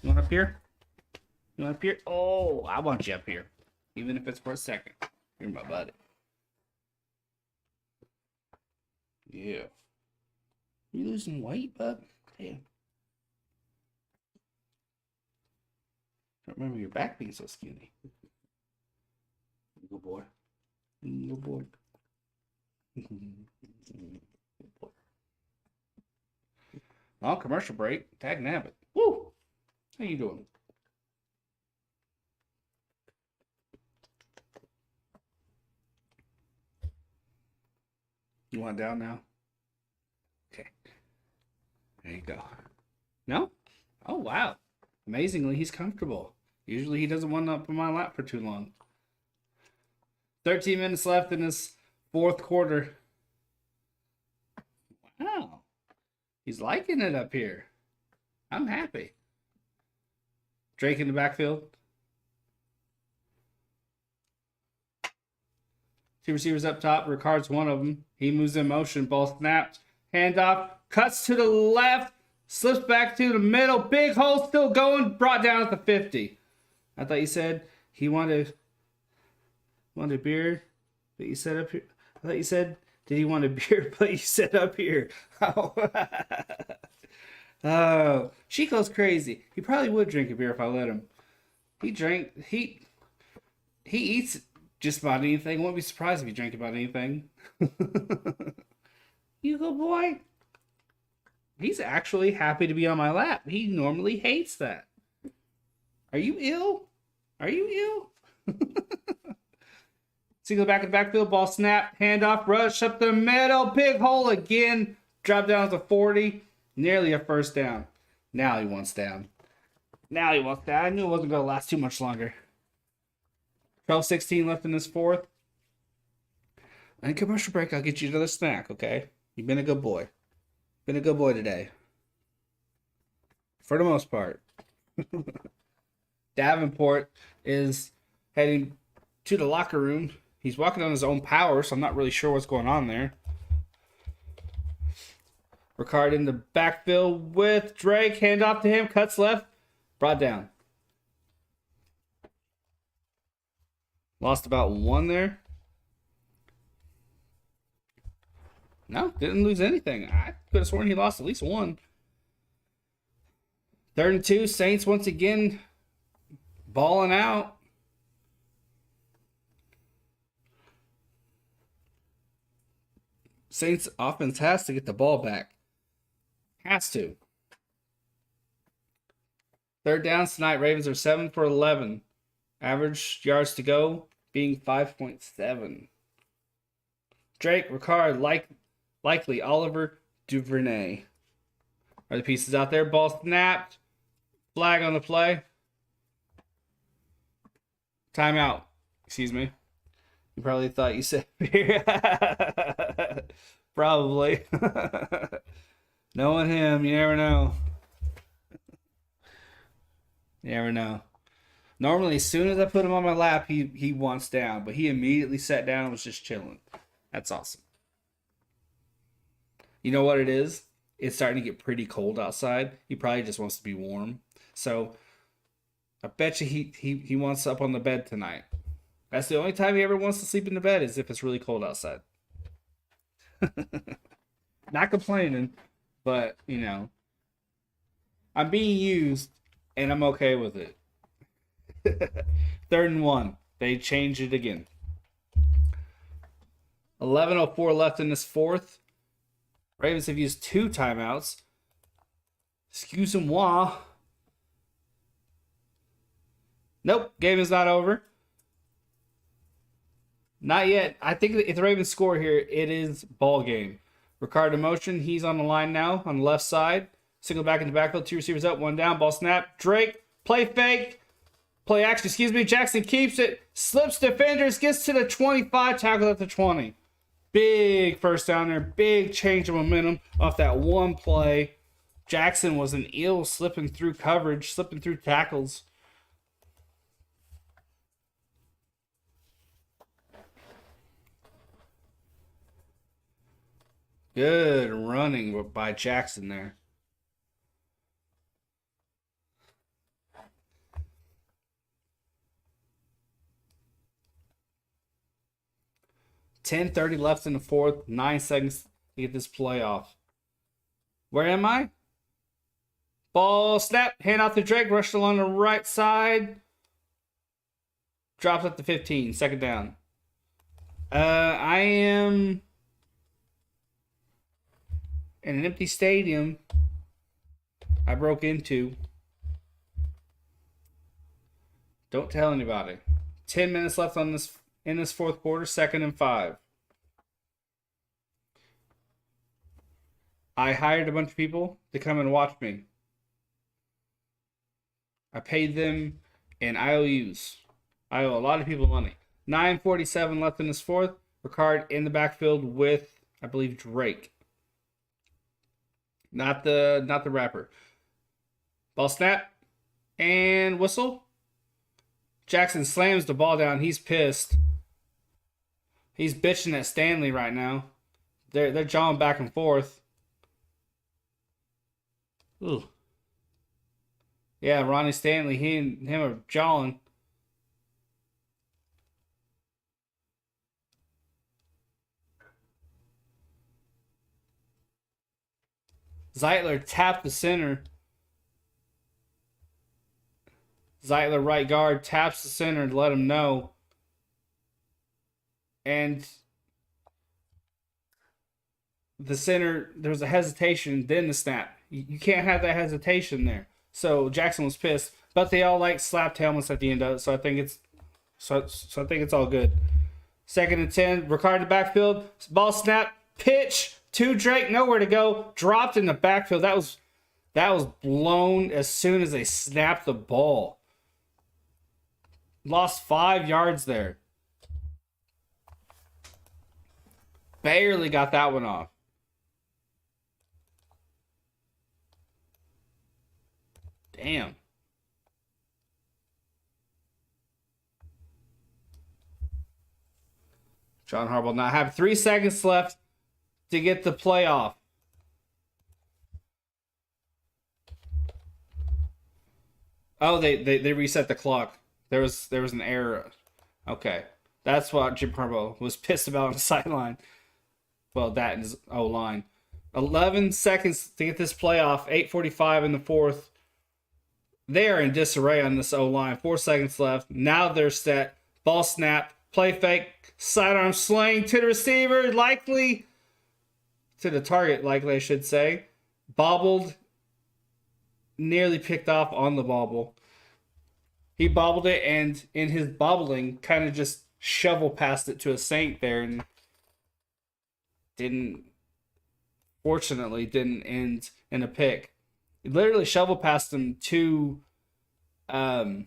You want up here? You want up here? Oh, I want you up here. Even if it's for a second. You're my buddy. Yeah. You losing weight, bub? Damn. I don't remember your back being so skinny. Good boy. Good boy. Good boy. Oh, commercial break. Tag nabbit. Woo! How you doing? You want down now? Okay. There you go. No? Oh, wow. Amazingly, he's comfortable. Usually he doesn't want up on my lap for too long. 13 minutes left in this fourth quarter. Wow. He's liking it up here. I'm happy. Drake in the backfield. Two receivers up top. Ricard's one of them. He moves in motion. Ball snapped. Handoff. Cuts to the left. Slips back to the middle. Big hole still going. Brought down at the 50. I thought you said he wanted a beer, but you said up here. I thought you said, did he want a beer, but you said up here. Oh. Oh. Chico's crazy. He probably would drink a beer if I let him. He eats just about anything. Wouldn't be surprised if he drank about anything. You go, boy. He's actually happy to be on my lap. He normally hates that. Are you ill? Are you ill? Single back in the backfield, ball snap, handoff, rush up the middle, big hole again. Drop down to 40, nearly a first down. Now he wants down. I knew it wasn't going to last too much longer. 12:16 left in this fourth. And commercial break, I'll get you another snack, okay? You've been a good boy. Been a good boy today. For the most part. Davenport is heading to the locker room. He's walking on his own power, so I'm not really sure what's going on there. Ricard in the backfield with Drake. Hand off to him. Cuts left. Brought down. Lost about one there. No, didn't lose anything. I could have sworn he lost at least one. 3rd and 2. Saints once again balling out. Saints offense has to get the ball back. Has to. Third downs tonight, Ravens are 7 for 11. Average yards to go being 5.7. Drake, Ricard, likely Oliver, Duvernay are the pieces out there. Ball snapped. Flag on the play. Timeout. Excuse me. You probably thought you said probably. Knowing him, you never know. You never know. Normally, as soon as I put him on my lap, he wants down. But he immediately sat down and was just chilling. That's awesome. You know what it is? It's starting to get pretty cold outside. He probably just wants to be warm. So, I bet you he wants up on the bed tonight. That's the only time he ever wants to sleep in the bed is if it's really cold outside. Not complaining, but, you know, I'm being used, and I'm okay with it. 3rd and 1. They changed it again. 11:04 left in this fourth. Ravens have used 2 timeouts. Excuse-moi. Nope, game is not over. Not yet. I think if the Ravens score here, it is ball game. Ricard in motion. He's on the line now on the left side. Single back in the backfield. 2 receivers up. 1 down. Ball snap. Drake. Play fake. Play action. Excuse me. Jackson keeps it. Slips defenders. Gets to the 25. Tackle at the 20. Big first down there. Big change of momentum off that one play. Jackson was an eel slipping through coverage. Slipping through tackles. Good running by Jackson there. $10:30 left in the fourth. 9 seconds to get this play off. Where am I? Ball snap. Hand off to Drake. Rushed along the right side. Drops at the 15. 2nd down. I am in an empty stadium. I broke into. Don't tell anybody. 10 minutes left on this in this fourth quarter. 2nd and 5. I hired a bunch of people to come and watch me. I paid them in IOUs. I owe a lot of people money. 9:47 left in this fourth. Ricard in the backfield with, I believe, Drake. Not the rapper. Ball snap and whistle. Jackson slams the ball down. He's pissed. He's bitching at Stanley right now. They're jawing back and forth. Ooh. Yeah, Ronnie Stanley, he and him are jawing. Zeitler tapped the center. Zeitler, right guard, taps the center to let him know. And the center, there was a hesitation, then the snap. You can't have that hesitation there. So Jackson was pissed, but they all slapped helmets at the end of it. So I think it's all good. 2nd and 10. Ricard in the backfield. Ball snap. Pitch to Drake. Nowhere to go. Dropped in the backfield. That was blown as soon as they snapped the ball. Lost 5 yards there. Barely got that one off. Damn. John Harbaugh now have 3 seconds left to get the playoff. Oh, they reset the clock. There was an error. Okay. That's what Jim Harbaugh was pissed about on the sideline. Well, that and his O-line. 11 seconds to get this playoff. 8:45 in the fourth. They are in disarray on this O-line. 4 seconds left. Now they're set. Ball snap. Play fake. Sidearm sling to the receiver. Likely. to the target, likely I should say. Bobbled, nearly picked off on the bobble. He bobbled it, and in his bobbling, kind of just shovel past it to a Saint there, and didn't, fortunately, didn't end in a pick. He literally shovel past him to um,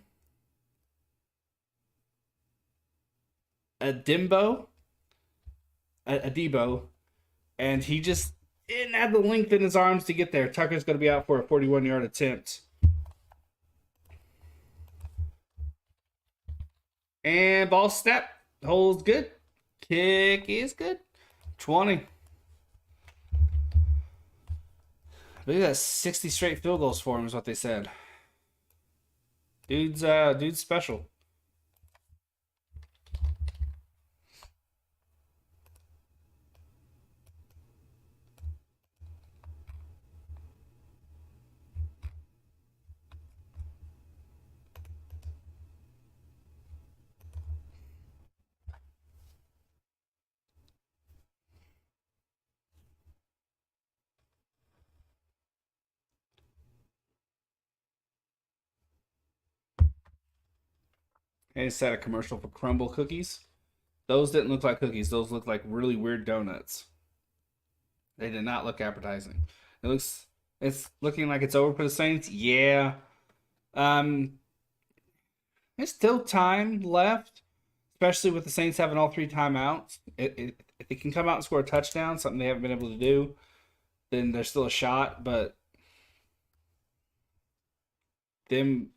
a Dimbo, a Debo, and he just didn't have the length in his arms to get there. Tucker's going to be out for a 41-yard attempt. And ball snap. Holds good. Kick is good. 20. I believe that's 60 straight field goals for him is what they said. Dude's special. They set a commercial for crumble cookies. Those didn't look like cookies. Those looked like really weird donuts. They did not look appetizing. It's looking like it's over for the Saints. Yeah. Um, there's still time left, especially with the Saints having all three timeouts. If they can come out and score a touchdown, something they haven't been able to do, then there's still a shot. But them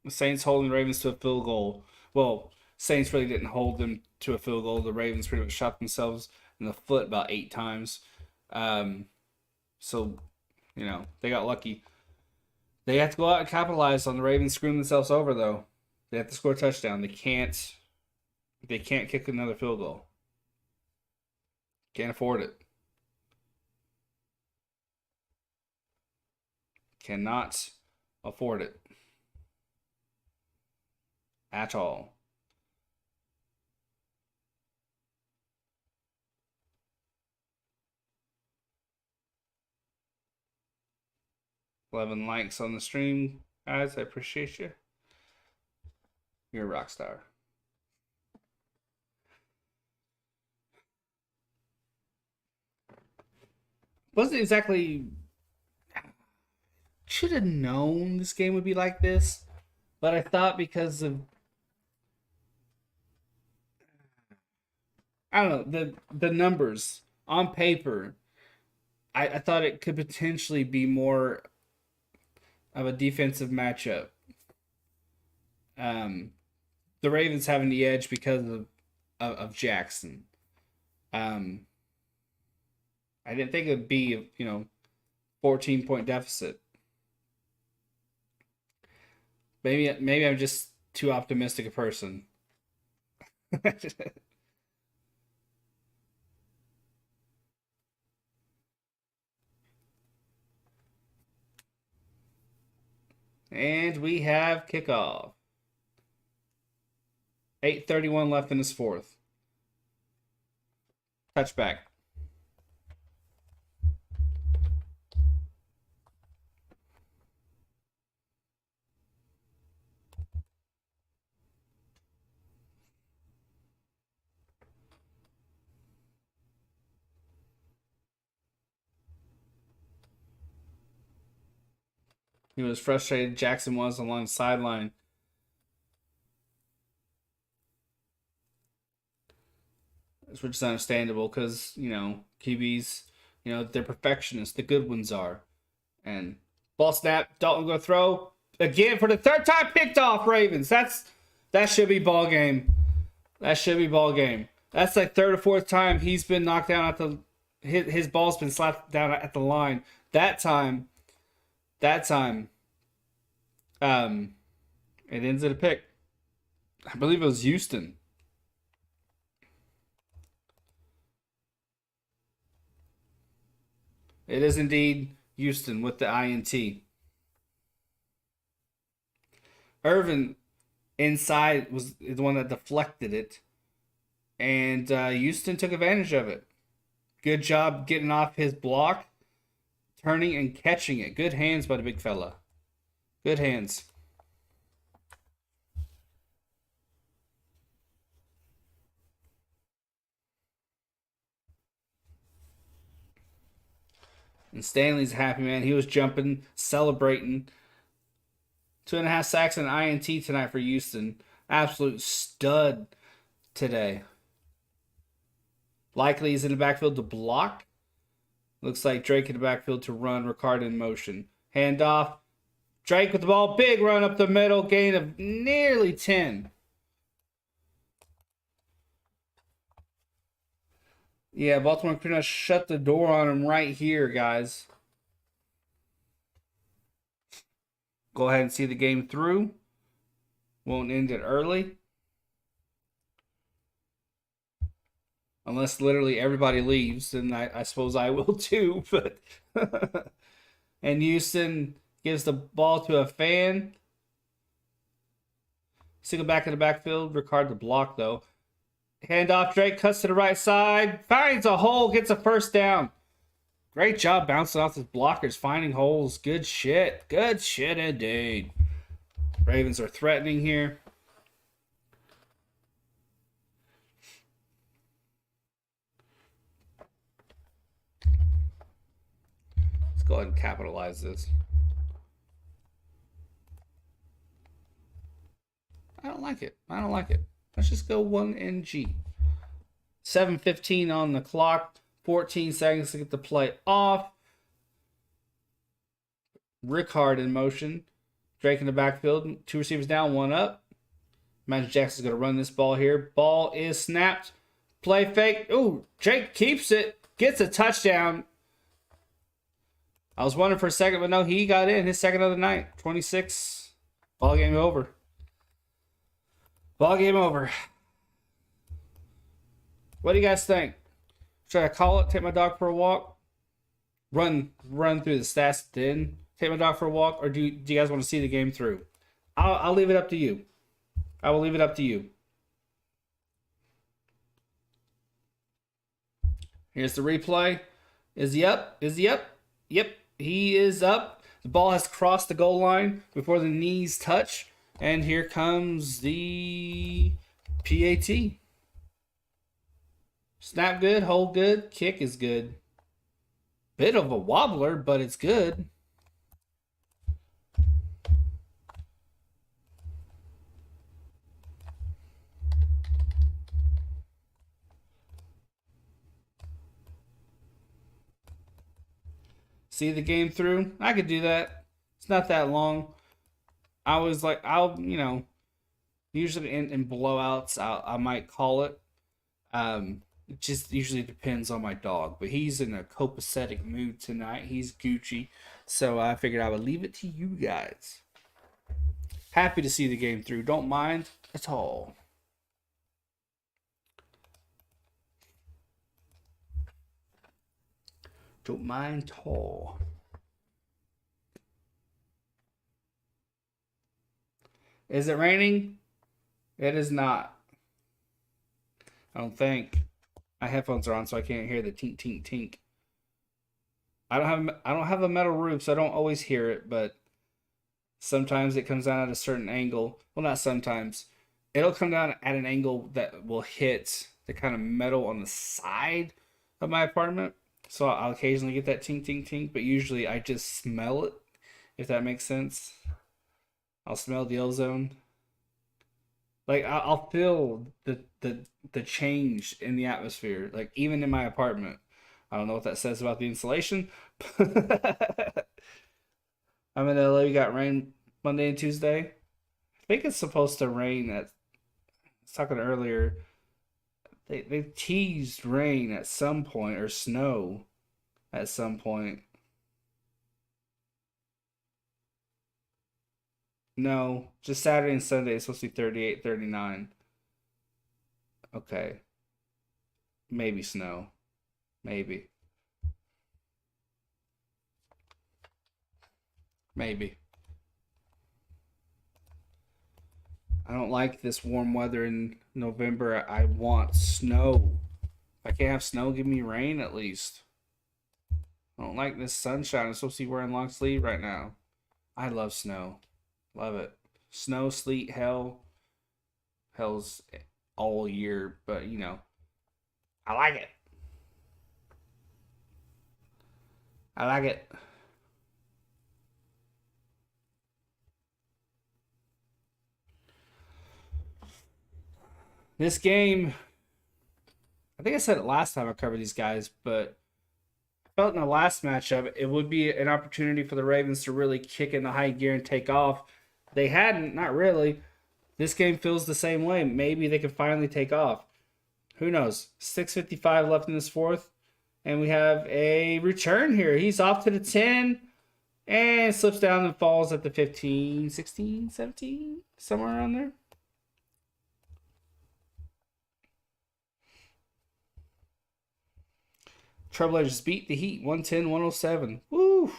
Saints holding the Ravens to a field goal. Well, Saints really didn't hold them to a field goal. The Ravens pretty much shot themselves in the foot about 8 times. So, they got lucky. They have to go out and capitalize on the Ravens screwing themselves over, though. They have to score a touchdown. They can't kick another field goal. Can't afford it. Cannot afford it. At all. $11 likes on the stream, guys. I appreciate you. You're a rock star. Wasn't exactly. Should have known this game would be like this, but I thought because of, I don't know, the numbers on paper, I thought it could potentially be more of a defensive matchup. The Ravens having the edge because of Jackson. I didn't think it would be 14-point deficit. Maybe I'm just too optimistic a person. And we have kickoff. 8:31 left in this fourth. Touchback. He was frustrated. Jackson was along the sideline. Which is understandable because, QBs, they're perfectionists. The good ones are. And ball snap. Dalton go throw. Again for the third time picked off Ravens. That should be ball game. That should be ball game. That's like third or fourth time he's been knocked down at the his ball's been slapped down at the line. That time, it ends in a pick. I believe it was Houston. It is indeed Houston with the INT. Irvin inside was the one that deflected it, and Houston took advantage of it. Good job getting off his block, turning and catching it. Good hands by the big fella. Good hands. And Stanley's happy, man. He was jumping, celebrating. 2.5 sacks and INT tonight for Houston. Absolute stud today. Likely he's in the backfield to block. Looks like Drake in the backfield to run. Ricard in motion. Handoff. Drake with the ball. Big run up the middle. Gain of nearly 10. Yeah, Baltimore pretty much shut the door on him right here, guys. Go ahead and see the game through. Won't end it early. Unless literally everybody leaves, then I suppose I will too. But and Houston gives the ball to a fan. Single back in the backfield. Ricard the block though. Handoff. Drake cuts to the right side. Finds a hole. Gets a first down. Great job bouncing off his blockers. Finding holes. Good shit. Good shit indeed. Ravens are threatening here. Let's go ahead and capitalize this. I don't like it. I don't like it. Let's just go 1NG. 7:15 on the clock. 14 seconds to get the play off. Ricard in motion. Drake in the backfield. 2 receivers down, 1 up. Imagine Jackson's going to run this ball here. Ball is snapped. Play fake. Ooh, Drake keeps it. Gets a touchdown. I was wondering for a second, but no, he got in. His second of the night. 26. Ball game over. Ball game over. What do you guys think? Should I call it? Take my dog for a walk? Run through the stats then? Take my dog for a walk? Or do you guys want to see the game through? I'll leave it up to you. I will leave it up to you. Here's the replay. Is he up? Is he up? Yep, he is up. The ball has crossed the goal line before the knees touch. And here comes the PAT. Snap good, hold good, kick is good. Bit of a wobbler, but it's good. See the game through? I could do that. It's not that long. I was like, usually in blowouts, I might call it. It just usually depends on my dog, but he's in a copacetic mood tonight. He's Gucci, so I figured I would leave it to you guys. Happy to see the game through. Don't mind at all. Don't mind at all. Is it raining? It is not. I don't think. My headphones are on, so I can't hear the tink tink tink. I don't have a metal roof, so I don't always hear it, but sometimes it comes down at a certain angle. Well, not sometimes. It'll come down at an angle that will hit the kind of metal on the side of my apartment. So I'll occasionally get that tink tink tink, but usually I just smell it, if that makes sense. I'll smell the ozone. Like I'll feel the change in the atmosphere, like even in my apartment. I don't know what that says about the insulation. I'm in LA. We got rain Monday and Tuesday. I think it's supposed to rain I was talking earlier. They teased rain at some point, or snow at some point. No, just Saturday and Sunday. It's supposed to be 38, 39. Okay. Maybe snow. Maybe. Maybe. I don't like this warm weather in November. I want snow. If I can't have snow, give me rain at least. I don't like this sunshine. I'm supposed to be wearing long sleeve right now. I love snow. Love it. Snow, sleet, hell. Hell's all year, but you know, I like it. I like it. This game, I think I said it last time I covered these guys, but I felt in the last matchup it would be an opportunity for the Ravens to really kick in the high gear and take off. They hadn't, not really. This game feels the same way. Maybe they could finally take off. Who knows? 6:55 left in this fourth. And we have a return here. He's off to the 10 and slips down and falls at the 15, 16, 17, somewhere around there. Trailblazers beat the Heat 110-107. Woo!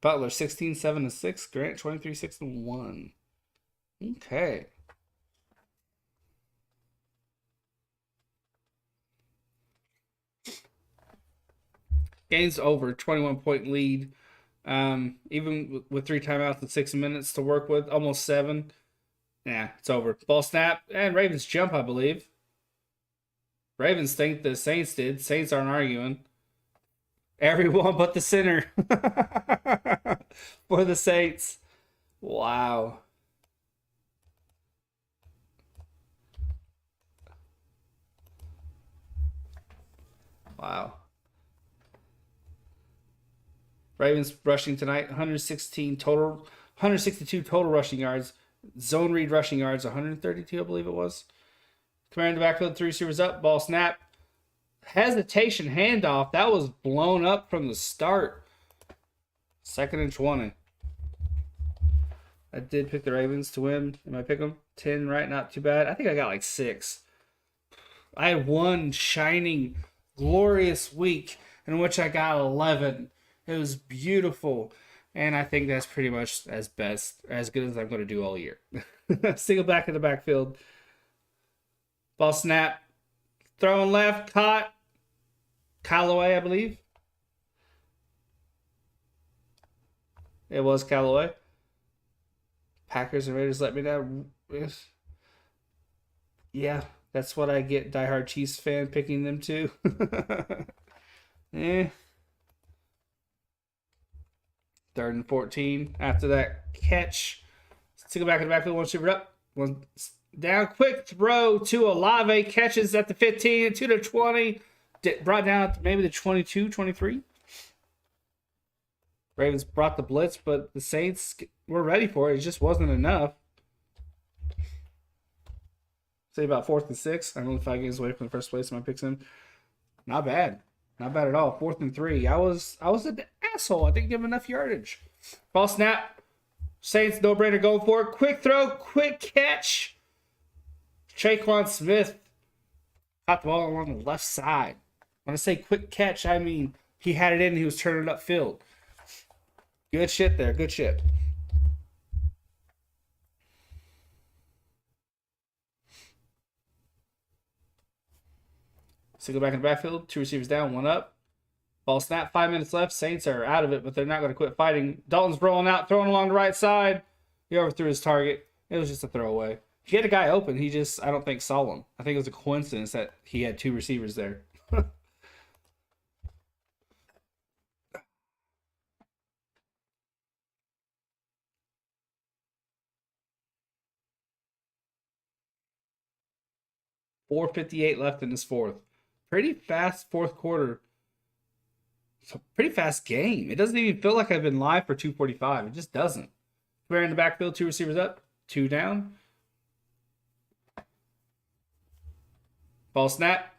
Butler 16-7-6. Grant 23-6-1. Okay. Game's over. 21-point lead. Even with 3 timeouts and 6 minutes to work with, almost 7. Yeah, it's over. Ball snap and Ravens jump, I believe. Ravens think the Saints did. Saints aren't arguing. Everyone but the center for the Saints. Wow. Wow. Ravens rushing tonight, 116 total, 162 total rushing yards. Zone read rushing yards, 132, I believe it was. Commander in the backfield, 3 receivers up, ball snap. Hesitation handoff. That was blown up from the start. 2nd and 20. I did pick the Ravens to win. Am I pick them? 10, right? Not too bad. I think I got like 6. I had one shining, glorious week in which I got 11. It was beautiful. And I think that's pretty much as good as I'm going to do all year. Single back in the backfield. Ball snap. Throwing left. Caught. Callaway, I believe. It was Callaway. Packers and Raiders let me down. Yeah, that's what I get. Diehard Chiefs fan picking them too. Eh. 3rd and 14. After that catch, let's go back in the backfield. One shooter up. One down. Quick throw to Olave. Catches at the 15. To the 20. Brought down at maybe the 22, 23. Ravens brought the blitz, but the Saints were ready for it. It just wasn't enough. Say about 4th and 6. I'm only 5 games away from the first place in my picks in. Not bad. Not bad at all. 4th and 3. I was an asshole. I didn't give him enough yardage. Ball snap. Saints no-brainer going for it. Quick throw. Quick catch. Traquan Smith caught the ball along the left side. When I say quick catch, I mean he had it in and he was turning it upfield. Good shit there. Good shit. Single back in the backfield. 2 receivers down. 1 up. Ball snap. 5 minutes left. Saints are out of it, but they're not going to quit fighting. Dalton's rolling out. Throwing along the right side. He overthrew his target. It was just a throwaway. He had a guy open. He just, I don't think, saw him. I think it was a coincidence that he had 2 receivers there. 4:58 left in this fourth. Pretty fast fourth quarter. It's a pretty fast game. It doesn't even feel like I've been live for 2:45. It just doesn't. We're in the backfield, 2 receivers up, 2 down. Ball snap.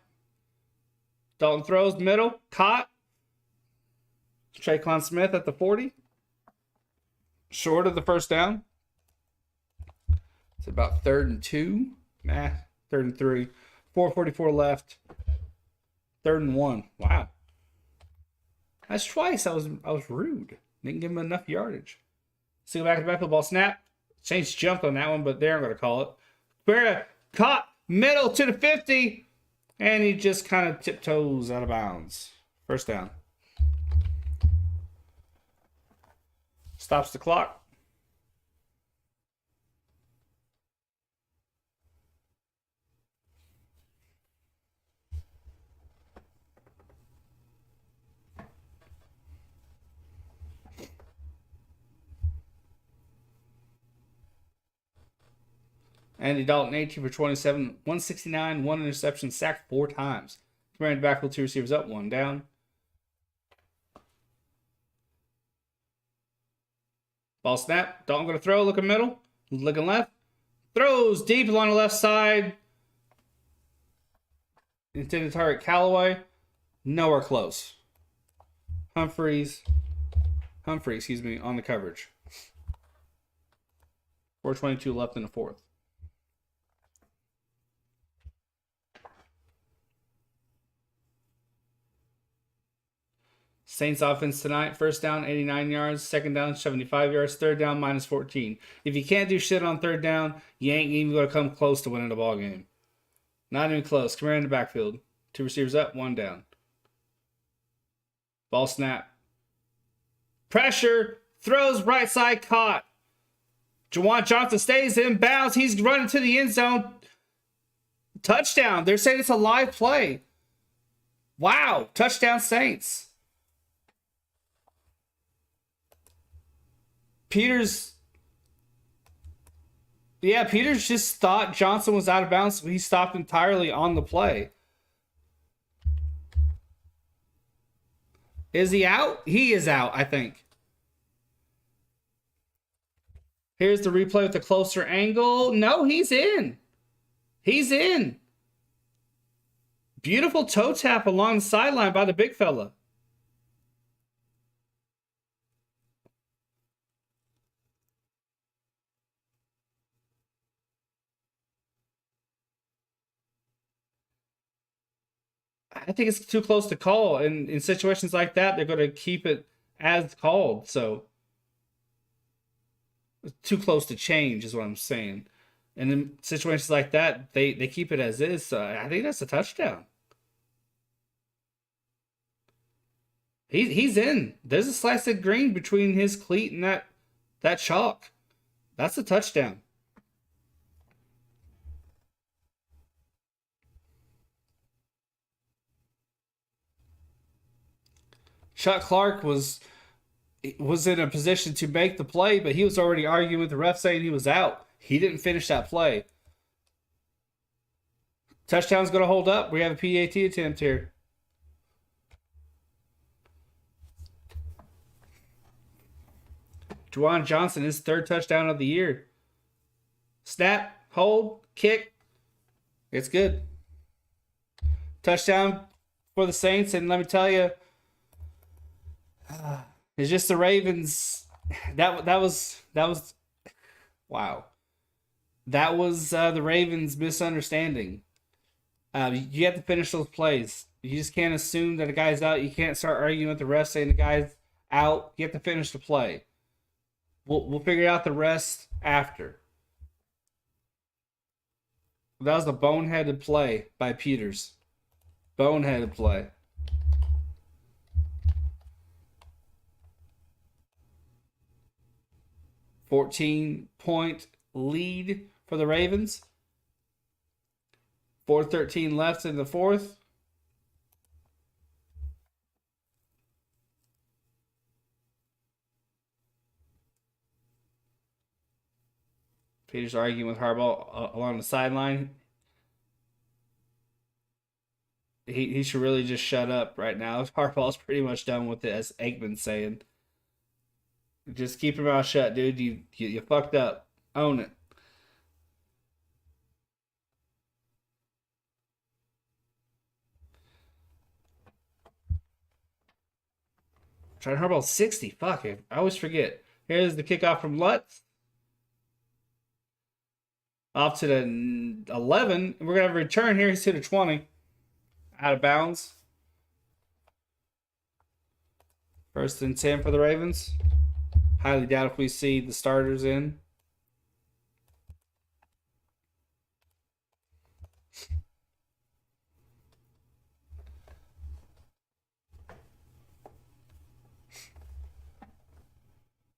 Dalton throws, middle, caught. Traquan Smith at the 40. Short of the first down. It's about 3rd and 2. 3rd and 3. 4:44 left. 3rd and 1. Wow. That's twice. I was rude. Didn't give him enough yardage. Single back to the backfield, ball snap. Saints jumped on that one, but they aren't going to call it. Guerra caught middle to the 50. And he just kind of tiptoes out of bounds. First down. Stops the clock. Andy Dalton, 18 for 27, 169, one interception, sacked 4 times. Commanded backfield, 2 receivers up, 1 down. Ball snap. Dalton going to throw. Looking middle. Looking left. Throws deep along the left side. Intended target Callaway. Nowhere close. Humphrey, on the coverage. 4:22 left in the fourth. Saints offense tonight, first down, 89 yards. Second down, 75 yards. Third down, minus 14. If you can't do shit on third down, you ain't even going to come close to winning the ball game. Not even close. Commander in the backfield. 2 receivers up, 1 down. Ball snap. Pressure. Throws right side, caught. Juwan Johnson stays in bounds. He's running to the end zone. Touchdown. They're saying it's a live play. Wow. Touchdown Saints. Peters just thought Johnson was out of bounds, so he stopped entirely on the play. Is he out? He is out, I think. Here's the replay with the closer angle. No, he's in. He's in. Beautiful toe tap along the sideline by the big fella. I think it's too close to call. And in situations like that, they're going to keep it as called. So, too close to change is what I'm saying. And in situations like that, they keep it as is. So I think that's a touchdown. He's in. There's a slice of green between his cleat and that chalk. That's a touchdown. Chuck Clark was in a position to make the play, but he was already arguing with the ref saying he was out. He didn't finish that play. Touchdown's going to hold up. We have a PAT attempt here. Juwan Johnson, his 3rd touchdown of the year. Snap, hold, kick. It's good. Touchdown for the Saints, and let me tell you, it's just the Ravens. That was wow. That was the Ravens' misunderstanding. You have to finish those plays. You just can't assume that a guy's out. You can't start arguing with the rest saying the guy's out. You have to finish the play. We'll figure out the rest after. That was a boneheaded play by Peters. Boneheaded play. $14-point lead for the Ravens. 4:13 left in the fourth. Peters arguing with Harbaugh along the sideline. He should really just shut up right now. Harbaugh's pretty much done with it, as Aikman's saying. Just keep your mouth shut, dude. You fucked up. Own it. Trying Harbaugh 60. Fuck it. I always forget. Here's the kickoff from Lutz. Off to the 11. We're going to have a return here. He's to the 20. Out of bounds. 1st and 10 for the Ravens. Highly doubt if we see the starters in.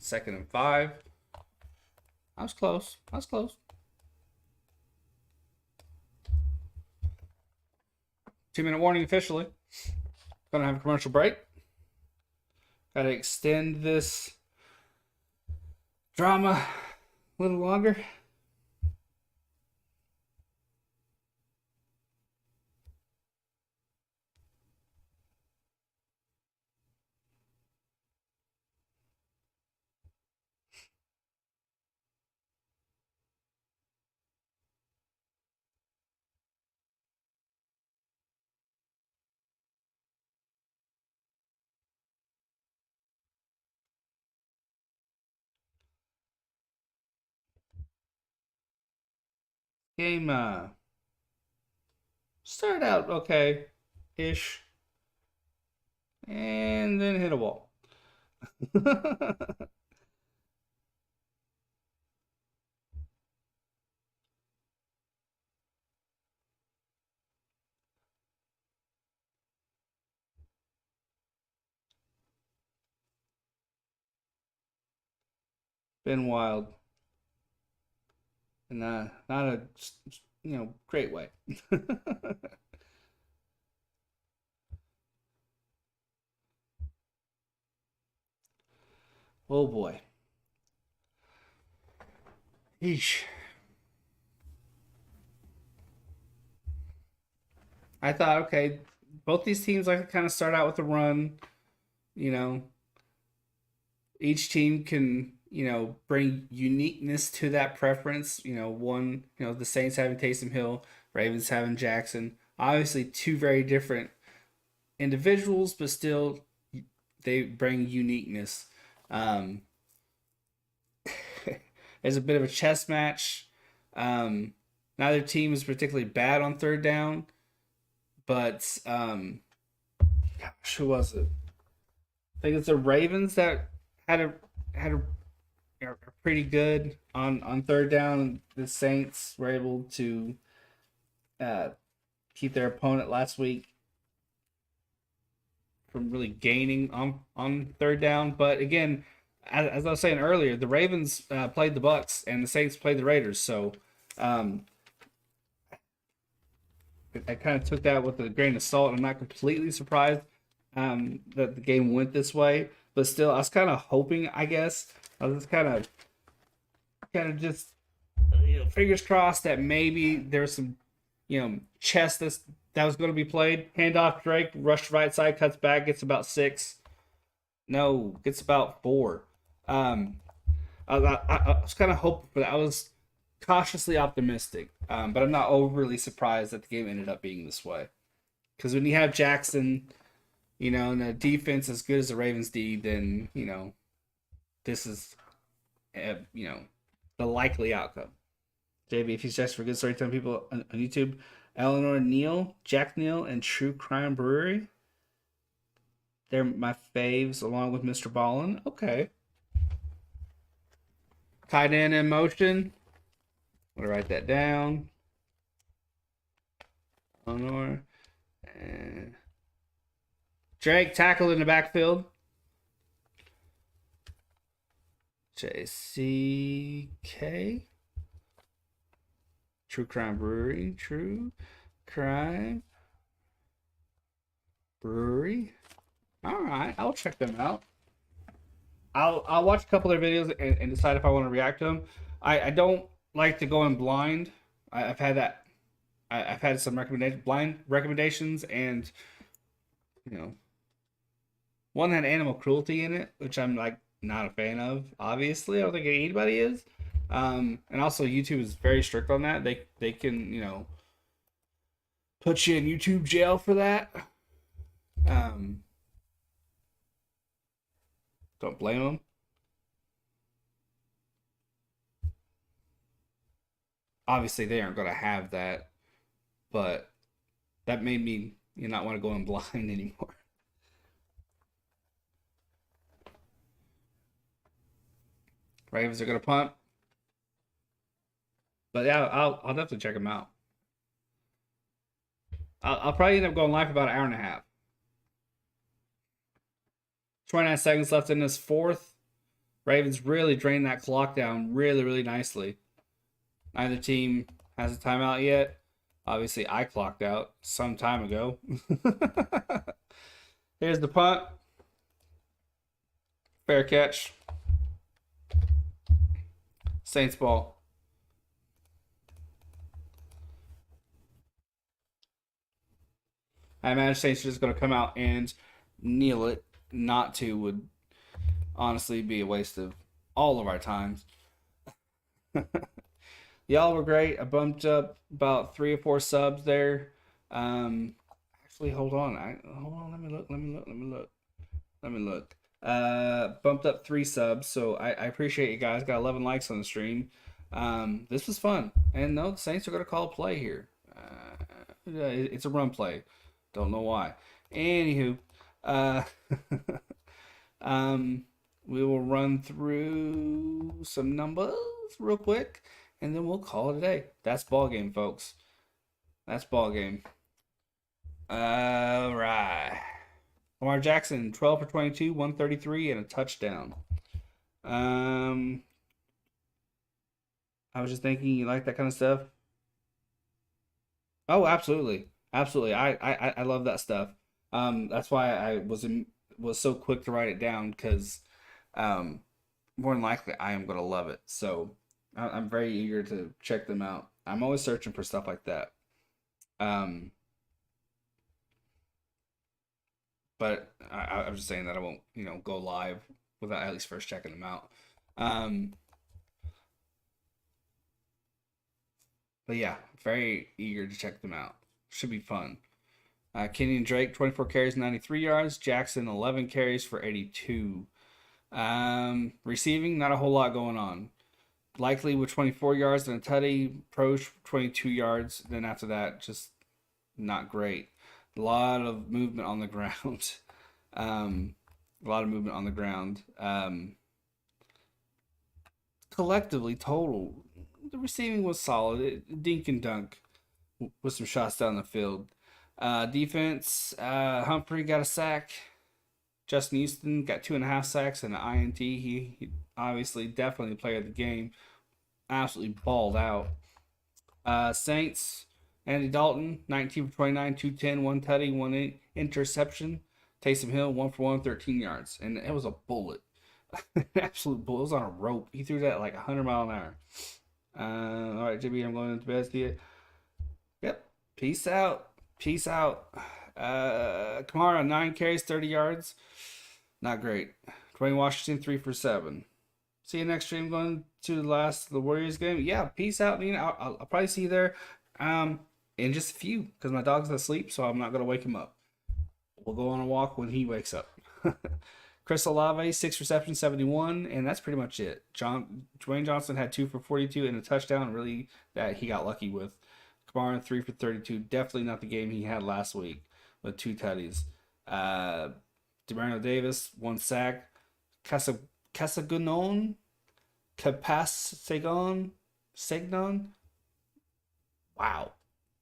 2nd and 5. I was close. I was close. 2-minute warning officially. Gonna have a commercial break. Gotta extend this drama a little longer. Game started out okay ish and then hit a wall. Been wild. And not a great way. Oh boy. Eesh. I thought, okay, both these teams like to kind of start out with a run. You know, each team can, bring uniqueness to that preference. The Saints having Taysom Hill, Ravens having Jackson. Obviously, two very different individuals, but still, they bring uniqueness. Um, it's a bit of a chess match. Neither team is particularly bad on third down, but gosh, who was it? I think it's the Ravens that had a had a are pretty good on third down. The Saints were able to uh, keep their opponent last week from really gaining on third down. But again, as I was saying earlier, the Ravens played the Bucks and the Saints played the Raiders. So um, I kind of took that with a grain of salt. I'm not completely surprised that the game went this way, but still, I was kind of hoping. I guess I was just just fingers crossed that maybe there's some chess that was going to be played. Handoff Drake, rush to right side, cuts back, gets about 6. No, gets about 4. Um, I was kind of hoping for that. I was cautiously optimistic, but I'm not overly surprised that the game ended up being this way. Because when you have Jackson, and a defense as good as the Ravens D, then this is, the likely outcome. JB, if he's just for good storytelling people on YouTube, Eleanor Neal, Jack Neal, and True Crime Brewery. They're my faves, along with Mr. Ballin. Okay. Tight end in motion. I'm gonna write that down. Eleanor and Drake tackled in the backfield. JCK. True Crime Brewery. True Crime Brewery. All right, I'll check them out. I'll watch a couple of their videos and decide if I want to react to them. I don't like to go in blind. I've had that. I've had some blind recommendations, and you know, one had animal cruelty in it, which I'm like not a fan of. Obviously, I don't think anybody is. And also YouTube is very strict on that. They can put you in YouTube jail for that. Um, don't blame them. Obviously, they aren't going to have that, but that made me not want to go in blind anymore. Ravens are going to punt, but yeah, I'll definitely check them out. I'll probably end up going live for about an hour and a half. 29 seconds left in this fourth. Ravens really drained that clock down really, really nicely. Neither team has a timeout yet. Obviously, I clocked out some time ago. Here's the punt. Fair catch. Saints ball. I imagine Saints are just going to come out and kneel it. Not to would honestly be a waste of all of our time. Y'all were great. I bumped up about 3 or 4 subs there. Actually, hold on. Hold on. Let me look. Let me look. Bumped up 3 subs, so I appreciate you guys. Got 11 likes on the stream. This was fun, and no, the Saints are gonna call a play here. It's a run play. Don't know why. Anywho, uh, we will run through some numbers real quick, and then we'll call it a day. That's ball game, folks. That's ball game. All right. Lamar Jackson, 12 for 22, 133, and a touchdown. I was just thinking, you like that kind of stuff? Oh, absolutely, absolutely. I love that stuff. That's why was so quick to write it down because, more than likely I am gonna love it. So I'm very eager to check them out. I'm always searching for stuff like that. Um, but I'm just saying that I won't, go live without at least first checking them out. Um, but yeah, very eager to check them out. Should be fun. Kenyon Drake, 24 carries, 93 yards. Jackson, 11 carries for 82. Receiving, not a whole lot going on. Likely with 24 yards and a tutty. Proche, 22 yards. Then after that, just not great. A lot of movement on the ground. A lot of movement on the ground. Collectively, total, the receiving was solid. Dink and dunk with some shots down the field. Defense, Humphrey got a sack. Justin Houston got 2.5 sacks and an INT. He obviously definitely the player of the game. Absolutely balled out. Saints, Andy Dalton, 19 for 29, 210, one tutty, one interception. Taysom Hill, 1 for 1, 13 yards. And it was a bullet. An absolute bullet. It was on a rope. He threw that like 100 mile an hour. All right, JB, I'm going into bed. See you. Yep. Peace out. Peace out. Kamara, 9 carries, 30 yards. Not great. Dwayne Washington, 3 for 7. See you next stream going to the last of the Warriors game. Yeah, peace out, Nina. I'll probably see you there in just a few because my dog's asleep, so I'm not going to wake him up. We'll go on a walk when he wakes up. Chris Olave, 6 receptions, 71, and that's pretty much it. Dwayne Johnson had 2 for 42 and a touchdown, really, that he got lucky with. Kamara, 3 for 32. Definitely not the game he had last week with 2 tutties. DeMario Davis, 1 sack. Casagunon? Segnon? Wow.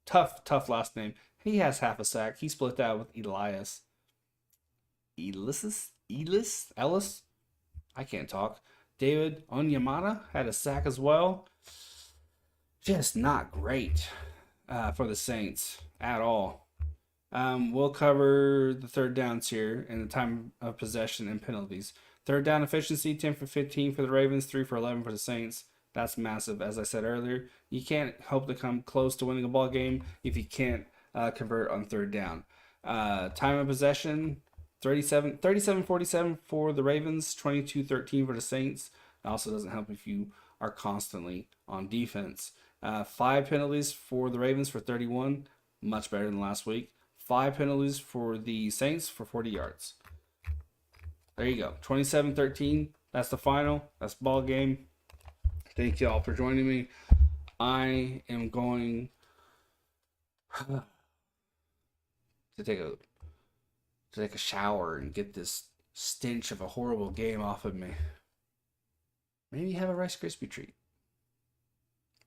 Tough last name. He has half a sack. He split that with Ellis? Ellis? I can't talk. David Onyemata had a sack as well. Just not great for the Saints at all. We'll cover the third downs here and the time of possession and penalties. Third down efficiency, 10 for 15 for the Ravens, 3 for 11 for the Saints. That's massive, as I said earlier. You can't hope to come close to winning a ball game if you can't convert on third down. Time of possession, 37-47 for the Ravens, 22-13 for the Saints. It also doesn't help if you are constantly on defense. 5 penalties for the Ravens for 31, much better than last week. 5 penalties for the Saints for 40 yards. There you go. 27-13. That's the final. That's ball game. Thank you all for joining me. I am going to take a shower and get this stench of a horrible game off of me. Maybe have a Rice Krispie treat.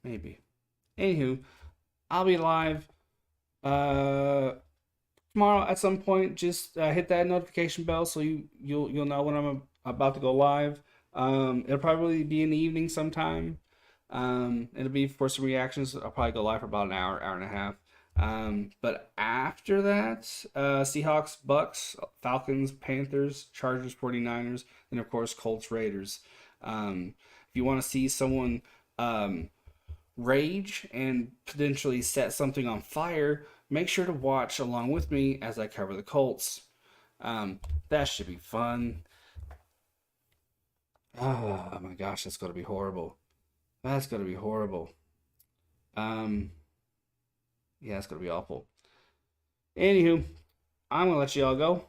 Maybe. Anywho, I'll be live tomorrow at some point. Just hit that notification bell so you'll know when I'm about to go live. It'll probably be in the evening sometime. It'll be for some reactions. I'll probably go live for about an hour, hour and a half. But after that, Seahawks, Bucks, Falcons, Panthers, Chargers, 49ers, and of course Colts, Raiders. If you want to see someone rage and potentially set something on fire, make sure to watch along with me as I cover the Colts. That should be fun. Oh my gosh, that's going to be horrible. That's going to be horrible. Um, yeah, it's going to be awful. Anywho, I'm going to let you all go.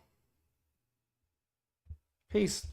Peace.